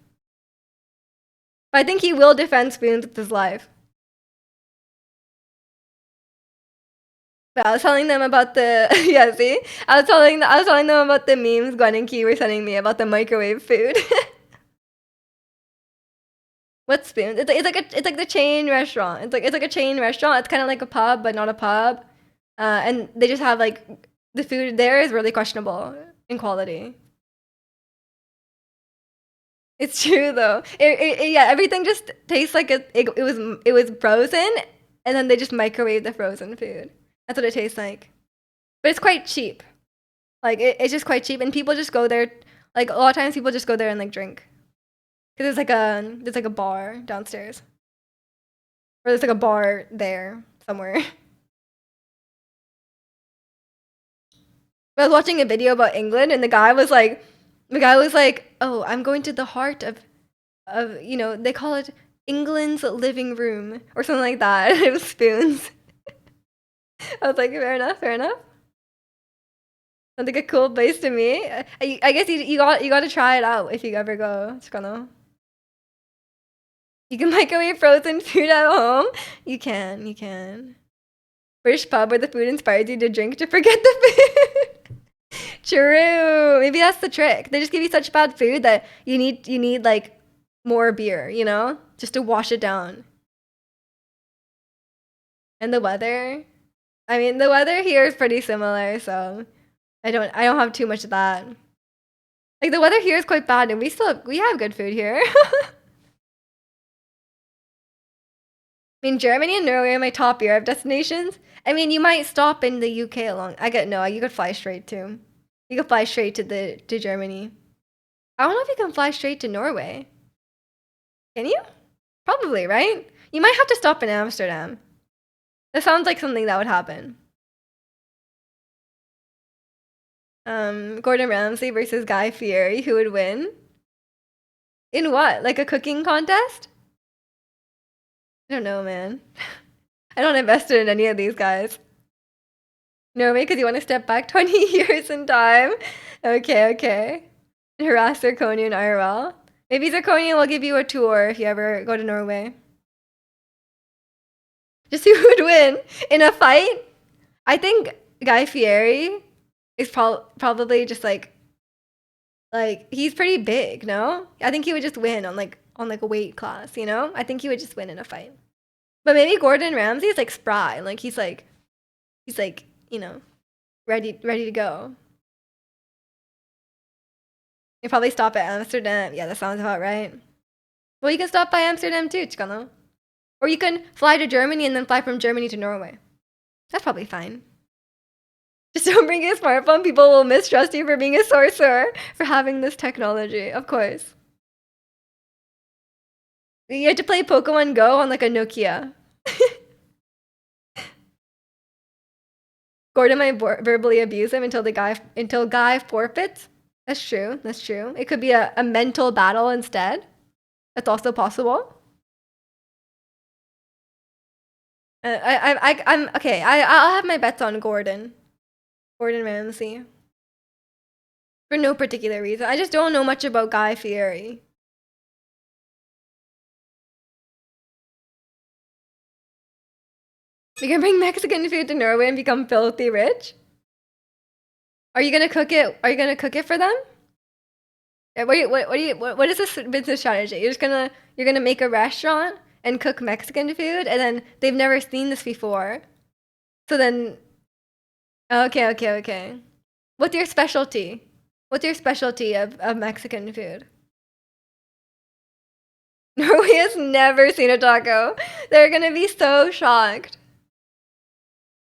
But I think he will defend spoons with his life. But I was telling them about the yeah. See, I was telling them about the memes Gwen and Key were sending me about the microwave food. What spoon? It's like the chain restaurant. It's like a chain restaurant. It's kind of like a pub, but not a pub. And they just have like the food there is really questionable in quality. It's true though. Yeah, everything just tastes like it was frozen, and then they just microwave the frozen food. That's what it tastes like. But it's quite cheap. Like it's just quite cheap, and people just go there. Like a lot of times, people just go there and like drink because there's like a bar downstairs, or there's like a bar there somewhere. But I was watching a video about England, and the guy was like, "Oh, I'm going to the heart of they call it England's living room or something like that." It was spoons. I was like, fair enough, fair enough. Sounds like a cool place to me. I guess you got to try it out if you ever go. Chicano. You can microwave frozen food at home. You can, you can. British pub where the food inspires you to drink to forget the food. True. Maybe that's the trick. They just give you such bad food that you need like more beer, you know, just to wash it down. And the weather. I mean, the weather here is pretty similar, so I don't have too much of that. Like the weather here is quite bad, and we have good food here. I mean, Germany and Norway are my top Europe destinations. I mean, you might stop in the UK along. I get no. You could fly straight to. You could fly straight to Germany. I don't know if you can fly straight to Norway. Can you? Probably, right? You might have to stop in Amsterdam. That sounds like something that would happen. Gordon Ramsay versus Guy Fieri. Who would win? In what? Like a cooking contest? I don't know, man. I don't invest in any of these guys. Norway, because you want to step back 20 years in time. Okay, okay. Harass Zirconian IRL. Maybe Zirconian will give you a tour if you ever go to Norway. Just who would win in a fight? I think Guy Fieri is probably just like he's pretty big, no? I think he would just win on like a weight class, you know? I think he would just win in a fight. But maybe Gordon Ramsay is like spry, like he's like you know, ready to go. You probably stop at Amsterdam. Yeah, that sounds about right. Well, you can stop by Amsterdam too, Chicano. Or you can fly to Germany and then fly from Germany to Norway. That's probably fine. Just don't bring a smartphone. People will mistrust you for being a sorcerer for having this technology, of course. You had to play Pokemon Go on like a Nokia. Gordon might verbally abuse him until Guy forfeits. That's true. That's true. It could be a mental battle instead. That's also possible. I'm okay. I'll have my bets on Gordon Ramsay, for no particular reason. I just don't know much about Guy Fieri. We can bring Mexican food to Norway and become filthy rich. Are you gonna cook it? Are you gonna cook it for them? What is this business strategy? You're gonna make a restaurant and cook Mexican food, and then they've never seen this before. So then, okay. What's your specialty? What's your specialty of Mexican food? Norway has never seen a taco. They're gonna be so shocked.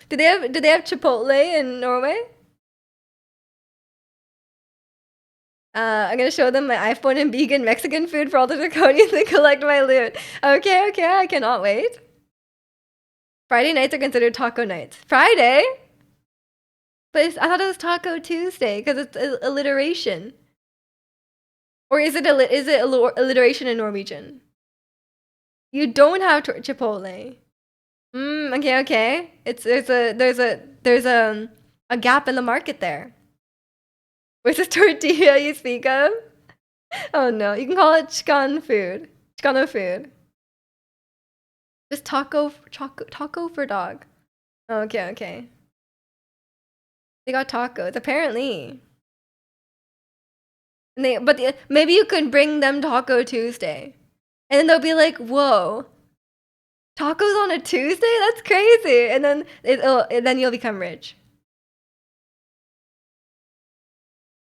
Do they have Chipotle in Norway? I'm gonna show them my iPhone and vegan Mexican food for all the Draconians that collect my loot. Okay, I cannot wait. Friday nights are considered taco nights. Friday? But I thought it was Taco Tuesday because it's alliteration. Or is it alliteration in Norwegian? You don't have Chipotle. Okay. There's a gap in the market there. Where's this tortilla you speak of? Oh no, you can call it Chicano food. Chicano food. Just taco for dog. Okay. They got tacos, apparently. Maybe you could bring them Taco Tuesday. And then they'll be like, whoa. Tacos on a Tuesday? That's crazy. And then you'll become rich.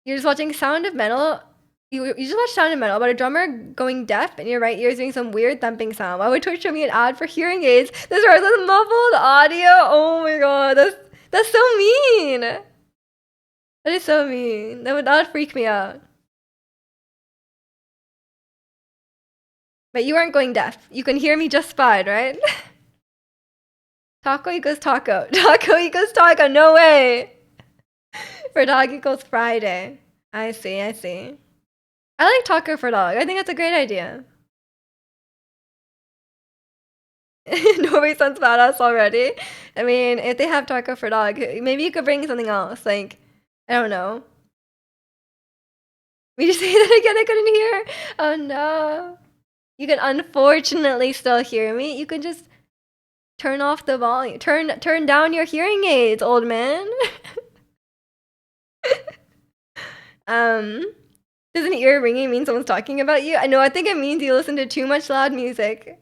You're just watching Sound of Metal. You just watch Sound of Metal about a drummer going deaf and your right ear is doing some weird thumping sound. Why would Twitch show me an ad for hearing aids? This starts with muffled audio. Oh my god, that's so mean. That is so mean. That would freak me out. But you aren't going deaf. You can hear me just fine, right? Taco equals taco. Taco equals taco. No way. For dog equals Friday. I see. I like taco for dog. I think that's a great idea. Nobody sounds badass already. I mean, if they have taco for dog, maybe you could bring something else. Like, I don't know. We just say that again. I couldn't hear. Oh no. You can unfortunately still hear me. You can just turn off the volume. Turn down your hearing aids, old man. Does an ear ringing mean someone's talking about you? I know, I think it means you listen to too much loud music.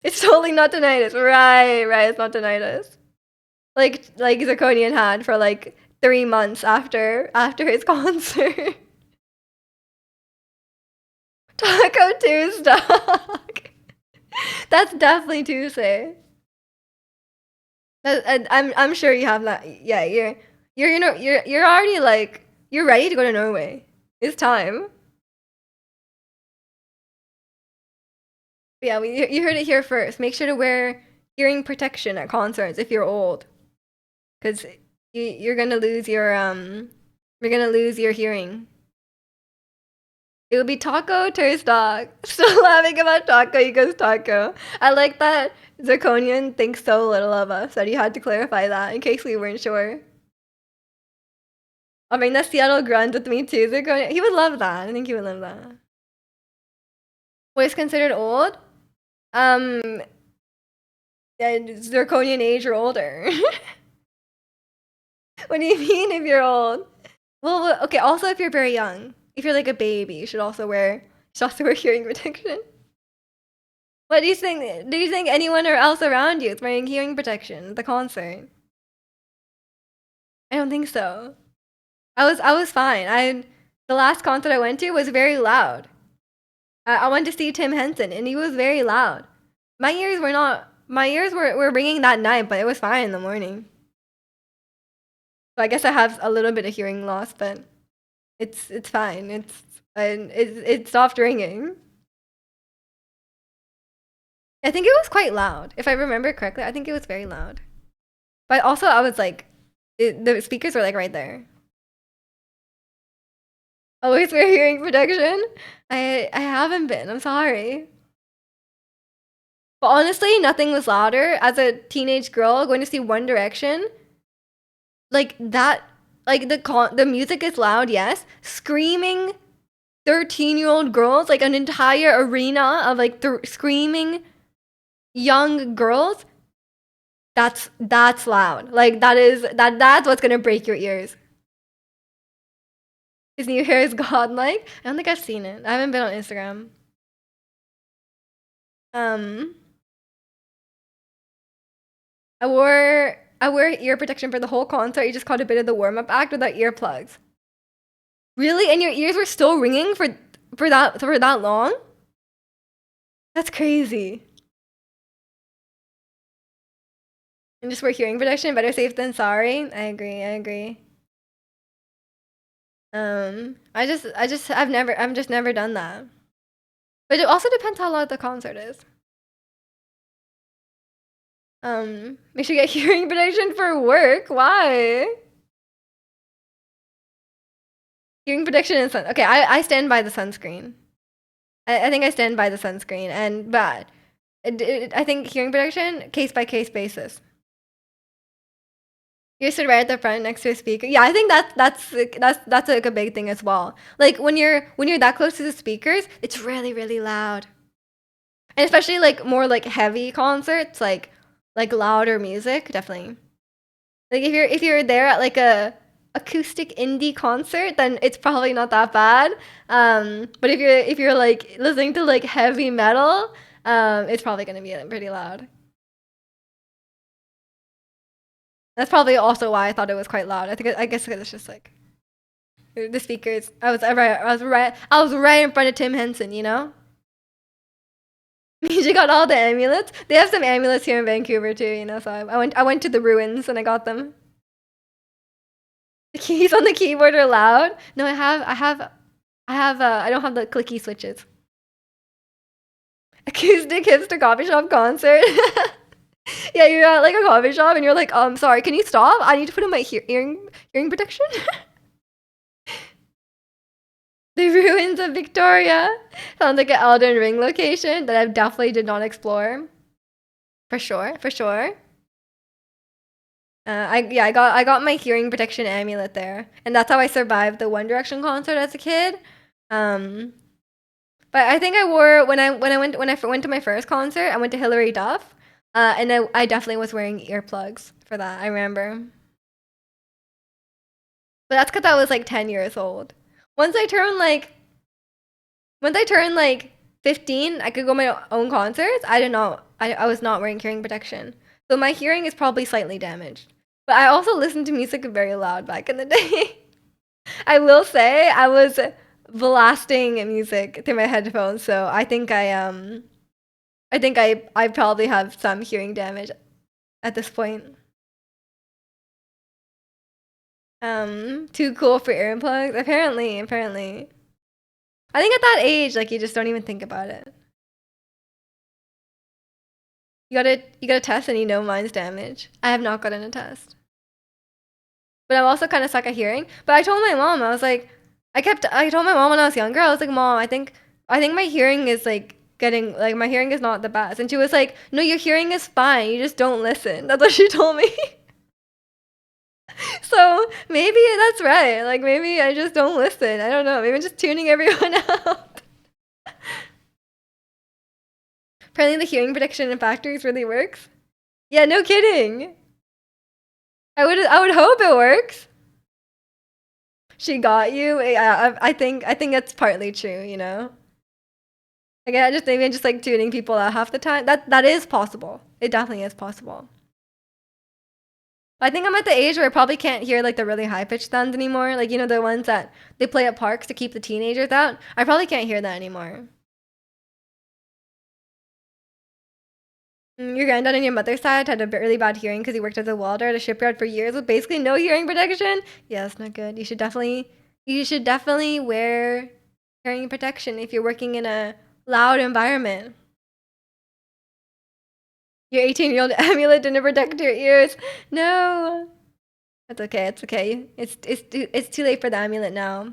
It's totally not tinnitus. Right, it's not tinnitus. Like Zirconian had for like 3 months after his concert. Taco Tuesday. That's definitely Tuesday. I'm sure you have that. Yeah, you're already like you're ready to go to Norway. It's time. Yeah, you heard it here first. Make sure to wear hearing protection at concerts if you're old, because you're gonna lose your hearing. It would be Taco Toast Dog. Still laughing about Taco equals Taco. I like that Zirconian thinks so little of us that he had to clarify that in case we weren't sure. I'll bring the Seattle grunt with me too, Zirconian. He would love that. I think he would love that. What is considered old? Yeah, Zirconian age or older. What do you mean if you're old? Well, okay, also if you're very young. If you're like a baby, you should also wear hearing protection. What do you think? Do you think anyone else around you is wearing hearing protection at the concert? I don't think so. I was fine. The last concert I went to was very loud. I went to see Tim Henson and he was very loud. My ears were ringing that night, but it was fine in the morning. So I guess I have a little bit of hearing loss, but it's fine. It stopped ringing. I think it was quite loud. If I remember correctly, I think it was very loud. But also I was like the speakers were like right there. Always wear hearing protection? I haven't been. I'm sorry. But honestly, nothing was louder as a teenage girl going to see One Direction. Like that, like the music is loud, yes. Screaming 13-year-old girls, like an entire arena of like screaming young girls. That's loud. Like that's what's gonna break your ears. His new hair is godlike. I don't think I've seen it. I haven't been on Instagram. Um, I wore ear protection for the whole concert. You just caught a bit of the warm up act without earplugs. Really? And your ears were still ringing for that long? That's crazy. And just wear hearing protection. Better safe than sorry. I agree. I agree. I've just never done that. But it also depends how loud the concert is. Make sure you get hearing protection for work. Why? Hearing protection and sun. Okay, I stand by the sunscreen. I think I stand by the sunscreen, but I think hearing protection case by case basis. You should right at the front next to a speaker. Yeah, I think that's like a big thing as well. Like when you're that close to the speakers, it's really loud, and especially like more like heavy concerts, like louder music, definitely. Like if you're there at like a acoustic indie concert, then it's probably not that bad. But if you're like listening to like heavy metal, it's probably gonna be pretty loud. That's probably also why I thought it was quite loud. I guess because it's just like the speakers. I was right in front of Tim Henson, you know? You got all the amulets. They have some amulets here in Vancouver too, you know. So I went to the ruins and I got them. The keys on the keyboard are loud. No, I don't have the clicky switches. Acoustic hipster coffee shop concert. Yeah, you're at like a coffee shop and you're like, sorry, can you stop? I need to put in my hearing protection. The ruins of Victoria. Sounds like an Elden Ring location that I definitely did not explore. For sure, for sure. I got my hearing protection amulet there, and that's how I survived the One Direction concert as a kid. Um, but I think I wore when I went to my first concert, I went to Hilary Duff, and I definitely was wearing earplugs for that. I remember, but that's because I was like 10 years old. Once I turned like 15, I could go my own concerts. I did not. I was not wearing hearing protection, so my hearing is probably slightly damaged. But I also listened to music very loud back in the day. I will say I was blasting music through my headphones, so I think I probably have some hearing damage at this point. Too cool for earplugs? Apparently. I think at that age, like you just don't even think about it. You got a test and you know mine's damaged. I have not gotten a test. But I'm also kind of suck at hearing. But I told my mom, I was like, I told my mom when I was younger, I was like, Mom, I think my hearing is like getting, like my hearing is not the best. And she was like, no, your hearing is fine. You just don't listen. That's what she told me. So maybe that's right. Like maybe I just don't listen. I don't know. Maybe I'm just tuning everyone out. Apparently the hearing protection in factories really works. Yeah, no kidding. I would hope it works. She got you. Yeah, I think that's partly true, you know. Like I just maybe I'm just like tuning people out half the time. That is possible. It definitely is possible. But I think I'm at the age where I probably can't hear like the really high pitched sounds anymore. Like you know the ones that they play at parks to keep the teenagers out. I probably can't hear that anymore. Your granddad on your mother's side had a really bad hearing because he worked as a welder at a shipyard for years with basically no hearing protection. Yeah, that's not good. You should definitely wear hearing protection if you're working in a loud environment. Your 18-year-old amulet didn't protect your ears. No. That's okay. It's okay. It's too late for the amulet now.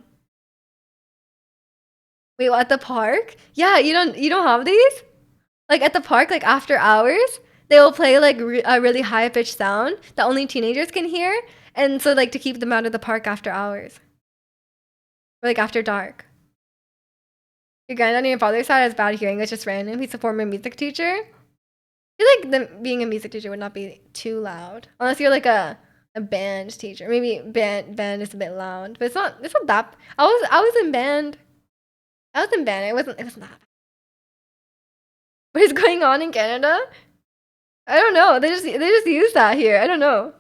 Wait, what, at the park? Yeah, you don't have these? Like at the park, like after hours, they will play like a really high pitched sound that only teenagers can hear, and so like to keep them out of the park after hours, or like after dark. Your granddad on your father's side has bad hearing. It's just random. He's a former music teacher. I feel like being a music teacher would not be too loud, unless you're like a band teacher. Maybe band is a bit loud, but it's not that. I was in band. I was in band. It wasn't that. What is going on in Canada? I don't know. They just use that here. I don't know.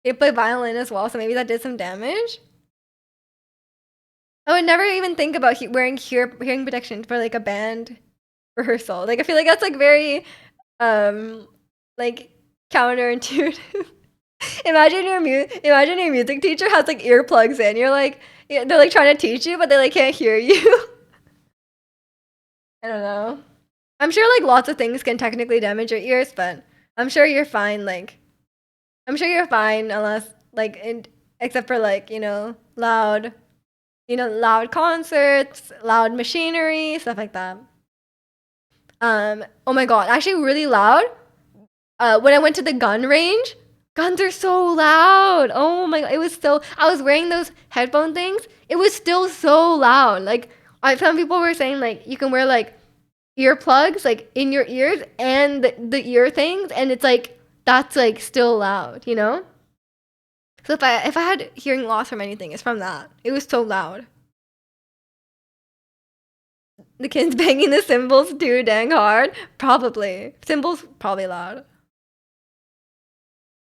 They play violin as well, so maybe that did some damage. I would never even think about wearing hearing protection for like a band rehearsal. Like I feel like that's like very like counterintuitive. Imagine your music teacher has like earplugs in. You're like they're like trying to teach you, but they like can't hear you. I don't know. I'm sure like lots of things can technically damage your ears, but I'm sure you're fine. Like I'm sure you're fine unless like except for like loud concerts, loud machinery, stuff like that. Oh my god, actually really loud. When I went to the gun range, guns are so loud. Oh my god, I was wearing those headphone things. It was still so loud. Like some people were saying like you can wear like earplugs like in your ears and the ear things, and it's like that's like still loud, you know? So if I had hearing loss from anything, it's from that. It was so loud. The kids banging the cymbals too dang hard. Probably. Cymbals probably loud.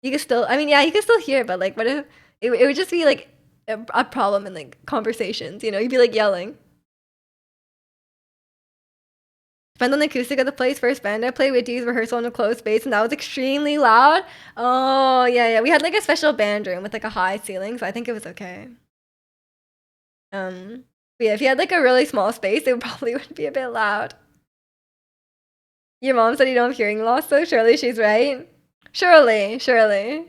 You could still, I mean, yeah, you could still hear it, but like, what if it would just be like a problem in like conversations, you know? You'd be like yelling. Depends on the acoustic of the place. First band I played, we had to use rehearsal in a closed space, and that was extremely loud. Oh, yeah, yeah. We had like a special band room with like a high ceiling, so I think it was okay. But yeah, if you had like a really small space, it probably would be a bit loud. Your mom said you don't have hearing loss, so surely she's right. Surely, surely.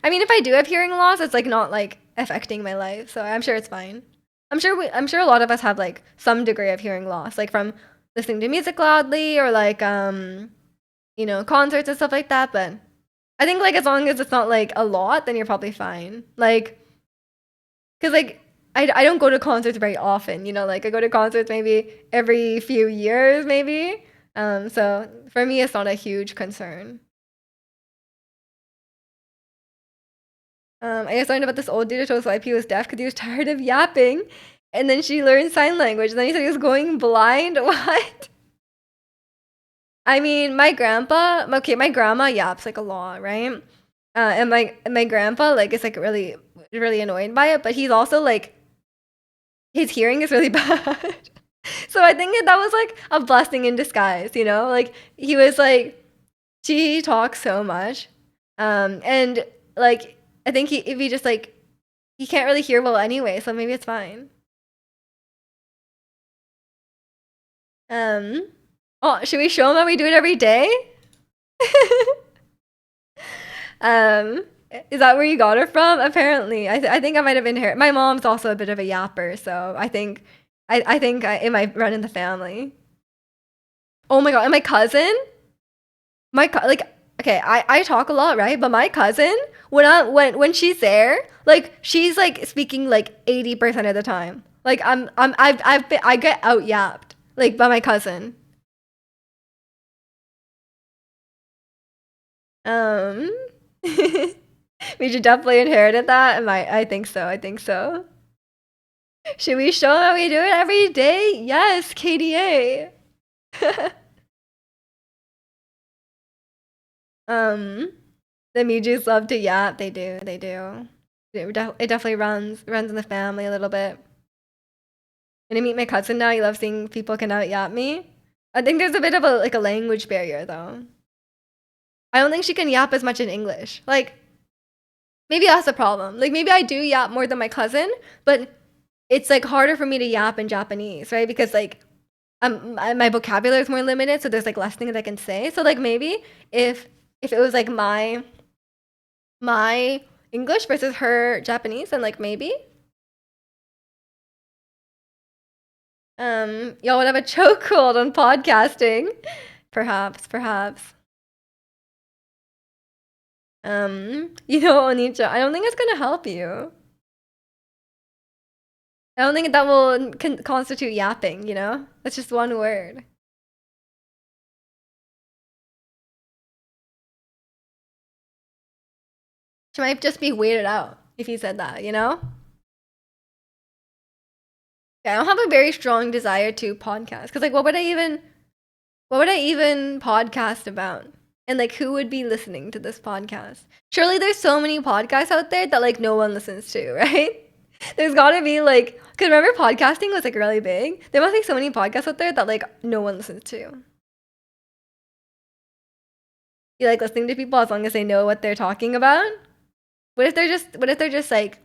I mean, if I do have hearing loss, it's like not like affecting my life, so I'm sure it's fine. I'm sure a lot of us have like some degree of hearing loss, like from listening to music loudly or like concerts and stuff like that, but I think like as long as it's not like a lot, then you're probably fine. Like cuz like I don't go to concerts very often, like I go to concerts maybe every few years maybe. So for me it's not a huge concern. I just learned about this old dude who told his wife he was deaf because he was tired of yapping. And then she learned sign language. And then he said he was going blind. What? I mean, my grandma yaps like a lot, right? And my grandpa like is like really really annoyed by it, but he's also like his hearing is really bad. So I think that was like a blessing in disguise, Like he was like she talks so much. And like I think if he just like he can't really hear well anyway, so maybe it's fine. Um, oh, should we show him how we do it every day? Um, is that where you got it from? Apparently, I think I might have inherited. My mom's also a bit of a yapper, so I think it might run in the family. Oh my god, and my cousin, like okay, I talk a lot, right? But my cousin, when she's there, like she's like speaking like 80% of the time. Like I get out yapped like by my cousin. Um, we should definitely inherited that. I think so. I think so. Should we show how we do it every day? Yes, KDA. um, the Mijus love to yap. They do. They do. It definitely runs in the family a little bit. When I meet my cousin now, he loves seeing people can out yap me. I think there's a bit of a language barrier though. I don't think she can yap as much in English. Like maybe that's the problem. Like maybe I do yap more than my cousin, but it's like harder for me to yap in Japanese, right? Because like my vocabulary is more limited, so there's like less things I can say. So like maybe if it was like my English versus her Japanese, then like maybe. Y'all would have a chokehold on podcasting. Perhaps, perhaps. Onitsha, I don't think it's gonna help you. I don't think that will constitute yapping, you know? That's just one word. She might just be weirded out if you said that, you know? Yeah, I don't have a very strong desire to podcast. Cause like what would I even podcast about? And like who would be listening to this podcast? Surely there's so many podcasts out there that like no one listens to, right? There's gotta be like, cause remember podcasting was like really big? There must be so many podcasts out there that like no one listens to. You like listening to people as long as they know what they're talking about? What if they're just like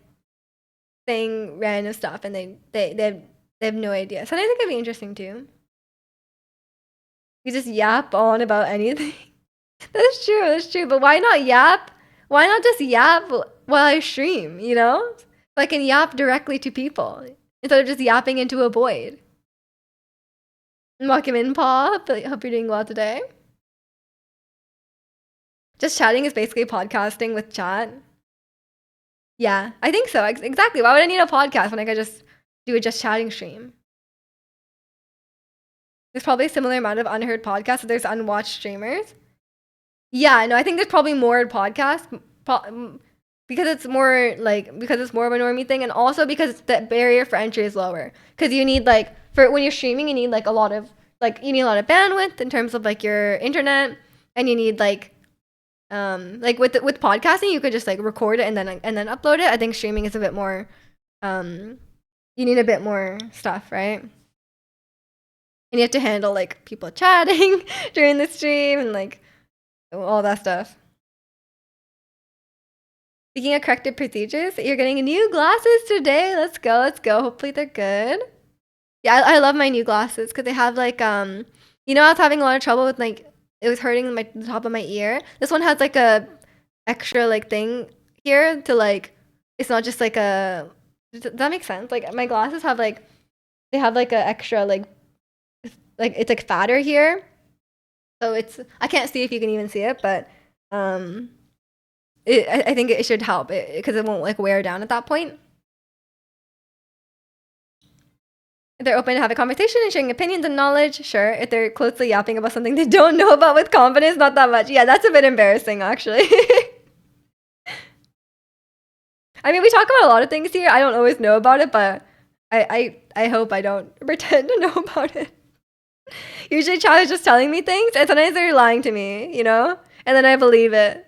saying random stuff and they have no idea? So I think it'd be interesting too. You just yap on about anything. That's true, that's true. But why not yap? Why not just yap while I stream, you know? So I can yap directly to people instead of just yapping into a void. Welcome in, Paul. Hope you're doing well today. Just chatting is basically podcasting with chat. Yeah, I think so. Exactly. Why would I need a podcast when I could just do a just chatting stream? There's probably a similar amount of unheard podcasts. So there's unwatched streamers. Yeah, no, I think there's probably more podcasts because it's more of a normie thing, and also because the barrier for entry is lower. Because you need like for when you're streaming, you need like a lot of bandwidth in terms of like your internet, and you need like with podcasting, you could just like record it and then upload it. I think streaming is a bit more you need a bit more stuff, right? And you have to handle like people chatting during the stream and like all that stuff. Speaking of corrective procedures, you're getting new glasses today. Let's go, let's go. Hopefully they're good. Yeah, I love my new glasses because they have like I was having a lot of trouble with like it was hurting the top of my ear. This one has like a extra like thing here to like it's not just like a does that make sense? Like my glasses have like they have like a extra like it's like fatter here. So I can't see if you can even see it, but I think it should help because it won't like wear down at that point. If they're open to have a conversation and sharing opinions and knowledge, sure. If they're closely yapping about something they don't know about with confidence, not that much. Yeah, that's a bit embarrassing, actually. I mean, we talk about a lot of things here. I don't always know about it, but I hope I don't pretend to know about it. Usually, Chad is just telling me things, and sometimes they're lying to me, you know? And then I believe it.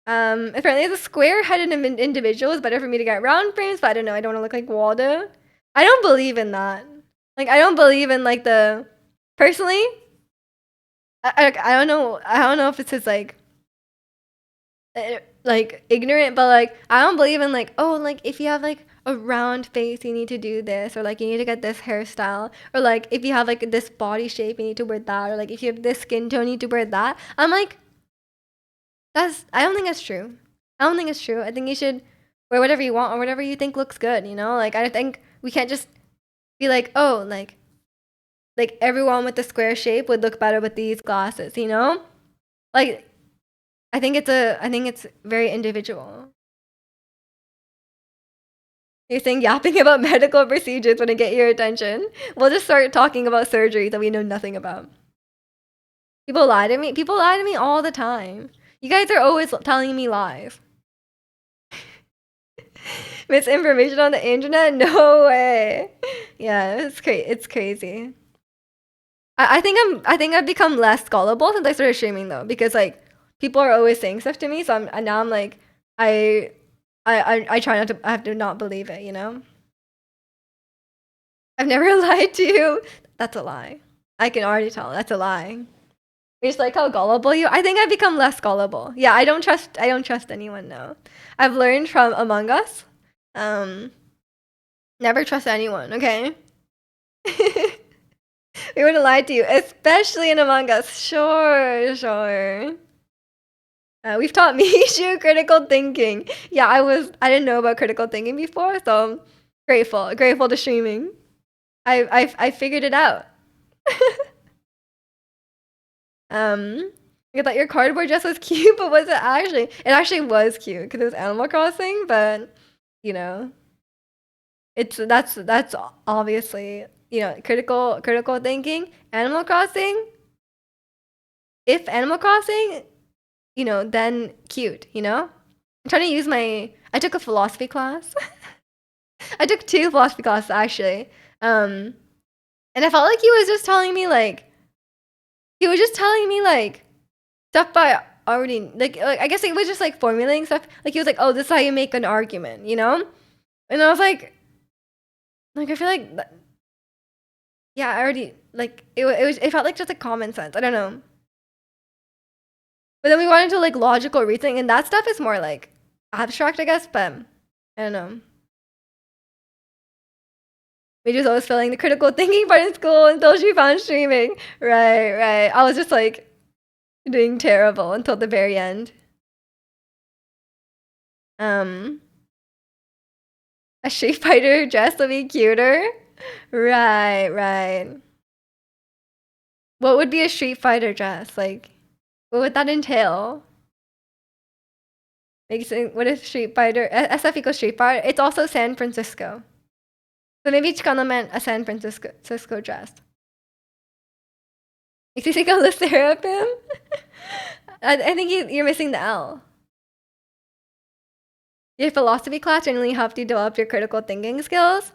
Apparently, as a square-headed individual, it's better for me to get round frames, but I don't know. I don't want to look like Waldo. I don't believe in that. Like, I don't believe in like the personally. I don't know. I don't know if it's just like ignorant, but like I don't believe in like like if you have like a round face, you need to do this, or like you need to get this hairstyle, or like if you have like this body shape, you need to wear that, or like if you have this skin tone, you need to wear that. I'm like, I don't think that's true. I don't think it's true. I think you should wear whatever you want or whatever you think looks good, you know? Like I think we can't just be like, oh, like everyone with the square shape would look better with these glasses, you know? Like I think it's very individual. You're saying yapping about medical procedures when I get your attention. We'll just start talking about surgery that we know nothing about. People lie to me. People lie to me all the time. You guys are always telling me lies. Misinformation on the internet? No way. Yeah, it's crazy. I think I've become less gullible since I started streaming though, because like people are always saying stuff to me, so I'm like I try not to I have to not believe it, you know? I've never lied to you. That's a lie. I can already tell. That's a lie. You just like how gullible you. I think I've become less gullible. Yeah, I don't trust anyone now. I've learned from Among Us. Never trust anyone, okay? We wouldn't lie to you, especially in Among Us. Sure, sure. We've taught Mishu critical thinking. Yeah, I didn't know about critical thinking before, so Grateful to streaming. I figured it out. I thought your cardboard dress was cute, but was it actually? It actually was cute because it was Animal Crossing, but you know, that's obviously, critical thinking. Animal Crossing, if Animal Crossing, then cute. I'm trying to use my. I took a philosophy class. I took two philosophy classes actually. And I felt like he was just telling me like stuff I already like I guess he was just like formulating stuff. Like he was like, "Oh, this is how you make an argument." And I was like I feel like yeah, I already like it felt like just like common sense. I don't know. But then we went into like logical reasoning and that stuff is more like abstract, I guess, but I don't know. We just always feeling the critical thinking part in school until she found streaming. Right. I was just like doing terrible until the very end. A Street Fighter dress would be cuter. Right. What would be a Street Fighter dress? Like, what would that entail? What if Street Fighter SF equals Street Fighter? It's also San Francisco. So maybe Chicano meant a San Francisco dress. You see the seraphim? I think you're missing the L. Your philosophy class generally helped you develop your critical thinking skills?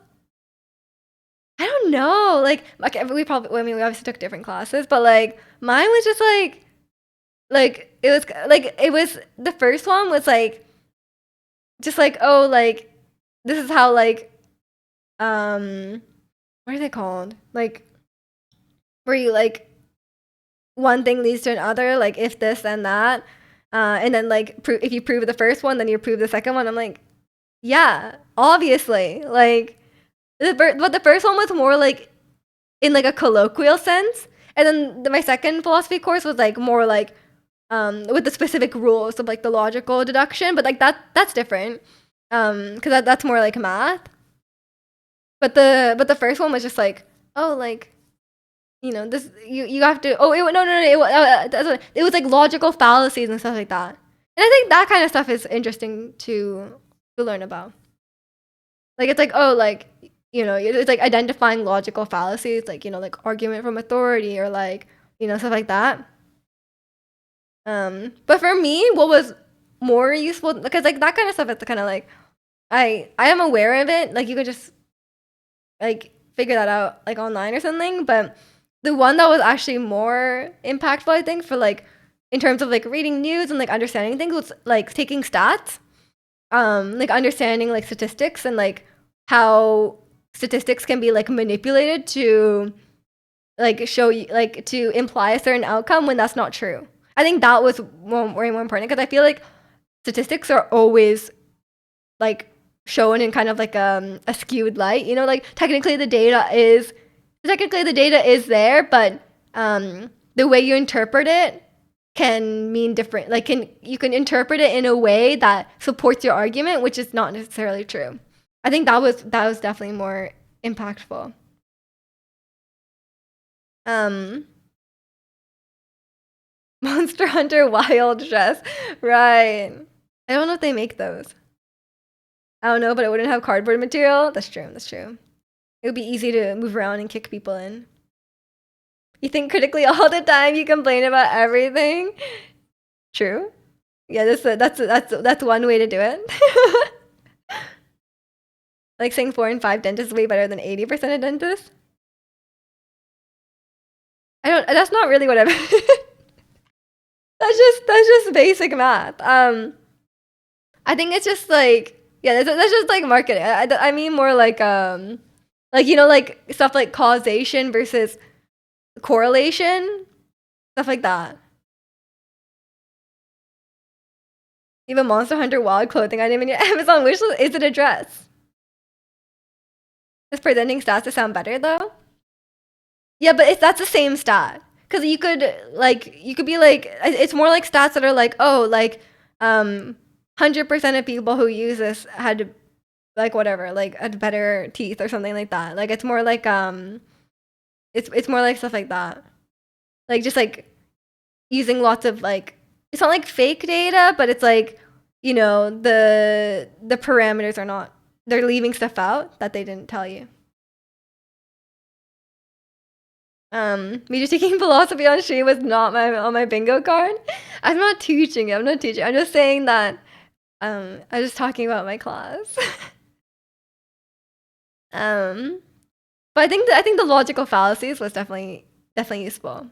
I don't know. Like, okay, we obviously took different classes, but like mine was just it was the first one was like just like, oh, like this is how like what are they called? Like where you like one thing leads to another, like if this then that. And then like if you prove the first one, then you prove the second one. I'm like, yeah, obviously. Like but the first one was more like in like a colloquial sense. And then my second philosophy course was like more like with the specific rules of like the logical deduction, but like that's different. Because that's more like math. But the first one was just like, oh, like this you have to. Oh, it was like logical fallacies and stuff like that. And I think that kind of stuff is interesting to learn about. Like it's like, oh, like it's like identifying logical fallacies, like like argument from authority or like stuff like that. But for me, what was more useful because like that kind of stuff, it's kind of like I am aware of it. Like you could just like figure that out like online or something. But the one that was actually more impactful, I think, for like in terms of like reading news and like understanding things was like taking stats, like understanding like statistics and like how statistics can be like manipulated to like show you like to imply a certain outcome when that's not true. I think that was way more important because I feel like statistics are always like shown in kind of like a skewed light. Like technically the data is there, but the way you interpret it can mean different. Like you can interpret it in a way that supports your argument, which is not necessarily true. I think that was definitely more impactful. Monster Hunter Wild dress. Right. I don't know if they make those. I don't know, but it wouldn't have cardboard material. That's true. It would be easy to move around and kick people in. You think critically all the time, you complain about everything. True. Yeah, that's one way to do it. Like saying 4 and 5 dentists is way better than 80% of dentists. That's not really what I meant. That's just basic math. I think it's just like, yeah, that's just like marketing. I mean more like like stuff like causation versus correlation, stuff like that. Even Monster Hunter Wild clothing item in your Amazon wishlist. Is it a dress? Is presenting stats to sound better though? Yeah, but that's the same stat. Because you could be like, it's more like stats that are like, oh, like 100% of people who use this had like whatever, like a better teeth or something like that. Like it's more like it's more like stuff like that. Like just like using lots of like it's not like fake data, but it's like, you know, the parameters are not, they're leaving stuff out that they didn't tell you. Me just taking philosophy on stream was not my on my bingo card. I'm not teaching it. I'm not teaching. I'm just saying that I was just talking about my class. um but I think the logical fallacies was definitely useful.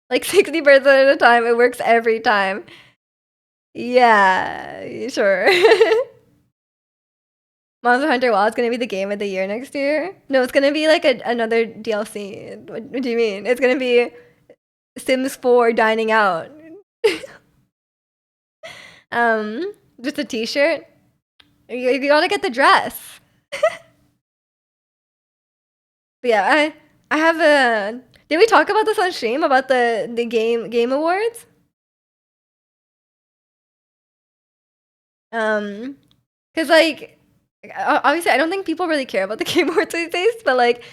Like 60% of the time it works every time. Yeah, sure. Monster Hunter Wild is gonna be the game of the year next year. No, it's gonna be like another DLC. What do you mean? It's gonna be Sims 4 dining out. Just a T-shirt. You gotta get the dress. But yeah, I have a. Did we talk about this on stream about the game awards? Cause like obviously I don't think people really care about the game awards these days, but like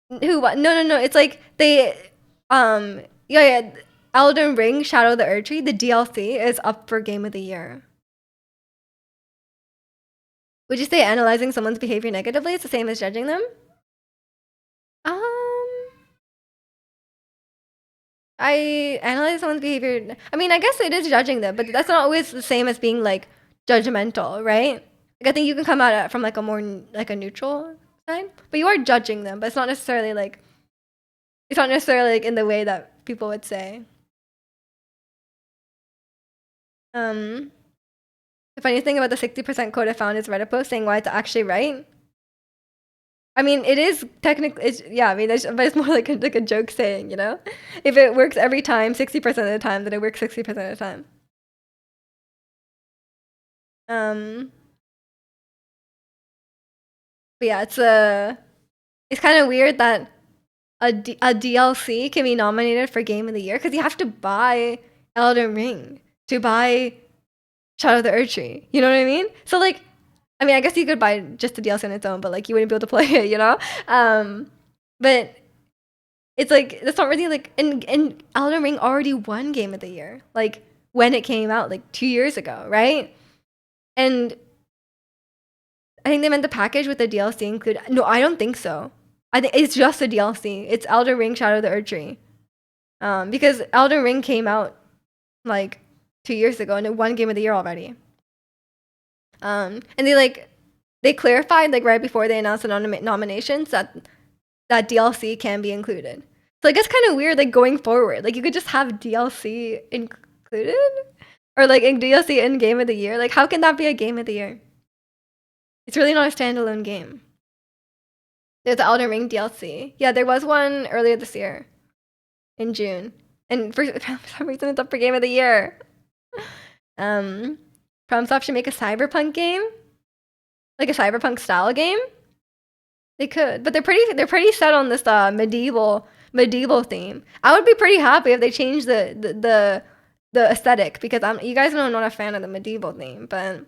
who? No. It's like they yeah. Elden Ring Shadow of the Erdtree, the DLC is up for Game of the Year. Would you say analyzing someone's behavior negatively is the same as judging them? Um, I analyze someone's behavior. I mean, I guess it is judging them, but that's not always the same as being like judgmental, right? Like I think you can come at it from like a more like a neutral side, but you are judging them, but it's not necessarily like in the way that people would say. The funny thing about the 60% quote I found is Reddit post saying why it's actually right. I mean, it is technically, yeah, I mean, but it's more like a joke saying, you know? If it works every time, 60% of the time, then it works 60% of the time. But yeah, it's kind of weird that a DLC can be nominated for Game of the Year because you have to buy Elden Ring to buy Shadow of the Erdtree. You know what I mean? So like, I mean, I guess you could buy just the DLC on its own, but like you wouldn't be able to play it, you know? But it's like that's not really like and Elden Ring already won Game of the Year, like when it came out like 2 years ago, right? And I think they meant the package with the DLC include. No, I don't think so. I think it's just a DLC. It's Elden Ring Shadow of the Erdtree. Because Elden Ring came out like 2 years ago and it won Game of the Year already. And they clarified like right before they announced the nominations that DLC can be included. So like it's kind of weird like going forward. Like you could just have DLC included or like in DLC in Game of the Year. Like how can that be a Game of the Year? It's really not a standalone game. There's the Elden Ring DLC. Yeah, there was one earlier this year in June. And for some reason it's up for Game of the Year. FromSoft should make a cyberpunk game. Like a cyberpunk style game. They could, but they're pretty set on this medieval theme. I would be pretty happy if they changed the aesthetic because you guys know I'm not a fan of the medieval theme, but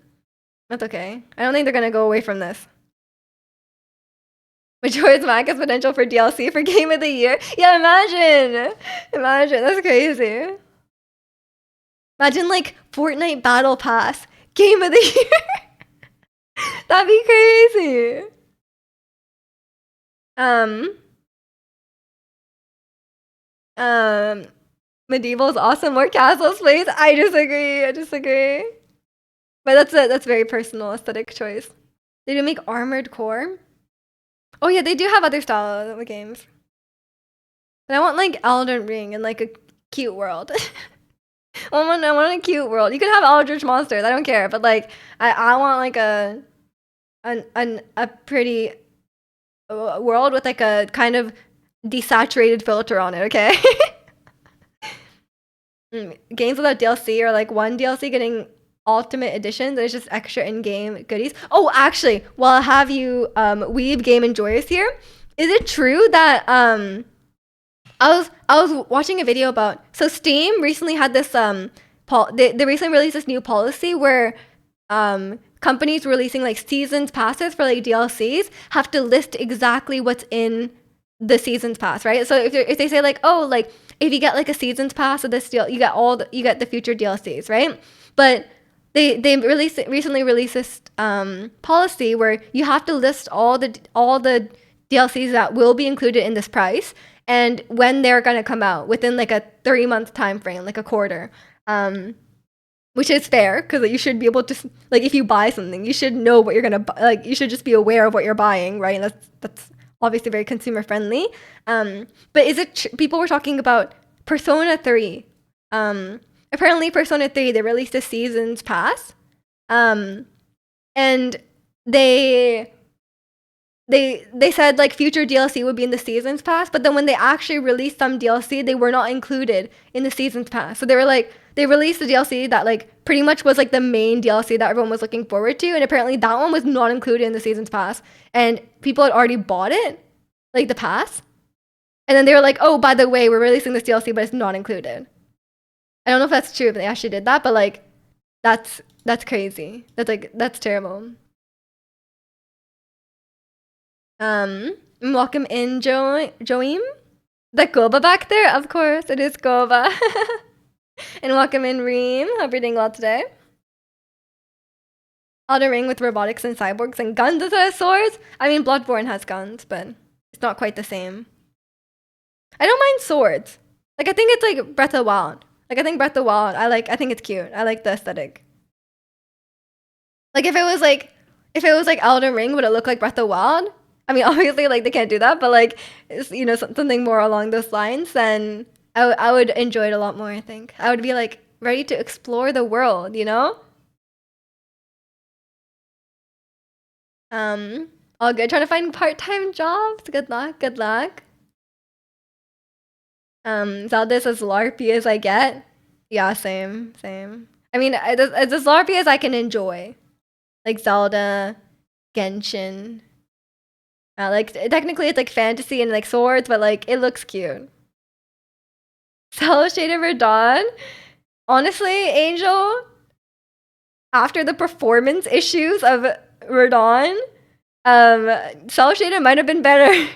that's okay. I don't think they're gonna go away from this. Majora's Mask has potential for DLC for Game of the Year. Yeah, imagine, that's crazy. Imagine like Fortnite Battle Pass Game of the Year. That'd be crazy. Medieval is awesome. More castles, please. I disagree. But that's very personal aesthetic choice. They do make Armored Core. Oh yeah, they do have other style of games. But I want like Elden Ring and like a cute world. I want a cute world. You can have Eldritch monsters. I don't care. But like I want like a pretty world with like a kind of desaturated filter on it. Okay. Games without DLC or like one DLC getting ultimate edition. There's just extra in-game goodies. Oh, actually, while I have you, Weeb Game Enjoyers here, is it true that I was watching a video about Steam recently had this they recently released this new policy where companies releasing like seasons passes for like DLCs have to list exactly what's in the seasons pass, right? So if they say like, oh, like if you get like a seasons pass of this deal, you get you get the future DLCs, right? But they recently released this policy where you have to list all the DLCs that will be included in this price and when they're gonna come out within like a 3-month time frame, like a quarter. Which is fair because you should be able to, like, if you buy something, you should know what you're gonna buy. Like, you should just be aware of what you're buying, right? And that's obviously very consumer friendly. But is it people were talking about Persona 3? Apparently Persona 3 they released a seasons pass, and they said like future DLC would be in the seasons pass, but then when they actually released some DLC, they were not included in the seasons pass. So they were like, they released the DLC that like pretty much was like the main DLC that everyone was looking forward to, and apparently that one was not included in the seasons pass, and people had already bought it, like the pass, and then they were like, oh, by the way, we're releasing this DLC, but it's not included. I don't know if that's true if they actually did that, but like that's crazy. That's terrible. Welcome in, Joim. The Goba back there? Of course, it is Goba. And welcome in, Reem. Hope you're doing well today. Elden Ring with robotics and cyborgs and guns instead of swords? I mean, Bloodborne has guns, but it's not quite the same. I don't mind swords. Like, I think it's like Breath of the Wild. Like, I think Breath of the Wild, I think it's cute. I like the aesthetic. Like, if it was like Elden Ring, would it look like Breath of the Wild? I mean, obviously, like, they can't do that, but, like, it's, you know, something more along those lines, then I would enjoy it a lot more, I think. I would be, like, ready to explore the world, you know? All good. Trying to find part-time jobs. Good luck. Good luck. Zelda's as LARPy as I get. Yeah, same. I mean, it's as LARPy as I can enjoy. Like, Zelda, Genshin. Like, technically it's like fantasy and like swords, but like it looks cute. Cell Shaded Verdon. Honestly, Angel, after the performance issues of Verdon, Cell Shaded might have been better.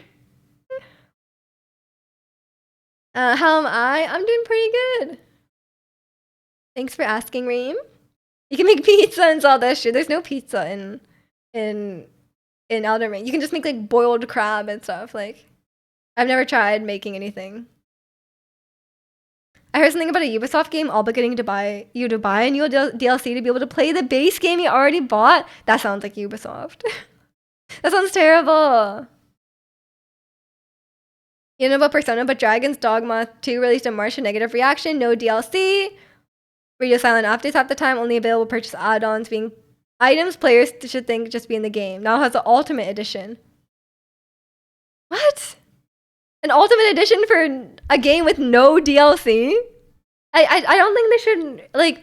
How am I? I'm doing pretty good. Thanks for asking, Reem. You can make pizza and all that shit. There's no pizza in Elden Ring. You can just make like boiled crab and stuff. Like, I've never tried making anything. I heard something about a Ubisoft game all but getting to buy a new DLC to be able to play the base game you already bought. That sounds like Ubisoft. That sounds terrible. You know about Persona, but Dragon's Dogma 2 released in March to negative reaction. No DLC. Radio silent updates half the time. Only available purchase add-ons being items players should think just be in the game. Now it has the Ultimate Edition. What? An Ultimate Edition for a game with no DLC? I don't think they should, like,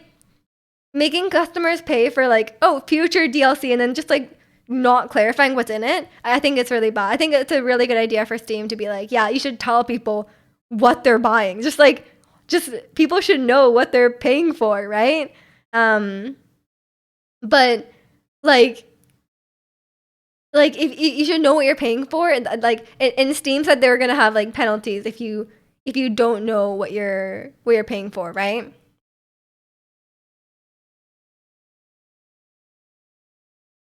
making customers pay for, like, oh, future DLC and then just, like, not clarifying what's in it. I think it's really bad. I think it's a really good idea for Steam to be like, yeah, you should tell people what they're buying. Just people should know what they're paying for, right? But like if you should know what you're paying for, and like and Steam said they were gonna have like penalties if you don't know what you're paying for, right?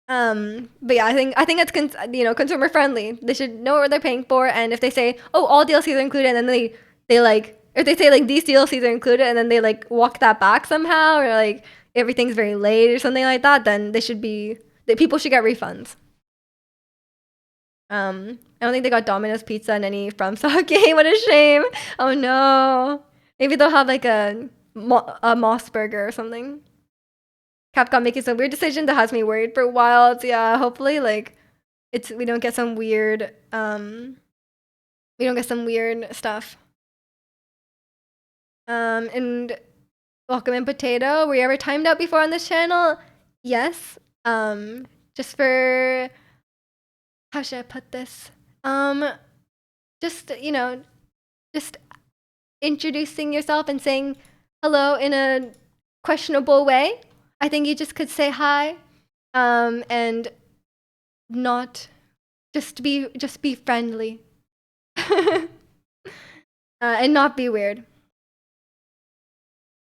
But yeah, I think it's consumer friendly. They should know what they're paying for, and if they say, oh, all DLCs are included, and then they like, if they say like these DLCs are included, and then they like walk that back somehow, or like everything's very late or something like that, then people should get refunds. I don't think they got Domino's Pizza in any FromSoft game. What a shame. Oh no. Maybe they'll have like a Moss Burger or something. Capcom making some weird decision that has me worried for a while. So yeah, hopefully like we don't get some weird stuff. And welcome in Potato. Were you ever timed out before on this channel? Yes. Just for, how should I put this? Just introducing yourself and saying hello in a questionable way. I think you just could say hi. And not just be friendly. And not be weird.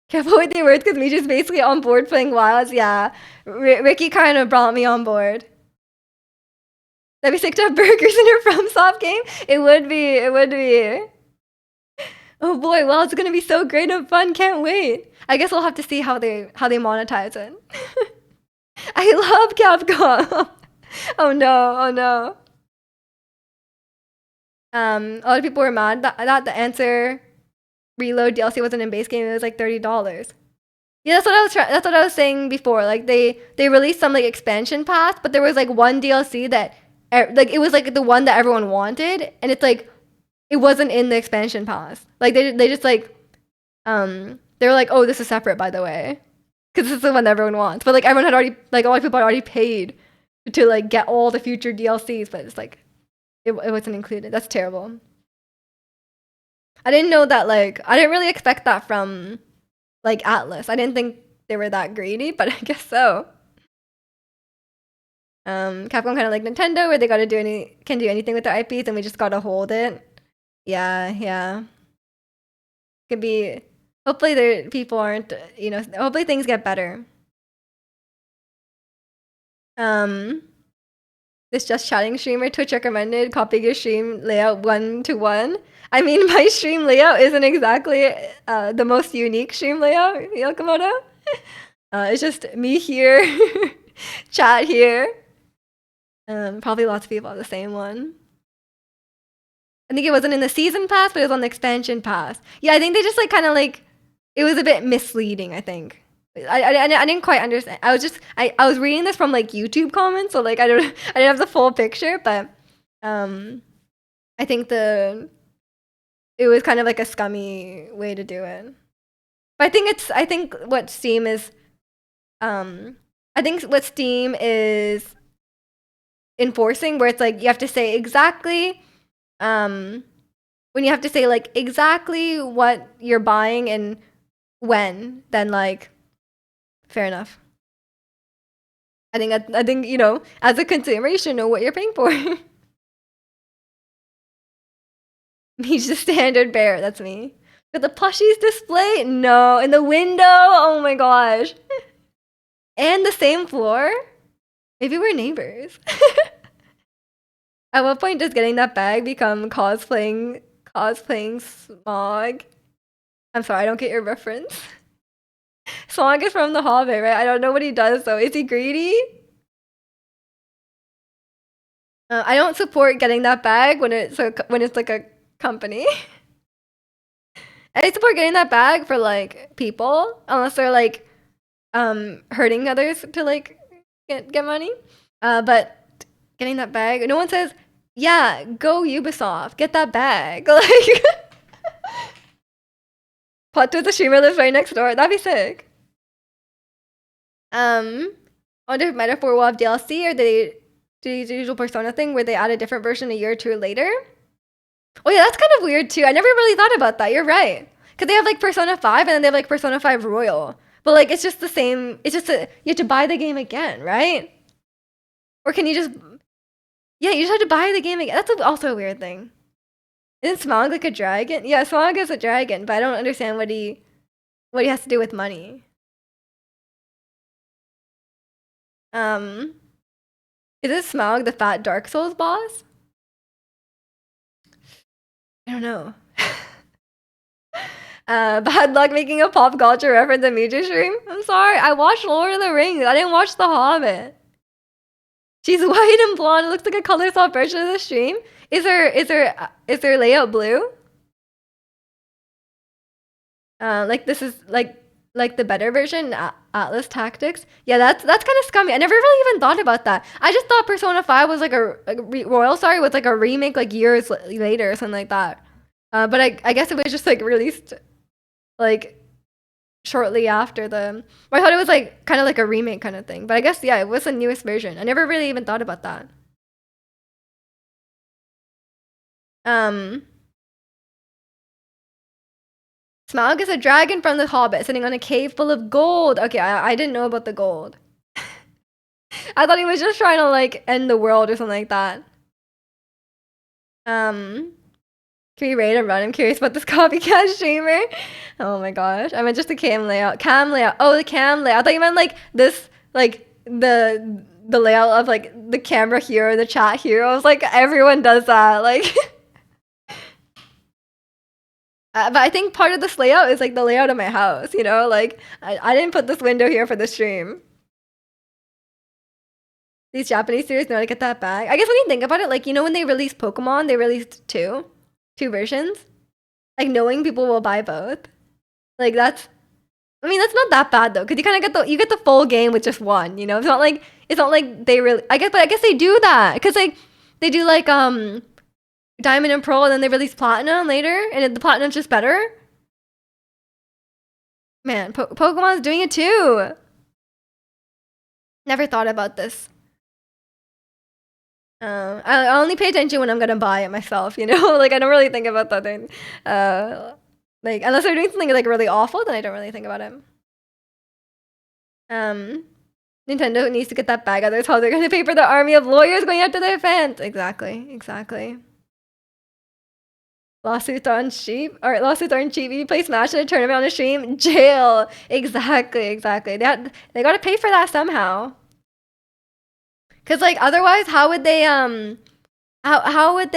Careful with your words, because Miju's basically on board playing Wilds. Yeah, Ricky kind of brought me on board. That'd be sick to have burgers in your FromSoft game. It would be. It would be. Oh boy, well, it's gonna be so great and fun. Can't wait. I guess we'll have to see how they monetize it. I love Capcom. Oh no, oh no. A lot of people were mad that the answer reload DLC wasn't in base game. It was like $30. Yeah, that's what I was that's what I was saying before. Like they released some like expansion pass, but there was like one DLC that like it was like the one that everyone wanted, and it's like it wasn't in the expansion pass. Like they just like they were like, oh, this is separate, by the way, because this is the one that everyone wants. But like everyone had already, like a lot of people had already paid to like get all the future DLCs, but it's like it wasn't included. That's terrible. I didn't know that. Like I didn't really expect that from like Atlas. I didn't think they were that greedy, but I guess so. Capcom kind of like Nintendo, where they can do anything with their IPs, and we just gotta hold it. Yeah, yeah. Could be. Hopefully, people aren't. Hopefully things get better. This just chatting streamer Twitch recommended copying your stream layout 1-to-1. I mean, my stream layout isn't exactly the most unique stream layout, Yokomoto. It's just me here, chat here. Probably lots of people have the same one. I think it wasn't in the season pass, but it was on the expansion pass. Yeah, I think they just like kind of like it was a bit misleading. I think I didn't quite understand. I was reading this from like YouTube comments, so like I didn't have the full picture, but I think it was kind of like a scummy way to do it. But I think what Steam is enforcing, where it's like you have to say exactly when you have to say like exactly what you're buying and when, then like fair enough. I think as a consumer you should know what you're paying for. He's just standard bear, that's me. But the plushies display? No, in the window? Oh my gosh. And the same floor? Maybe we're neighbors. At what point does getting that bag become cosplaying Smog? I'm sorry, I don't get your reference. Smog is from The Hobbit, right? I don't know what he does though. Is he greedy? I don't support getting that bag when it's like a company. I support getting that bag for like people, unless they're like hurting others to like get money. But getting that bag, no one says, yeah, go Ubisoft, get that bag. Like Plot twist, the streamer lives right next door. That'd be sick. I wonder if Metaphor will have DLC, or they do the usual Persona thing where they add a different version a year or two later. Oh yeah, that's kind of weird too. I never really thought about that. You're right. Because they have like Persona 5 and then they have like Persona 5 Royal. But like it's just the same. It's just you have to buy the game again, right? Or can you just you just have to buy the game again. That's also a weird thing. Isn't Smog like a dragon? Yeah, Smog is a dragon, but I don't understand what he has to do with money. Is this Smaug the fat Dark Souls boss? I don't know. Bad luck making a pop culture reference in Miju stream. I'm sorry, I watched Lord of the Rings. I didn't watch The Hobbit. She's white and blonde. It looks like a color swap version of the stream. Is her layout blue? Like this is like the better version, Atlas Tactics. Yeah, that's kind of scummy. I never really even thought about that. I just thought Persona 5 was like Royal Sorry was like a remake like years later or something like that. But I guess it was just like released like shortly after or I thought it was like kind of like a remake kind of thing. But I guess yeah, it was the newest version. I never really even thought about that. Smaug is a dragon from The Hobbit sitting on a cave full of gold. Okay, I didn't know about the gold. I thought he was just trying to like end the world or something like that. Can we rate and run? I'm curious about this copycat streamer. Oh my gosh. I meant just the cam layout. Cam layout. Oh, the cam layout. I thought you meant like this, like the layout of like the camera here or the chat here. I was like, everyone does that. Like, but I think part of this layout is like the layout of my house, you know? Like, I didn't put this window here for the stream. These Japanese series know how to get that back. I guess when you think about it, like, you know, when they released Pokemon, they released two versions. Like, knowing people will buy both. Like, I mean, that's not that bad though, because you kind of get the full game with just one. You know, it's not like they really. But I guess they do that because like they do like Diamond and Pearl, and then they release Platinum later, and the Platinum's just better. Man, Pokemon's doing it too. Never thought about this. I only pay attention when I'm gonna buy it myself, you know? Like, I don't really think about that thing. Like, unless they're doing something, like, really awful, then I don't really think about it. Nintendo needs to get that bag, otherwise how they're gonna pay for the army of lawyers going after their fans. Exactly. Lawsuits aren't cheap. Or lawsuits aren't cheap. If you play Smash in a tournament on a stream, jail. Exactly. They gotta pay for that somehow. Cause like otherwise, how would they how would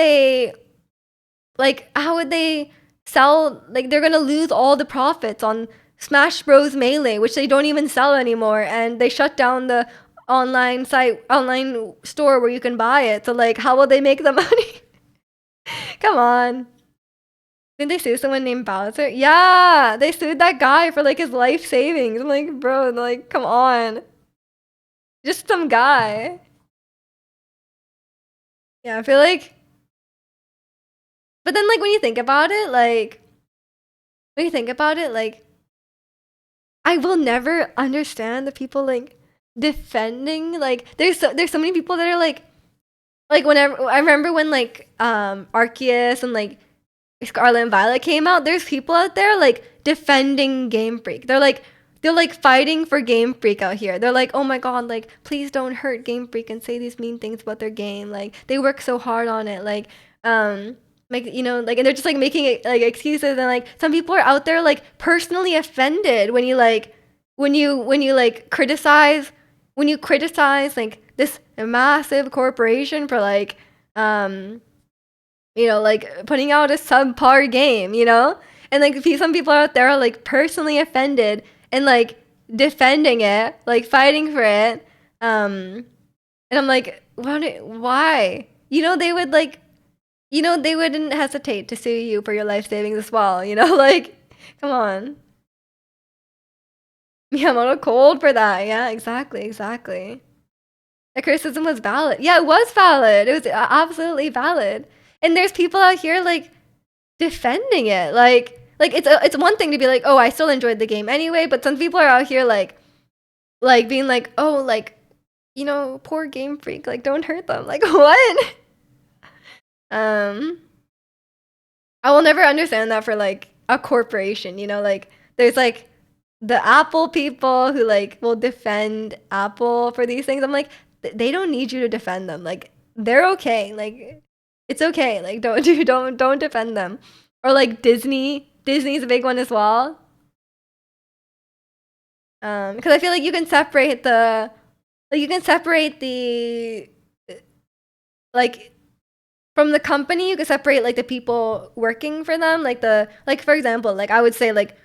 they sell? Like they're gonna lose all the profits on Smash Bros Melee, which they don't even sell anymore, and they shut down the online store where you can buy it. So like, how will they make the money? Come on. Didn't they sue someone named Bowser? Yeah, they sued that guy for like his life savings. I'm like, bro, like, come on. Just some guy. Yeah, I feel like. But then, like, when you think about it, like, I will never understand the people like defending. Like, there's so many people that are like whenever I remember when like Arceus and like Scarlet and Violet came out, there's people out there like defending Game Freak. They're like fighting for Game Freak out here. They're like, oh my god, like please don't hurt Game Freak and say these mean things about their game. Like they work so hard on it. Like you know, like, and they're just like making it like excuses, and like some people are out there like personally offended when you criticize like this massive corporation for like you know, like putting out a subpar game, you know? And like some people out there are like personally offended and like defending it, like fighting for it. And I'm like, why? You know, they wouldn't hesitate to sue you for your life savings as well, you know? Like, come on. Yeah, I'm a little cold for that. Yeah, exactly. The criticism was valid. Yeah, it was valid. It was absolutely valid. And there's people out here like defending it. Like it's one thing to be like, oh, I still enjoyed the game anyway, but some people are out here like being like, oh, like, you know, poor Game Freak, like don't hurt them. Like what? I will never understand that for like a corporation, you know, like there's like the Apple people who like will defend Apple for these things. I'm like, they don't need you to defend them. Like they're okay. Like it's okay. Like don't defend them. Or like Disney. Disney's a big one as well. Because I feel like you can separate the like from the company. You can separate like the people working for them. Like for example, like I would say like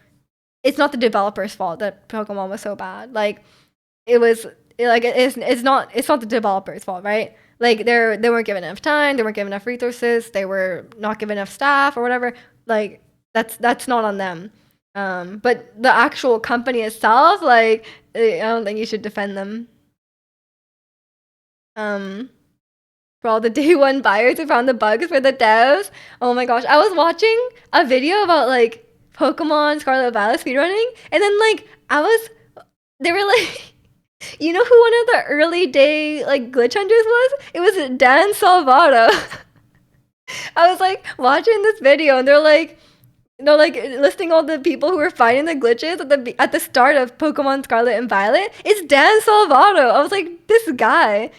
it's not the developer's fault that Pokemon was so bad. Like it's not the developer's fault, right? Like they weren't given enough time, they weren't given enough resources, they were not given enough staff or whatever. Like that's not on them. But the actual company itself, like I don't think you should defend them. For all the day one buyers who found the bugs for the devs. Oh my gosh, I was watching a video about like Pokemon Scarlet Violet speedrunning, and then like they were like, you know who one of the early day like glitch hunters was? It was Dan Salvato. I was like watching this video, and they're like No, like listing all the people who were finding the glitches at the start of Pokemon Scarlet and Violet. It's Dan Salvato. I was like, this guy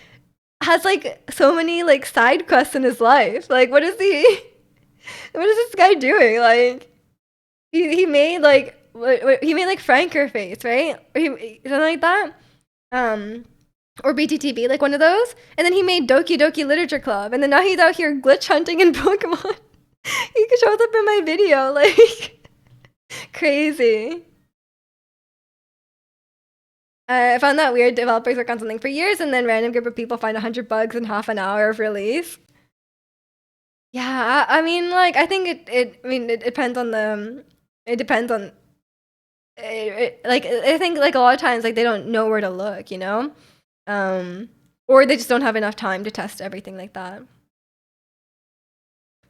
has like so many like side quests in his life. Like, what is he? What is this guy doing? Like, he made like he made like Franker Face, right? Or something like that. Um, or BTTB, like one of those. And then he made Doki Doki Literature Club, and then now he's out here glitch hunting in Pokemon. He shows up in my video, like crazy. I found that weird. Developers work on something for years, and then random group of people find 100 bugs in half an hour of release. Yeah, I mean, like, I think I mean, it depends on the, it depends on, like, I think, like, a lot of times, like, they don't know where to look, you know? Um, or they just don't have enough time to test everything like that.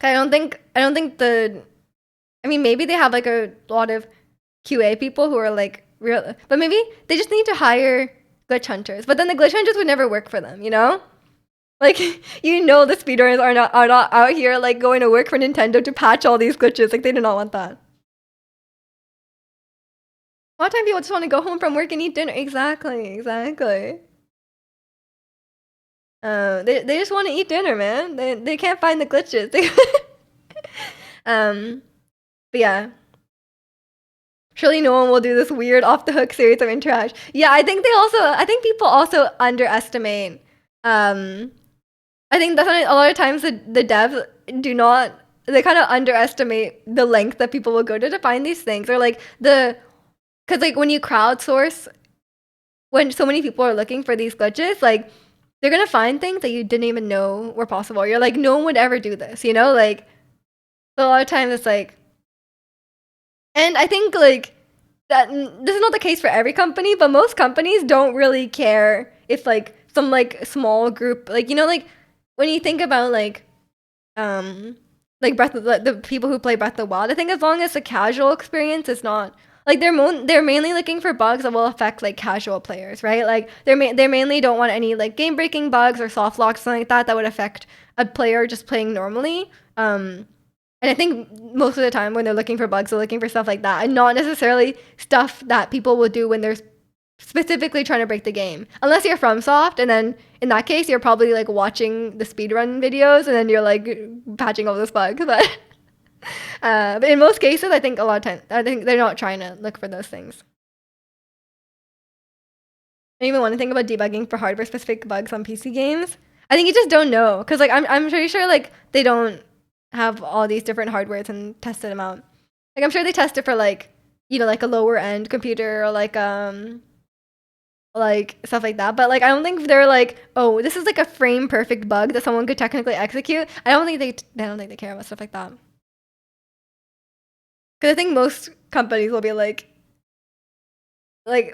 'Kay, I don't think I mean, maybe they have, like, a lot of QA people who are, like, real, but maybe they just need to hire glitch hunters, but then the glitch hunters would never work for them, you know? Like, you know, the speedrunners are not out here like going to work for Nintendo to patch all these glitches. Like, they do not want that. A lot of time people just want to go home from work and eat dinner. Exactly, exactly. They just want to eat dinner, man. They can't find the glitches. um, but yeah. Surely no one will do this weird off the hook series of interaction. Yeah, I think people also underestimate I think that's why a lot of times the devs do not, they kind of underestimate the length that people will go to find these things, or like because like when you crowdsource, when so many people are looking for these glitches, like they're gonna find things that you didn't even know were possible. You're like, no one would ever do this, you know? Like, so a lot of times it's like, and I think like that this is not the case for every company, but most companies don't really care if like some like small group, like, you know, like when you think about like the people who play Breath of the Wild, I think as long as the casual experience is not like they're mainly looking for bugs that will affect like casual players, right? Like they mainly don't want any like game breaking bugs or soft locks, something like that would affect a player just playing normally. And I think most of the time when they're looking for bugs, they're looking for stuff like that, and not necessarily stuff that people will do when they're specifically trying to break the game. Unless you're from Soft, and then in that case, you're probably like watching the speedrun videos, and then you're like patching all those bugs. But in most cases, I think a lot of times, I think they're not trying to look for those things. I don't even want to think about debugging for hardware-specific bugs on PC games. I think you just don't know, because like I'm pretty sure like they don't have all these different hardwares and tested them out. Like I'm sure they test it for like, you know, like a lower end computer, or like stuff like that. But like I don't think they're like, oh, this is like a frame perfect bug that someone could technically execute. I don't think they care about stuff like that. Because I think most companies will be like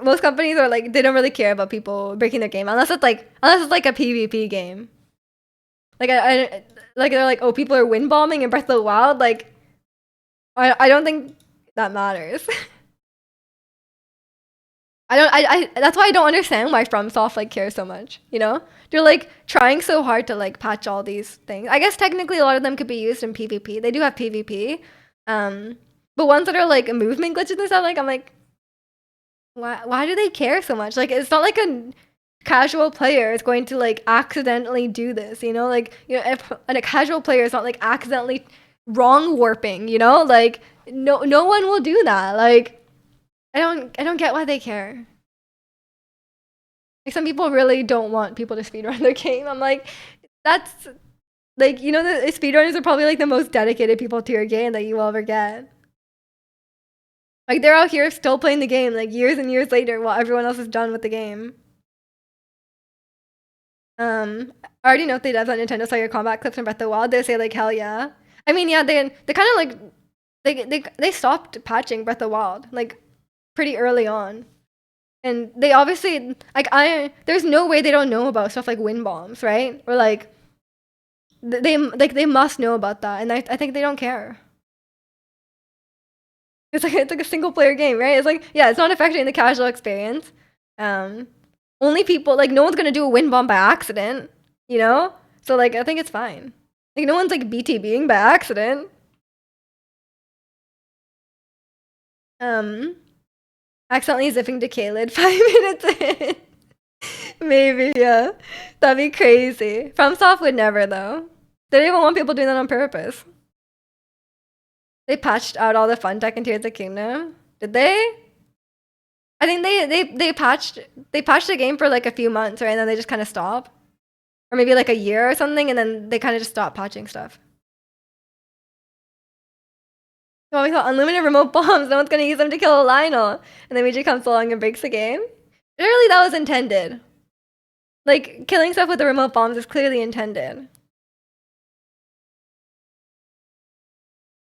most companies are like, they don't really care about people breaking their game unless it's like a PvP game. Like I like they're like, oh, people are win bombing in Breath of the Wild. Like I don't think that matters. I that's why I don't understand why FromSoft like cares so much, you know? They're like trying so hard to like patch all these things. I guess technically a lot of them could be used in PvP. They do have PvP. But ones that are like movement glitches and stuff, like I'm like, why do they care so much? Like it's not like a casual player is going to like accidentally do this, you know? Like, you know, if a casual player is not like accidentally wrong warping, you know? Like no one will do that. Like I don't get why they care. Like some people really don't want people to speedrun their game. I'm like, that's like, you know, the speedrunners are probably like the most dedicated people to your game that you will ever get. Like they're out here still playing the game like years and years later while everyone else is done with the game. I already know if they devs on Nintendo saw your combat clips from Breath of the Wild, they say like hell yeah. I mean, yeah, they kind of like they stopped patching Breath of the Wild like pretty early on. And they obviously like there's no way they don't know about stuff like wind bombs, right? Or like they must know about that, and I think they don't care. It's like a single player game, right? It's like, yeah, it's not affecting the casual experience. Only people, like no one's gonna do a wind bomb by accident, you know? So like I think it's fine. Like no one's like BTBing by accident. Um, accidentally zipping to Kaled 5 minutes in. Maybe, yeah. That'd be crazy. FromSoft would never, though. They don't even want people doing that on purpose. They patched out all the fun tech in Tears of the Kingdom. Did they? I think they patched the game for like a few months, right? And then they just kind of stop. Or maybe like a year or something, and then they kind of just stop patching stuff. Well, we thought unlimited remote bombs, no one's gonna use them to kill a Lionel. And then Ouija comes along and breaks the game. Literally, that was intended. Like, killing stuff with the remote bombs is clearly intended.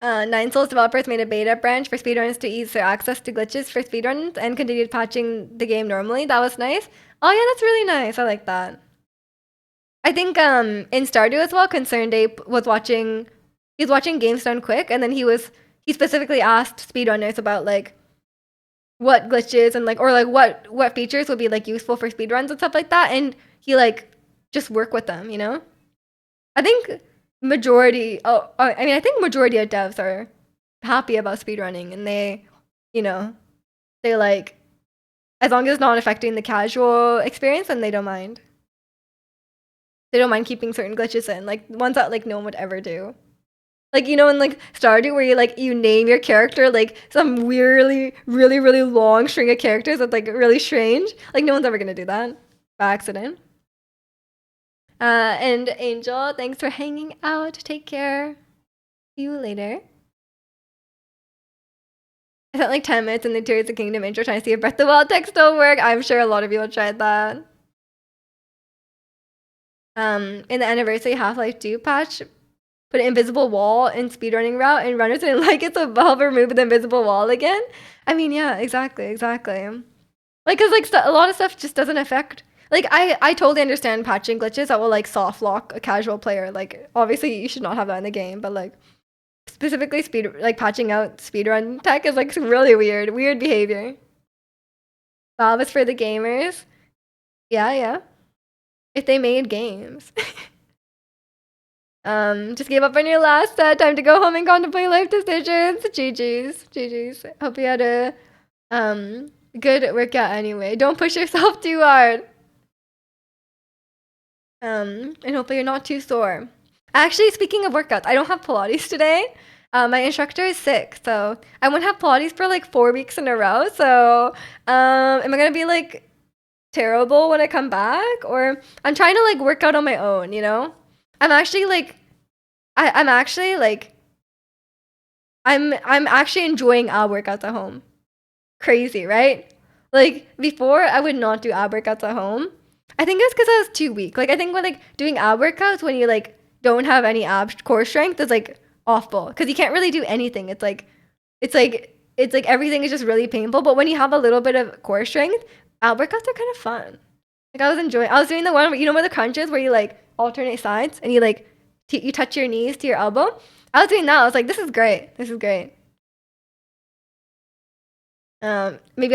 Nine Souls developers made a beta branch for speedrunners to ease their access to glitches for speedruns and continued patching the game normally. That was nice. Oh yeah, that's really nice. I like that. I think in Stardew as well, Concerned Ape was watching games done quick, and then he specifically asked speedrunners about like what glitches and like or like what features would be like useful for speedruns and stuff like that, and he like just work with them, you know? I think majority of devs are happy about speedrunning, and they, you know, they like as long as it's not affecting the casual experience, then they don't mind. They don't mind keeping certain glitches in, like ones that like no one would ever do. Like, you know, in like Stardew where you name your character like some weirdly really long string of characters that's like really strange. Like no one's ever gonna do that by accident. And Angel, thanks for hanging out. Take care. See you later. I spent like 10 minutes in the Tears of the Kingdom intro trying to see if Breath of the Wild text don't work. I'm sure a lot of you have tried that. In the anniversary Half-Life 2 patch, put an invisible wall in speedrunning route, and runners didn't like it, so Valve removed the invisible wall again. I mean, yeah, exactly. Like, cause like a lot of stuff just doesn't affect. Like, I totally understand patching glitches that will like soft lock a casual player. Like, obviously you should not have that in the game, but like specifically patching out speedrun tech is like really weird behavior. Valve is for the gamers. Yeah. If they made games. Just gave up on your last set. Time to go home and contemplate life decisions. GG's. Hope you had a good workout anyway. Don't push yourself too hard. And hopefully you're not too sore. Actually, speaking of workouts, I don't have Pilates today. My instructor is sick, so I won't have Pilates for like 4 weeks in a row. So, am I gonna be like terrible when I come back? Or I'm trying to like work out on my own, you know? I'm actually like I'm actually enjoying ab workouts at home. Crazy, right? Like before I would not do ab workouts at home. I think it's because I was too weak. Like I think when like doing ab workouts when you like don't have any ab core strength is like awful because you can't really do anything. It's like everything is just really painful. But when you have a little bit of core strength, ab workouts are kind of fun. Like I was doing the one where you know where the crunch is where you like alternate sides and you like you touch your knees to your elbow. I was doing that. I was like, this is great. Maybe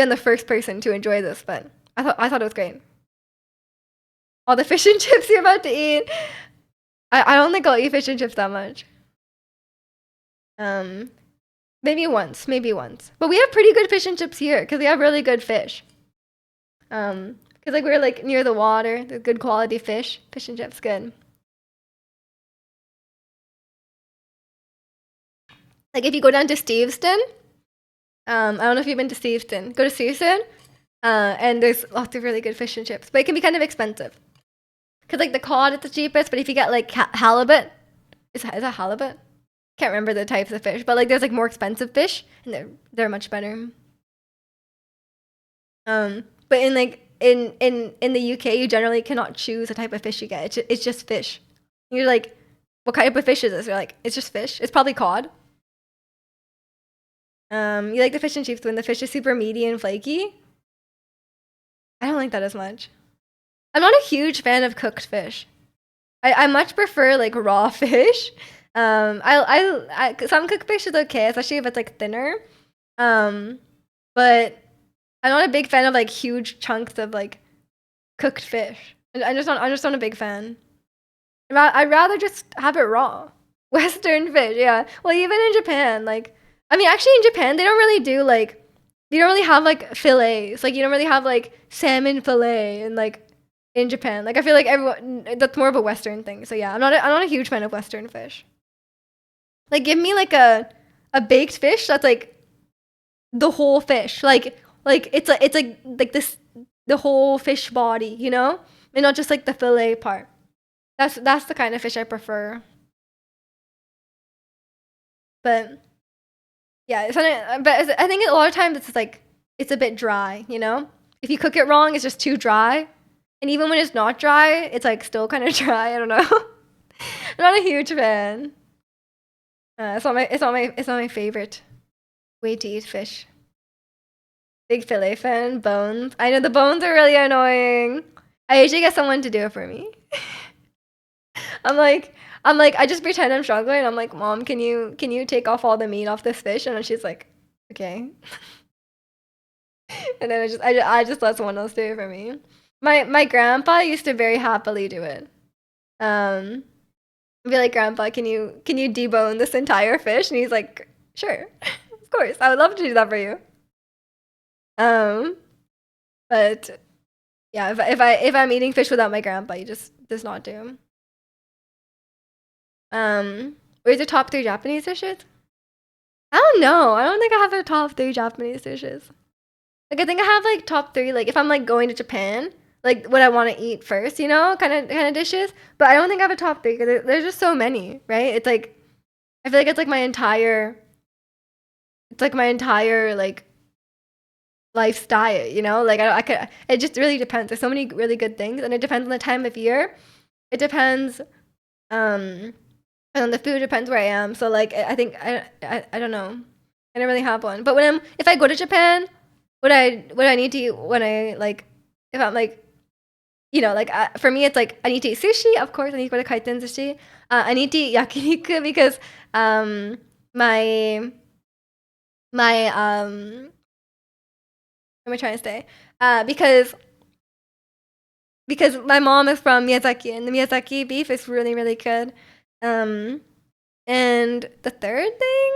I'm the first person to enjoy this, but I thought it was great. All the fish and chips you're about to eat. I don't think I'll eat fish and chips that much. Maybe once. But we have pretty good fish and chips here because we have really good fish. Because like we're like near the water, the good quality fish and chips, good. Like if you go down to Steveston, I don't know if you've been to Steveston. Go to Steveston, and there's lots of really good fish and chips, but it can be kind of expensive. Cause like the cod is the cheapest, but if you get like halibut, is that halibut? Can't remember the types of fish, but like there's like more expensive fish, and they're much better. But in like in the UK, you generally cannot choose the type of fish you get. It's just fish. You're like, what type of fish is this? You're like, it's just fish. It's probably cod. You like the fish and chips when the fish is super meaty and flaky? I don't like that as much. I'm not a huge fan of cooked fish. I much prefer like raw fish. I some cooked fish is okay, especially if it's like thinner. But I'm not a big fan of like huge chunks of like cooked fish. I'm just not a big fan. I'd rather just have it raw. Western fish, yeah. Well, even in Japan, like I mean, actually in Japan they don't really do like you don't really have like fillets. Like you don't really have like salmon fillet and like in Japan. Like I feel like everyone that's more of a Western thing. So yeah, I'm not a huge fan of Western fish. Like give me like a baked fish that's like the whole fish. Like it's like this the whole fish body, you know? And not just like the fillet part. That's the kind of fish I prefer. But yeah, I think a lot of times it's like it's a bit dry, you know? If you cook it wrong, it's just too dry. And even when it's not dry, it's like still kind of dry. I don't know. I'm not a huge fan. It's not my favorite way to eat fish. Big fillet fan, bones. I know the bones are really annoying. I usually get someone to do it for me. I'm like, I just pretend I'm struggling. I'm like, Mom, can you take off all the meat off this fish? And then she's like, okay. And then I just let someone else do it for me. My grandpa used to very happily do it. Um, be like, Grandpa, can you debone this entire fish? And he's like, sure, of course, I would love to do that for you. Um, but yeah, if I'm eating fish without my grandpa, he just does not do. Where's the top three Japanese dishes? I don't know. I don't think I have a top three Japanese dishes. Like I think I have like top three. Like if I'm like going to Japan, like what I want to eat first, you know, kind of dishes. But I don't think I have a top three because there's just so many, right? It's like I feel like it's like my entire, it's like my entire like lifestyle, you know. Like I could. It just really depends. There's so many really good things, and it depends on the time of year. It depends. Um, and the food depends where I am. So like I think I don't know. I don't really have one. But when I'm if I go to Japan, what I need to eat when I like if I'm like you know like for me it's like I need to eat sushi. Of course I need to go to kaiten sushi. I need to eat yakiniku because um my my what am I trying to say? Because my mom is from Miyazaki and the Miyazaki beef is really really good. Um and the third thing,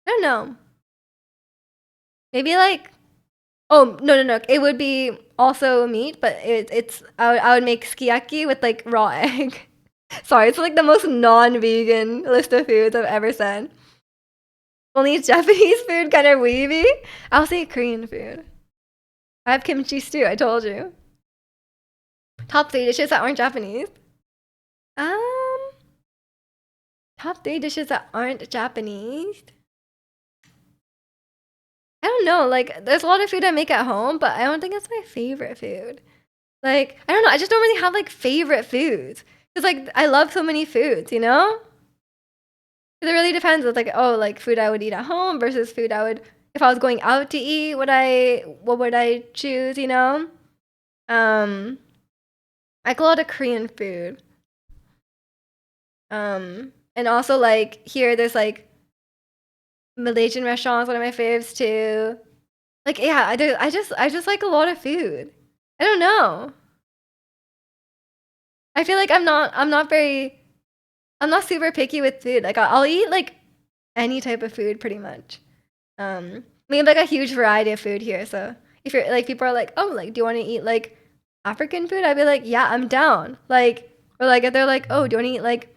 I don't know. Maybe like oh no, it would be also meat, but it's I would make sukiyaki with like raw egg. Sorry, it's like the most non-vegan list of foods I've ever said. Only Japanese food kind of weeby. I'll say Korean food. I have kimchi stew. I told you. Top three dishes that aren't Japanese. Um, top three dishes that aren't Japanese. I don't know. Like, there's a lot of food I make at home, but I don't think it's my favorite food. Like, I don't know. I just don't really have like favorite foods. Cause like I love so many foods, you know. 'Cause it really depends. It's like oh, like food I would eat at home versus food I would if I was going out to eat. What would I choose? You know. Um, I like a lot of Korean food. And also like here, there's like Malaysian restaurants. One of my faves too. Like yeah, I just like a lot of food. I don't know. I feel like I'm not super picky with food. Like I'll eat like any type of food pretty much. We have like a huge variety of food here. So if you're like people are like, oh, like do you want to eat like African food? I'd be like, yeah, I'm down. Like or like if they're like, oh, do you want to eat like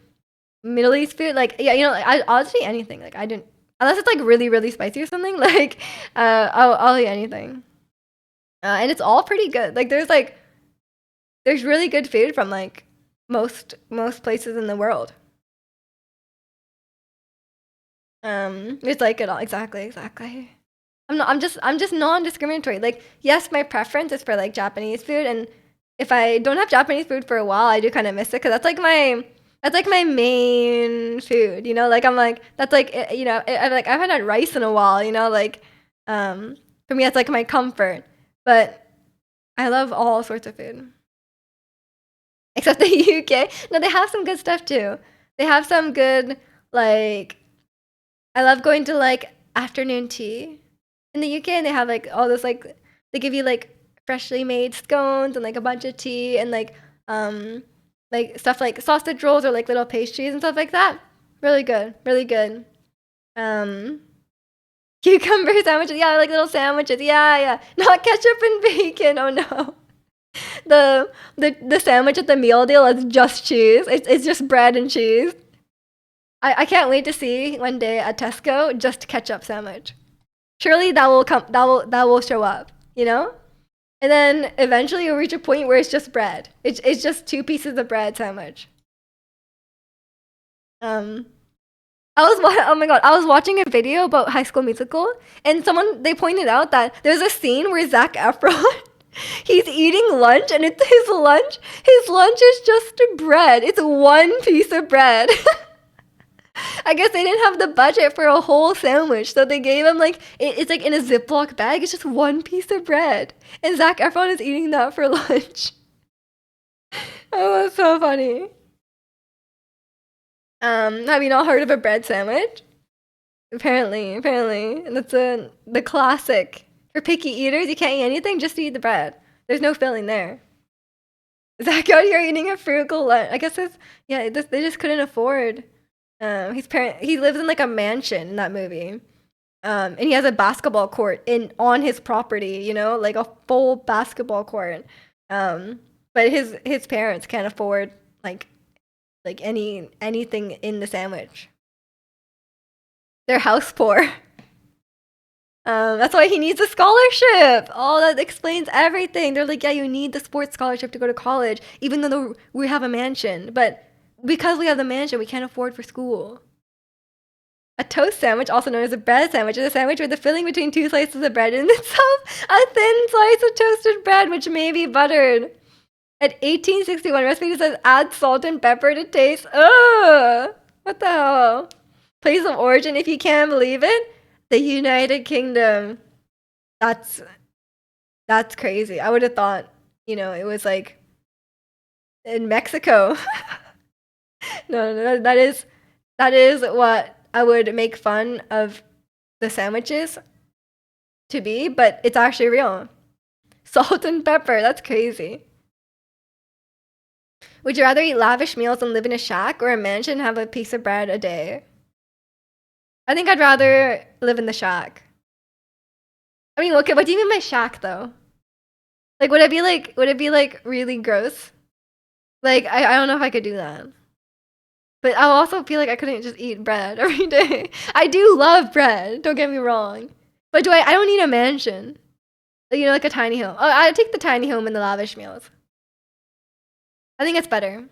Middle East food? Like yeah, you know, like, I'll just eat anything. Like I didn't unless it's like really really spicy or something. Like I'll eat anything. And it's all pretty good. Like there's really good food from like most places in the world. It's like it all exactly. I'm just non-discriminatory. Like, yes, my preference is for like Japanese food, and if I don't have Japanese food for a while, I do kind of miss it because that's like my main food. You know, like I'm like that's like you know I haven't had rice in a while. You know, like for me that's like my comfort. But I love all sorts of food except the UK. No, they have some good stuff too. They have some good like I love going to like afternoon tea in the UK, and they have like all this like they give you like freshly made scones and like a bunch of tea and like stuff like sausage rolls or like little pastries and stuff like that. Really good, really good. Um, Cucumber sandwiches, yeah, like little sandwiches, yeah, yeah. Not ketchup and bacon. Oh no. The sandwich at the meal deal is just cheese. It's just bread and cheese. I can't wait to see one day at Tesco just ketchup sandwich. Surely that will come. That will show up. You know. And then eventually you'll reach a point where it's just bread. It's just two pieces of bread sandwich. Um, oh my god, I was watching a video about High School Musical, and they pointed out that there's a scene where Zac Efron he's eating lunch, and it's his lunch. His lunch is just bread. It's one piece of bread. I guess they didn't have the budget for a whole sandwich, so they gave him like it's like in a Ziploc bag. It's just one piece of bread, and Zac Efron is eating that for lunch. Oh, that's so funny. Have you not heard of a bread sandwich? Apparently, that's the classic for picky eaters. You can't eat anything, just eat the bread. There's no filling there. Zach out here eating a frugal lunch. I guess it's yeah. They just couldn't afford. He lives in like a mansion in that movie. And he has a basketball court on his property. You know, like a full basketball court. But his parents can't afford like anything in the sandwich. They're house poor. That's why he needs a scholarship. Oh, that explains everything. They're like, yeah, you need the sports scholarship to go to college, even though we have a mansion. But because we have the mansion, we can't afford for school. A toast sandwich, also known as a bread sandwich, is a sandwich with the filling between two slices of bread in itself a thin slice of toasted bread, which may be buttered. At 1861, recipe says add salt and pepper to taste. Ugh! What the hell? Place of origin, if you can't believe it, the United Kingdom. That's crazy. I would have thought, it was like in Mexico. No, that is what I would make fun of the sandwiches to be, but it's actually real. Salt and pepper, that's crazy. Would you rather eat lavish meals and live in a shack or a mansion and have a piece of bread a day? I think I'd rather live in the shack. I mean, okay, what do you mean by shack though? Like, would it be like really gross? Like, I don't know if I could do that. But I also feel like I couldn't just eat bread every day. I do love bread, don't get me wrong. But I don't need a mansion. Like a tiny home. Oh, I'd take the tiny home and the lavish meals. I think it's better.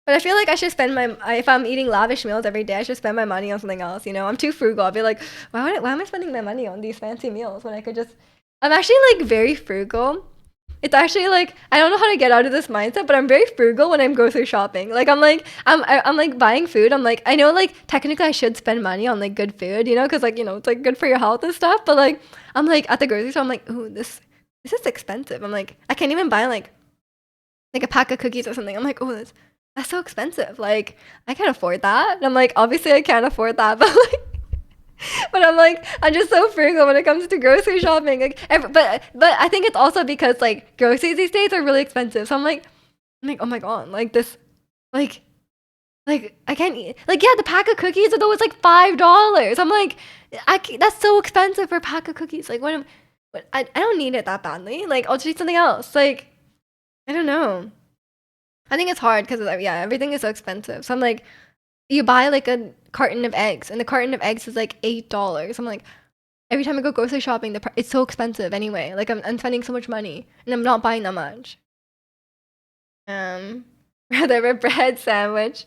But I feel like I should spend if I'm eating lavish meals every day, I should spend my money on something else. I'm too frugal. I'll be like, why am I spending my money on these fancy meals when I could just? I'm actually like very frugal. It's actually like I don't know how to get out of this mindset, but I'm very frugal when I'm grocery shopping. Like I'm like buying food. I'm like I know like technically I should spend money on like good food, because like it's like good for your health and stuff. But like I'm like at the grocery store, I'm like, ooh, this is expensive. I'm like I can't even buy like a pack of cookies or something. I'm like, oh, that's so expensive. Like, I can't afford that. And I'm like, obviously I can't afford that, but like, but I'm like, I'm just so frugal when it comes to grocery shopping. Like, but I think it's also because like groceries these days are really expensive. So I'm like, oh my god, like this, like I can't eat. Like, yeah, the pack of cookies are always like $5. I'm like, that's so expensive for a pack of cookies. Like, I don't need it that badly. Like, I'll just eat something else. Like, I don't know. I think it's hard because yeah, everything is so expensive. So I'm like, you buy like a carton of eggs, and the carton of eggs is like $8. I'm like, every time I go grocery shopping, it's so expensive anyway. Like I'm spending so much money, and I'm not buying that much. Rather a bread sandwich.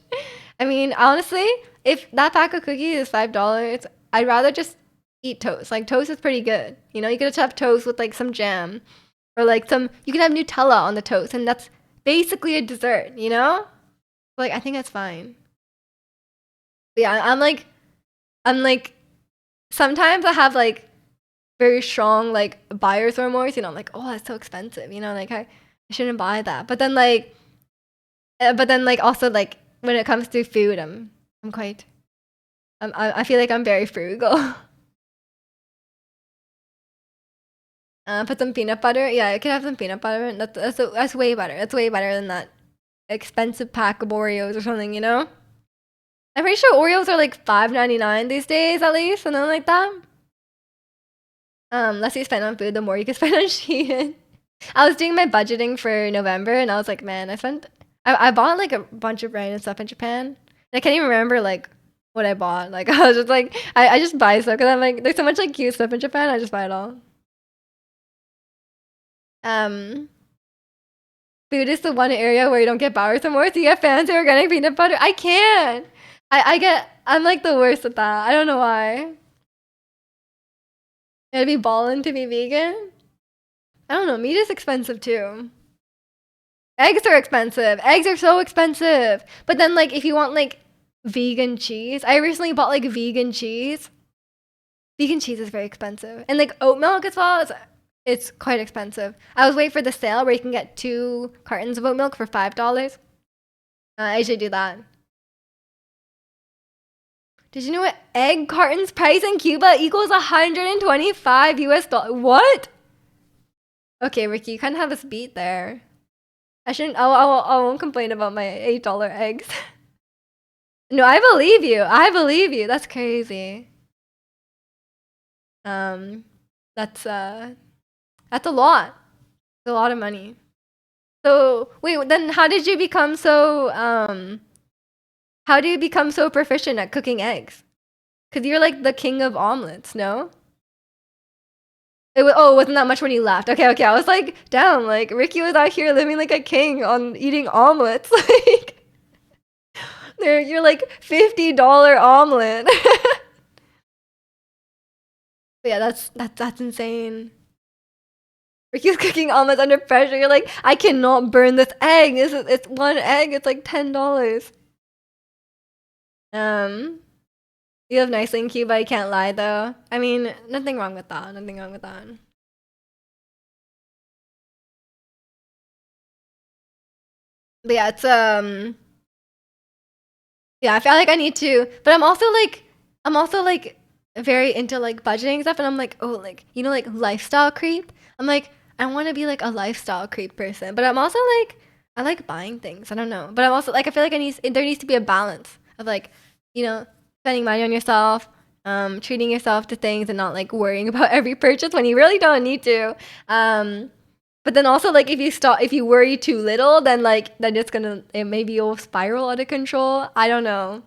I mean, honestly, if that pack of cookies is $5, I'd rather just eat toast. Like toast is pretty good. You could just have toast with like some jam, or like you can have Nutella on the toast, and that's basically a dessert, Like I think that's fine. But yeah, I'm like sometimes I have like very strong like buyer's remorse, I'm like, oh, that's so expensive, like I shouldn't buy that. But then like also like when it comes to food, I'm quite I feel like I'm very frugal. Put some peanut butter. Yeah, I could have some peanut butter. That's way better. That's way better than that expensive pack of Oreos or something, I'm pretty sure Oreos are like $5.99 these days, at least, something like that. Less you spend on food, the more you can spend on Shein. I was doing my budgeting for November, and I was like, man, I bought like a bunch of random stuff in Japan. And I can't even remember like what I bought. Like I was just like, I just buy stuff because I'm like, there's so much like cute stuff in Japan. I just buy it all. Um, Food is the one area where you don't get Bowers and more, so you get fancy organic peanut butter. I can't. I'm like the worst at that. I don't know why. Gotta be ballin' to be vegan. I don't know. Meat is expensive too. Eggs are expensive. Eggs are so expensive. But then like if you want like vegan cheese, I recently bought like vegan cheese. Vegan cheese is very expensive. And like oat milk as well, it's quite expensive. I was waiting for the sale where you can get 2 cartons of oat milk for $5. I should do that. Did you know what egg cartons price in Cuba equals 125 US dollars? What? Okay, Ricky, you kind of have us beat there. I shouldn't. I won't complain about my $8 eggs. No, I believe you. I believe you. That's crazy. That's a lot. It's a lot of money. So wait, then how did you become so how do you become so proficient at cooking eggs? Because you're like the king of omelets, no? It wasn't that much when you left. Okay, okay. I was like, damn, like Ricky was out here living like a king on eating omelets. Like you're like $50 omelet. Yeah, that's insane. Ricky's cooking omelets under pressure. You're like, I cannot burn this egg. It's one egg. It's like $10. You live nicely in Cuba. You can't lie though. I mean, nothing wrong with that. Nothing wrong with that. But yeah, it's yeah, I feel like I need to, but I'm also like very into like budgeting stuff, and I'm like, oh, like you know, like lifestyle creep. I'm like, I want to be like a lifestyle creep person, but I'm also like, I like buying things. I don't know, but I'm also like, I feel like there needs to be a balance of like, you know, spending money on yourself, treating yourself to things, and not like worrying about every purchase when you really don't need to. But then also like if you worry too little, then like then maybe you'll spiral out of control. I don't know.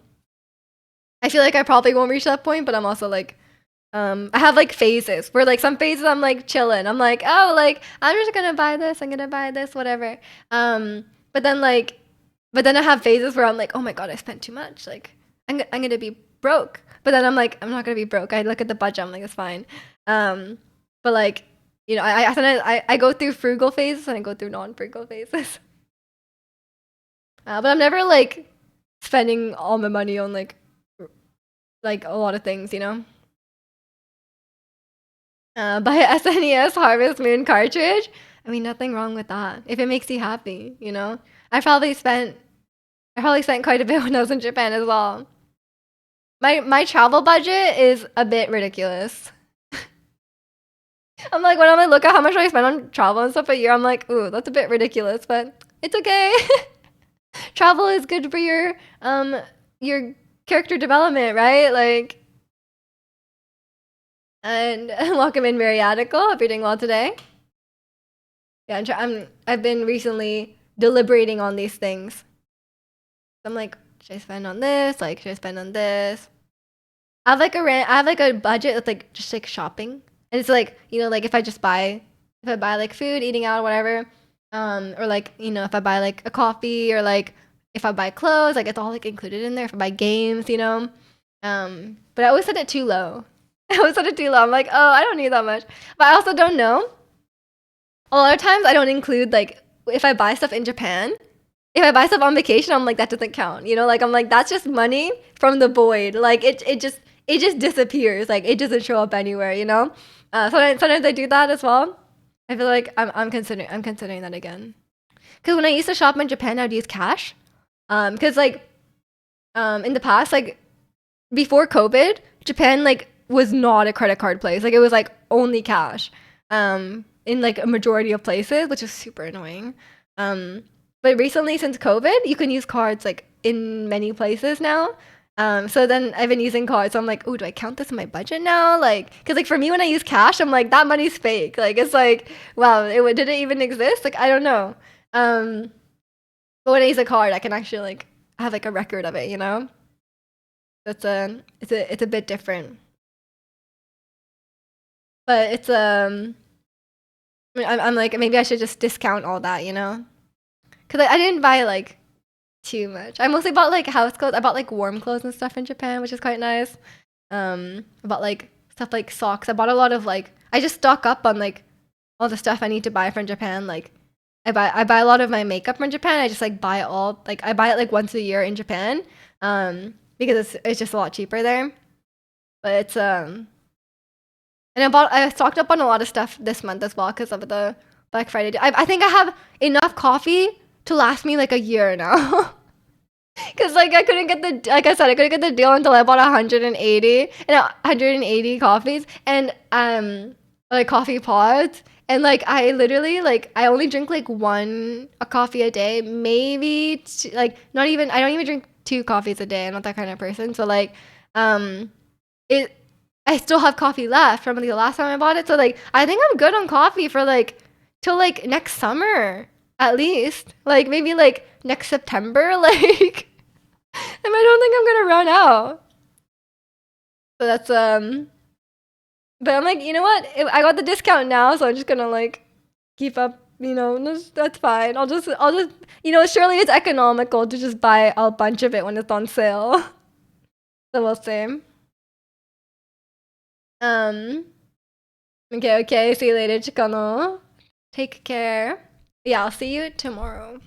I feel like I probably won't reach that point, but I'm also like I have like phases where like some phases I'm like chilling. I'm like, oh, like I'm just gonna buy this, I'm gonna buy this, whatever. But then like but then I have phases where I'm like, oh my god, I spent too much. Like I'm gonna be broke. But then I'm like, I'm not gonna be broke. I look at the budget, I'm like, it's fine. But like you know, I sometimes I go through frugal phases and I go through non-frugal phases. But I'm never like spending all my money on like a lot of things, you know. Buy a SNES Harvest Moon cartridge. I mean, nothing wrong with that if it makes you happy, you know. I probably spent quite a bit when I was in Japan as well. My travel budget is a bit ridiculous. I'm like, when I look at how much I spend on travel and stuff a year, I'm like, ooh, that's a bit ridiculous, but it's okay. Travel is good for your character development, right? Like, and welcome in, Mariatical. Hope you're doing well today. Yeah, I've been recently deliberating on these things. I'm like, should I spend on this? Like, should I spend on this? I have like a budget that's like just like shopping. And it's like, you know, like if I buy like food, eating out, or whatever, or like, you know, if I buy like a coffee or like if I buy clothes, like it's all like included in there. If I buy games, you know, but I always set it too low. I always set it too low. I'm like, oh, I don't need that much, but I also don't know. A lot of times I don't include like if I buy stuff in Japan. If I buy stuff on vacation, I'm like that doesn't count. You know, like I'm like that's just money from the void. Like it just disappears. Like it doesn't show up anywhere. You know. Sometimes I do that as well. I feel like I'm considering that again. Because when I used to shop in Japan, I would use cash. Because like in the past, like before COVID, Japan like was not a credit card place. Like it was like only cash. In like a majority of places, which is super annoying. But recently, since COVID, you can use cards like in many places now. So then I've been using cards. So I'm like, oh, do I count this in my budget now? Like, because like for me when I use cash, I'm like that money's fake. Like it's like, wow, did it even exist? Like I don't know. Um, but when I use a card, I can actually like have like a record of it. You know, that's it's a bit different. But it's I'm like maybe I should just discount all that. You know, because I didn't buy like too much. I mostly bought like house clothes. I bought like warm clothes and stuff in Japan, which is quite nice. I bought like stuff like socks. I bought a lot of like I just stock up on like all the stuff I need to buy from Japan. Like I buy a lot of my makeup from Japan. I just like buy it all like I buy it like once a year in Japan. Because it's just a lot cheaper there. But it's and I stocked up on a lot of stuff this month as well because of the Black Friday. I think I have enough coffee to last me like a year now. Cause like I couldn't get the like I said I couldn't get the deal until I bought 180 coffees and like coffee pods and like I literally like I only drink like one a coffee a day maybe like not even I don't even drink two coffees a day. I'm not that kind of person. So like um it I still have coffee left from the last time I bought it. So like I think I'm good on coffee for like till like next summer at least. Like maybe like next September like and I don't think I'm gonna run out. So that's but I'm like, you know what? I got the discount now, so I'm just gonna like keep up, you know, that's fine. I'll just you know, surely it's economical to just buy a bunch of it when it's on sale. So we'll see. Um okay, see you later, Chicano. Take care. Yeah, I'll see you tomorrow.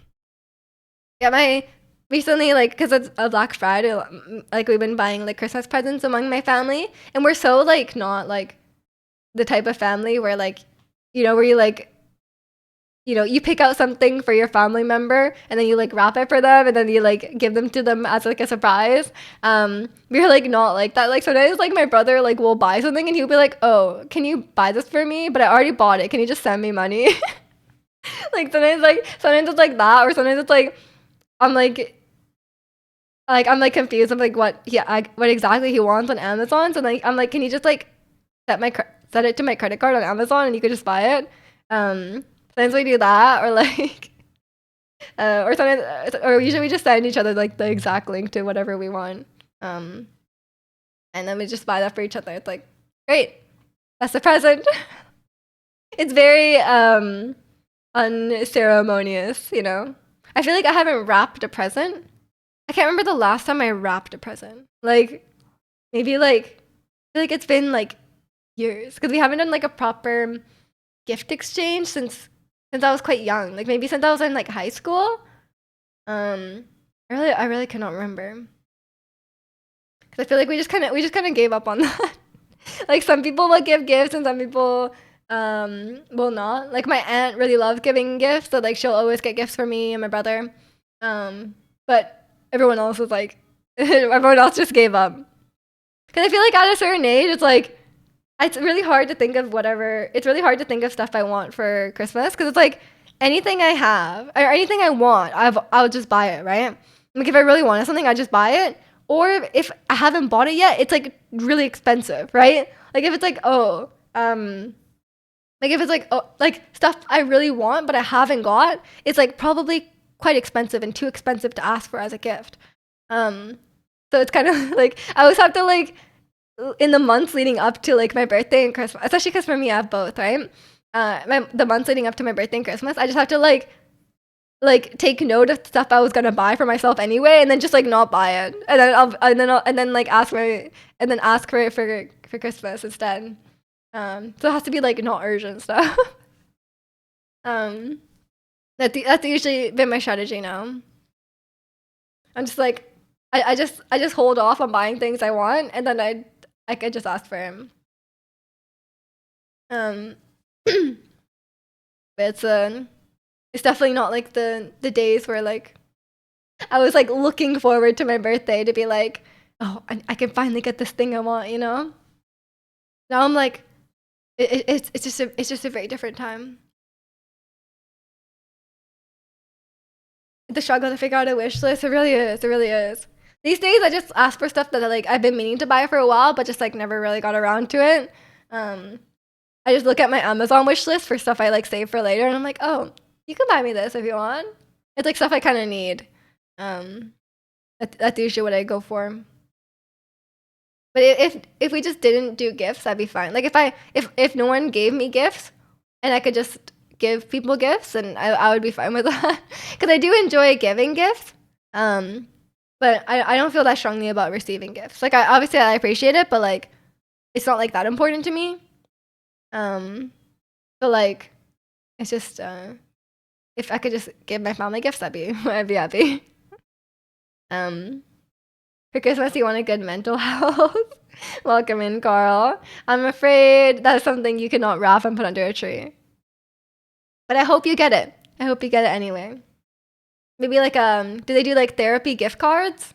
Yeah, my recently like because it's a Black Friday, like we've been buying like Christmas presents among my family, and we're so like not like the type of family where like you know where you like you know you pick out something for your family member and then you like wrap it for them and then you like give them to them as like a surprise. We're like not like that. Like sometimes like my brother like will buy something and he'll be like, oh, can you buy this for me, but I already bought it, can you just send me money? Sometimes it's like that, or sometimes it's like I'm I'm like confused. I'm like, what exactly he wants on Amazon? So like, I'm like, can you just like set it to my credit card on Amazon and you could just buy it? Sometimes we do that, or like, or sometimes, or usually we just send each other like the exact link to whatever we want. Um, and then we just buy that for each other. It's like, great, that's the present. It's very unceremonious, you know. I feel like I haven't wrapped a present. I can't remember the last time I wrapped a present. Like maybe like I feel like it's been like years because we haven't done like a proper gift exchange since I was quite young. Like maybe since I was in like high school. I really cannot remember because I feel like we just kind of gave up on that. Like some people will give gifts and some people will not. Like my aunt really loves giving gifts, so like she'll always get gifts for me and my brother. But everyone else was like everyone else just gave up. Because I feel like at a certain age, it's really hard to think of whatever. It's really hard to think of stuff I want for Christmas because it's like anything I have or anything I want, I'll just buy it, right? Like if I really wanted something, I just buy it. Or if I haven't bought it yet, it's like really expensive, right? Like if it's like like if it's like like stuff I really want but I haven't got, it's like probably quite expensive and too expensive to ask for as a gift. Um, so it's kind of like I always have to like in the months leading up to like my birthday and Christmas, especially because for me I have both, right? The months leading up to my birthday and Christmas, I just have to like take note of stuff I was gonna buy for myself anyway, and then just like not buy it, and then like ask for it for Christmas instead. So it has to be like not urgent stuff. um, that's usually been my strategy now. I'm just like I just hold off on buying things I want, and then I could just ask for him. Um, but it's definitely not like the days where like I was like looking forward to my birthday to be like, oh, I can finally get this thing I want, you know. Now I'm like, it's just a very different time. The struggle to figure out a wish list, it really is. It really is. These days, I just ask for stuff that like I've been meaning to buy for a while, but just like never really got around to it. I just look at my Amazon wish list for stuff I like save for later, and I'm like, oh, you can buy me this if you want. It's like stuff I kind of need. Um, that's usually what I go for. But if we just didn't do gifts, I'd be fine. Like if no one gave me gifts, and I could just give people gifts, and I would be fine with that. Because I do enjoy giving gifts. But I don't feel that strongly about receiving gifts. Like I obviously I appreciate it, but like it's not like that important to me. So like it's just if I could just give my family gifts, I'd be happy. For Christmas, you want a good mental health. Welcome in, Carl. I'm afraid that's something you cannot wrap and put under a tree. But I hope you get it. I hope you get it anyway. Maybe like do they do like therapy gift cards?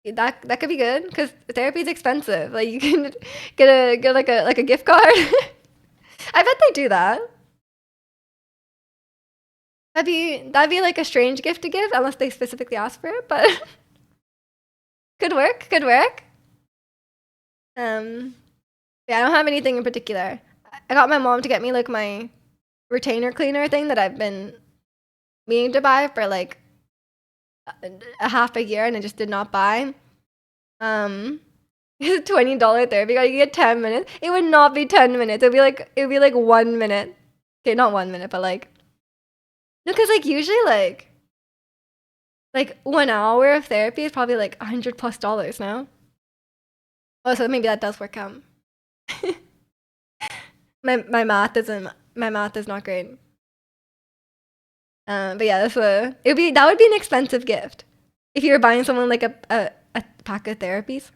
That could be good because therapy is expensive. Like you can get like a gift card. I bet they do that. That'd be like a strange gift to give unless they specifically ask for it, but could work. Could work. Yeah, I don't have anything in particular. I got my mom to get me like my retainer cleaner thing that I've been meaning to buy for like a half a year and I just did not buy. It's a $20 therapy card. You get 10 minutes. It would not be 10 minutes. It'd be like 1 minute. Okay, not 1 minute, but like no, because like usually like 1 hour of therapy is probably like $100+ now. Oh, so maybe that does work out. my math is not great. But yeah, that would be an expensive gift if you were buying someone like a pack of therapies.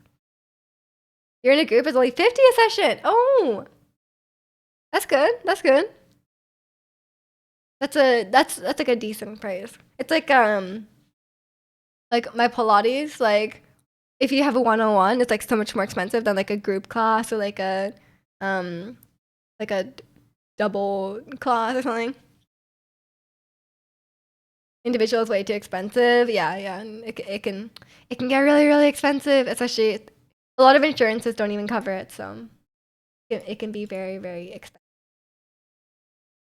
You're in a group, it's only 50 a session. Oh, that's good. That's good. That's like a decent price. It's like my Pilates, like if you have a 101, it's like so much more expensive than like a group class or like a double class or something. Individual is way too expensive. Yeah, and it can get really, really expensive, especially a lot of insurances don't even cover it, so it can be very, very expensive.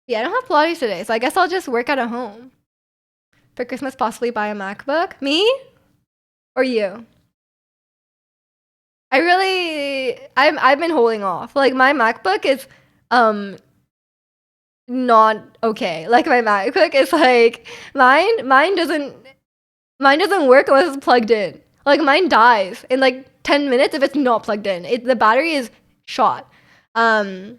Yeah, I don't have Pilates today, so I guess I'll just work out at home. For Christmas, possibly buy a MacBook. Me? Or you? I've been holding off. Like my MacBook is not okay. Like my MacBook is like mine doesn't work unless it's plugged in. Like mine dies in like 10 minutes if it's not plugged in. The battery is shot. And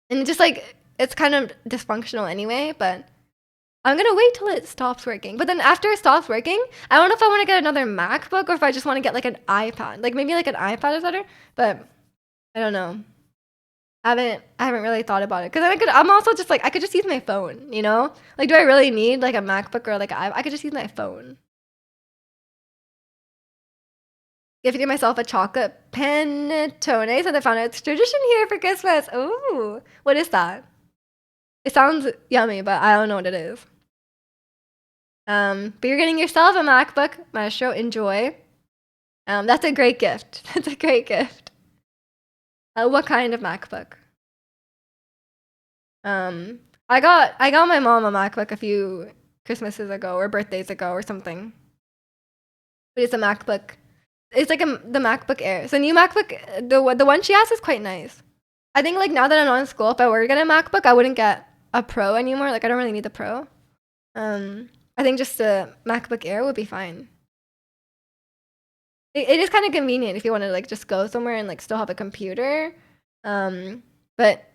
it's just like it's kind of dysfunctional anyway, but I'm gonna wait till it stops working. But then after it stops working, I don't know if I want to get another MacBook or if I just want to get like an iPad. Like maybe like an iPad is better, but I don't know. I haven't really thought about it because I'm also just like I could just use my phone, you know? Like, do I really need like a MacBook or like I could just use my phone. Gifting myself a chocolate panettone, so I found out it's tradition here for Christmas. Ooh, what is that? It sounds yummy, but I don't know what it is. But you're getting yourself a MacBook, Maestro. Enjoy. That's a great gift. That's a great gift. What kind of MacBook? I got my mom a MacBook a few Christmases ago or birthdays ago or something. But it's a MacBook. It's like the MacBook Air. So new MacBook, the one she has is quite nice. I think like now that I'm not in school, if I were to get a MacBook, I wouldn't get a Pro anymore. Like I don't really need the Pro. I think just a MacBook Air would be fine. It is kind of convenient if you want to like just go somewhere and like still have a computer. But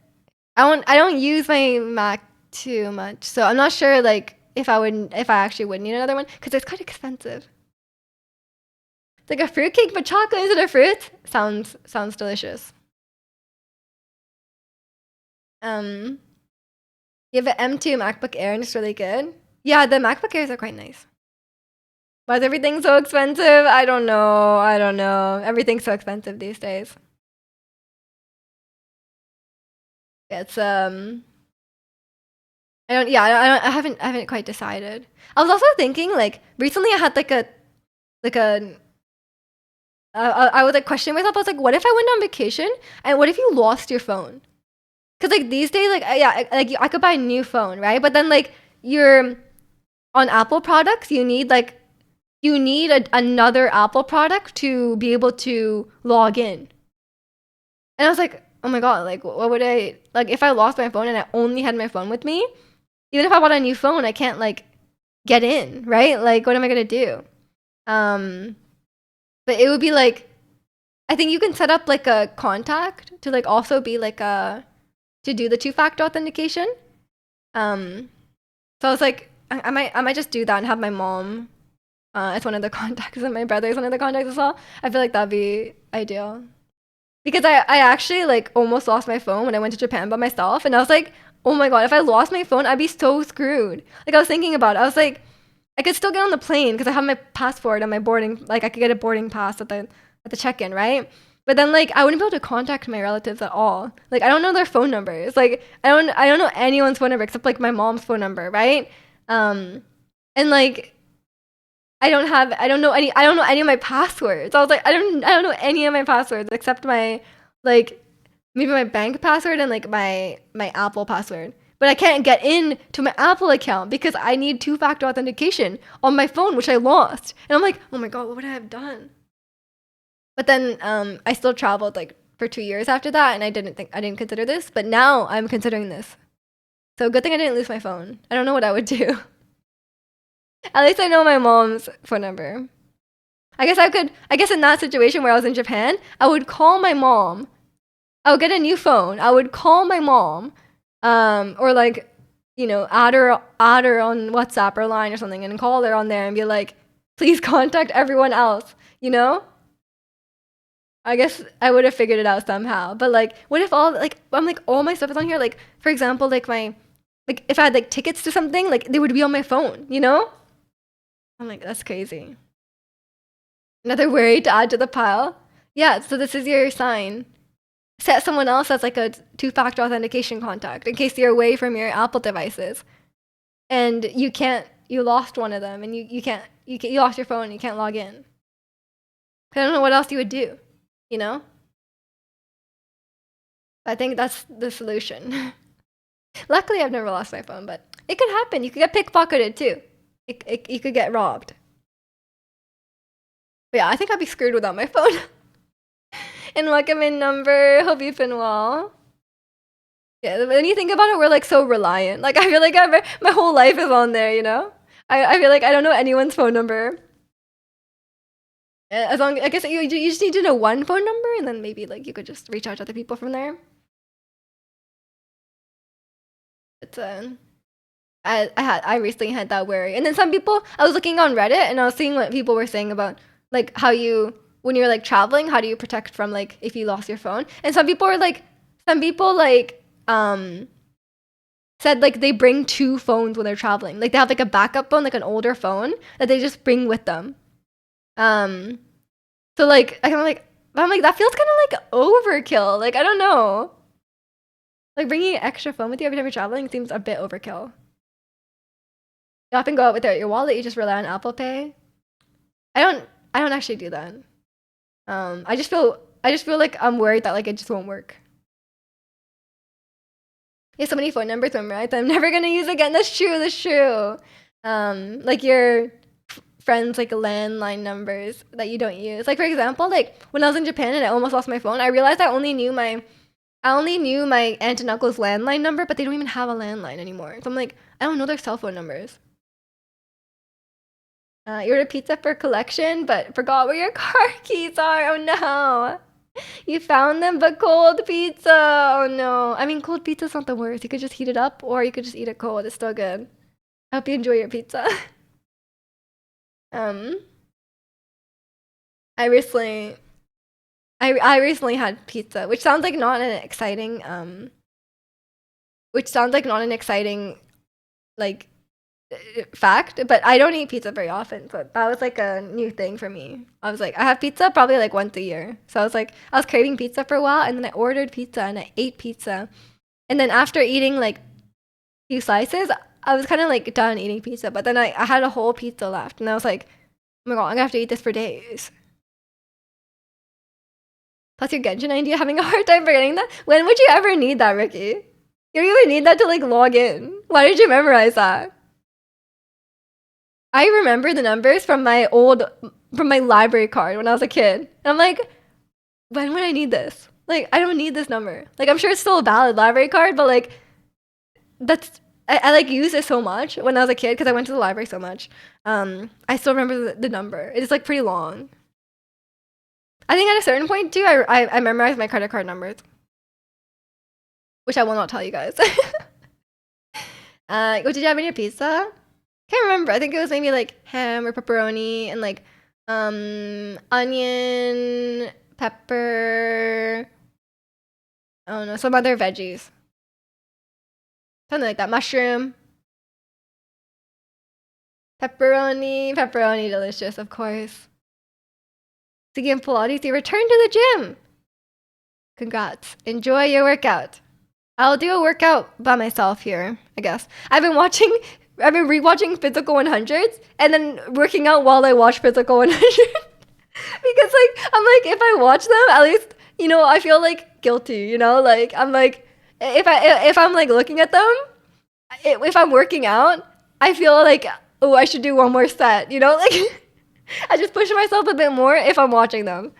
I don't use my Mac too much, so I'm not sure like if I actually would need another one because it's quite expensive. It's like a fruitcake but chocolate instead of fruit. Sounds delicious. You have an M2 MacBook Air and it's really good. Yeah, the MacBook Airs are quite nice. Why is everything so expensive? I don't know. Everything's so expensive these days. It's I haven't quite decided. I was also thinking like recently I had like like a I was like questioning myself. I was like, what if I went on vacation and what if you lost your phone? Because like these days, like yeah, like I could buy a new phone, right? But then like you're on Apple products, you need another Apple product to be able to log in. And I was like, oh my god, like what would I like if I lost my phone and I only had my phone with me? Even if I bought a new phone, I can't like get in, right? Like what am I gonna do? Um, but it would be like I think you can set up like a contact to like also be like a to do the two-factor authentication. Um, so I was like, I might just do that and have my mom as one of the contacts and my brother as one of the contacts as well. I feel like that'd be ideal. Because I actually like almost lost my phone when I went to Japan by myself, and I was like, oh my god, if I lost my phone, I'd be so screwed. Like I was thinking about it. I was like, I could still get on the plane because I have my passport and my boarding. Like I could get a boarding pass at the check-in, right? But then like I wouldn't be able to contact my relatives at all. Like I don't know their phone numbers. Like I don't know anyone's phone number except like my mom's phone number, right? And like I don't know any of my passwords. I was like I don't know any of my passwords except my like maybe my bank password and like my Apple password. But I can't get in to my Apple account because I need two-factor authentication on my phone, which I lost. And I'm like, oh my god, what would I have done? But then I still traveled like for 2 years after that, and I didn't consider this, but now I'm considering this. So good thing I didn't lose my phone. I don't know what I would do. At least I know my mom's phone number. I guess in that situation where I was in Japan, I would call my mom. I would get a new phone. I would call my mom, or like, you know, add her on WhatsApp or Line or something, and call her on there and be like, please contact everyone else. You know, I guess I would have figured it out somehow. But like, what if all like I'm like all my stuff is on here? Like, for example, like my like if I had like tickets to something, like they would be on my phone. You know? I'm like, that's crazy. Another worry to add to the pile. Yeah. So this is your sign. Set someone else as like a two-factor authentication contact in case you're away from your Apple devices and you lost one of them and you lost your phone and you can't log in. I don't know what else you would do, you know? I think that's the solution. Luckily, I've never lost my phone, but it could happen. You could get pickpocketed too. You could get robbed. But yeah, I think I'd be screwed without my phone. And welcome in number. Hope you've been well. Yeah, when you think about it, we're like so reliant. Like I feel like my whole life is on there, you know? I feel like I don't know anyone's phone number. As long I guess you just need to know one phone number and then maybe like you could just reach out to other people from there. It's I recently had that worry. And then some people I was looking on Reddit and I was seeing what people were saying about like how you when you're like traveling, how do you protect from like if you lost your phone? And some people said like they bring two phones when they're traveling. Like they have like a backup phone, like an older phone that they just bring with them. So like I'm like that feels kind of like overkill. Like I don't know. Like bringing an extra phone with you every time you're traveling seems a bit overkill. You often go out without your wallet. You just rely on Apple Pay. I don't actually do that. I just feel like I'm worried that like it just won't work. You have so many phone numbers memorized that I'm never gonna use again. That's true. That's true. Like your friends like landline numbers that you don't use. Like for example, like when I was in Japan and I almost lost my phone, I realized I only knew my aunt and uncle's landline number, but they don't even have a landline anymore. So I'm like, I don't know their cell phone numbers. You ordered pizza for collection, but forgot where your car keys are. Oh no. You found them, but cold pizza. Oh no. I mean, cold pizza's not the worst. You could just heat it up, or you could just eat it cold. It's still good. I hope you enjoy your pizza. um, I recently, I recently had pizza, which sounds like not an exciting like fact, but I don't eat pizza very often, so that was like a new thing for me. I was like, I have pizza probably like once a year. So I was like, I was craving pizza for a while, and then I ordered pizza and I ate pizza, and then after eating like a few slices, I was kind of like done eating pizza. But then I had a whole pizza left, and I was like, Oh my god, I'm gonna have to eat this for days. Plus your Genshin ID having a hard time forgetting that? When would you ever need that, Ricky? You don't even need that to like log in. Why did you memorize that? I remember the numbers from my library card when I was a kid. And I'm like, when would I need this? Like, I don't need this number. Like, I'm sure it's still a valid library card, but like, I like use it so much when I was a kid because I went to the library so much. I still remember the number. It's like pretty long. I think at a certain point too, I memorized my credit card numbers, which I will not tell you guys. What did you have in your pizza? Can't remember. I think it was maybe like ham or pepperoni and like onion, pepper. I don't know, some other veggies. Something like that. Mushroom. Pepperoni, delicious, of course. Again, Pilates, you return to the gym. Congrats. Enjoy your workout. I'll do a workout by myself here, I guess. I've been rewatching Physical 100s and then working out while I watch Physical 100. Because like I'm like if I watch them, at least I feel like guilty, like I'm like if I'm like looking at them, if I'm working out, I feel like oh I should do one more set, like I just push myself a bit more if I'm watching them.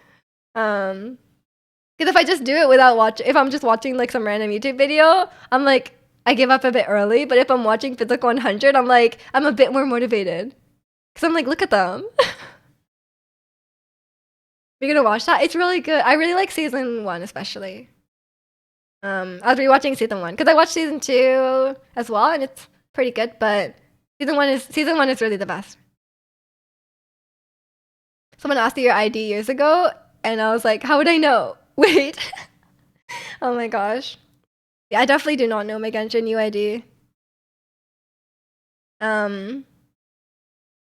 Because if I just do it without if I'm just watching like some random YouTube video, I'm like I give up a bit early. But if I'm watching Physical 100, I'm like I'm a bit more motivated. Because I'm like look at them. You're gonna watch that? It's really good. I really like season 1 especially. I was rewatching season 1 because I watched season 2 as well, and it's pretty good. But season 1 is really the best. Someone asked you your ID years ago, and I was like, how would I know? Wait. Oh my gosh. Yeah, I definitely do not know my Genshin UID.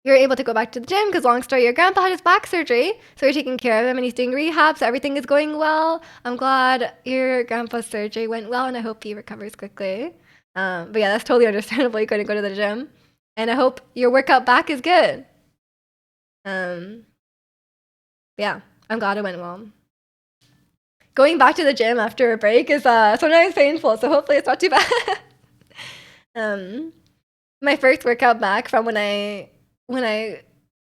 You're able to go back to the gym because long story, your grandpa had his back surgery, so you're taking care of him and he's doing rehab, so everything is going well. I'm glad your grandpa's surgery went well, and I hope he recovers quickly. But yeah, that's totally understandable. You couldn't go to the gym, and I hope your workout back is good. Yeah, I'm glad it went well. Going back to the gym after a break is sometimes painful, so hopefully it's not too bad. My first workout back from when I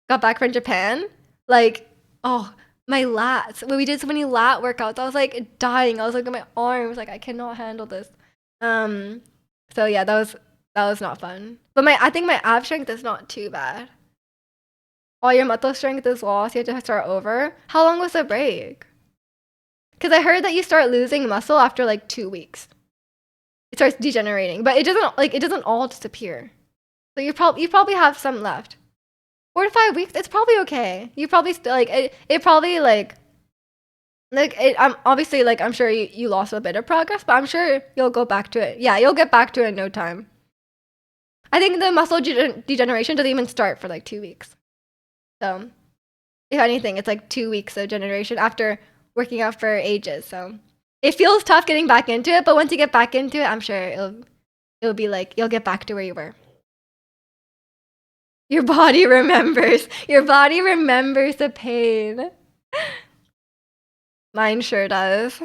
got back from Japan, like my lats. When we did so many lat workouts, I was like dying. I was like at my arms, like I cannot handle this. So yeah, that was not fun. But I think my ab strength is not too bad. All your muscle strength is lost. You have to start over. How long was the break? Because I heard that you start losing muscle after like 2 weeks. It starts degenerating, but it doesn't all disappear. So you probably have some left. 4 to 5 weeks, it's probably okay. You probably still it probably I'm obviously I'm sure you lost a bit of progress, but I'm sure you'll go back to it. Yeah, you'll get back to it in no time. I think the muscle degeneration doesn't even start for like 2 weeks. So if anything, it's like 2 weeks of generation after working out for ages. So it feels tough getting back into it, but once you get back into it, I'm sure it'll be like you'll get back to where you were. Your body remembers. Your body remembers the pain. Mine sure does.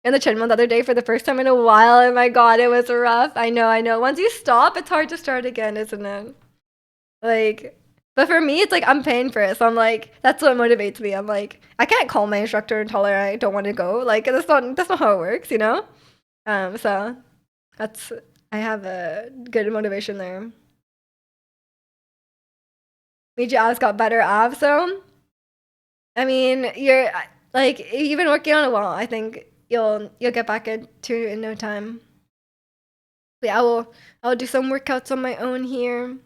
In the treadmill the other day for the first time in a while, oh my god, it was rough. I know. Once you stop, it's hard to start again, isn't it? But for me, it's like I'm paying for it, so I'm like, that's what motivates me. I'm like, I can't call my instructor and tell her I don't want to go. Like that's not how it works, So I have a good motivation there. Made your abs got better abs, so I mean, you've been working on it well. I think you'll get back into it in no time. But yeah, I'll do some workouts on my own here.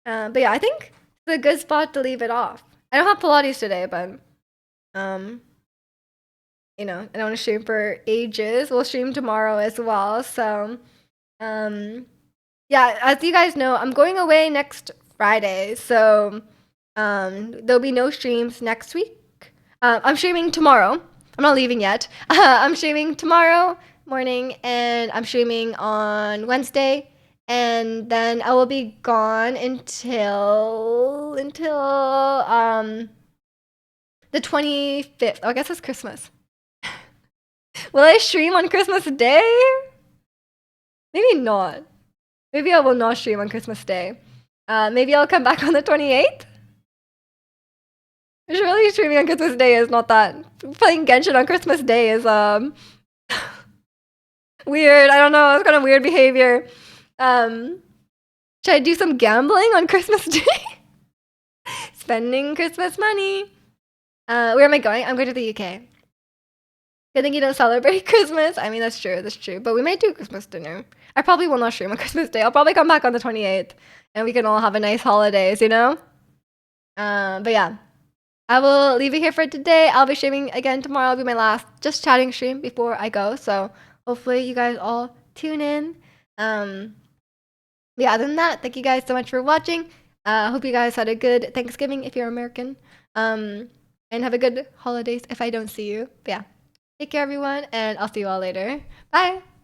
But yeah, I think it's a good spot to leave it off. I don't have Pilates today, but I don't want to stream for ages. We'll stream tomorrow as well. So yeah, as you guys know, I'm going away next Friday, so there'll be no streams next week. I'm streaming tomorrow. I'm not leaving yet. I'm streaming tomorrow morning, and I'm streaming on Wednesday And then I will be gone until the 25th. Oh, I guess it's Christmas. Will I stream on Christmas Day? Maybe not. Maybe I will not stream on Christmas Day. Maybe I'll come back on the 28th. Surely streaming on Christmas Day is not that. Playing Genshin on Christmas Day is weird. I don't know. It's kind of weird behavior. Should I do some gambling on Christmas Day? Spending Christmas money. Where am I going? I'm going to the UK. I think you don't celebrate Christmas. I mean, that's true. That's true. But we might do Christmas dinner. I probably will not stream on Christmas Day. I'll probably come back on the 28th. And we can all have a nice holidays, you know? But yeah. I will leave it here for today. I'll be streaming again tomorrow. It'll be my last just chatting stream before I go. So hopefully you guys all tune in. Yeah, other than that, thank you guys so much for watching. Hope you guys had a good Thanksgiving if you're American. And have a good holidays if I don't see you. But yeah, take care everyone, and I'll see you all later. Bye!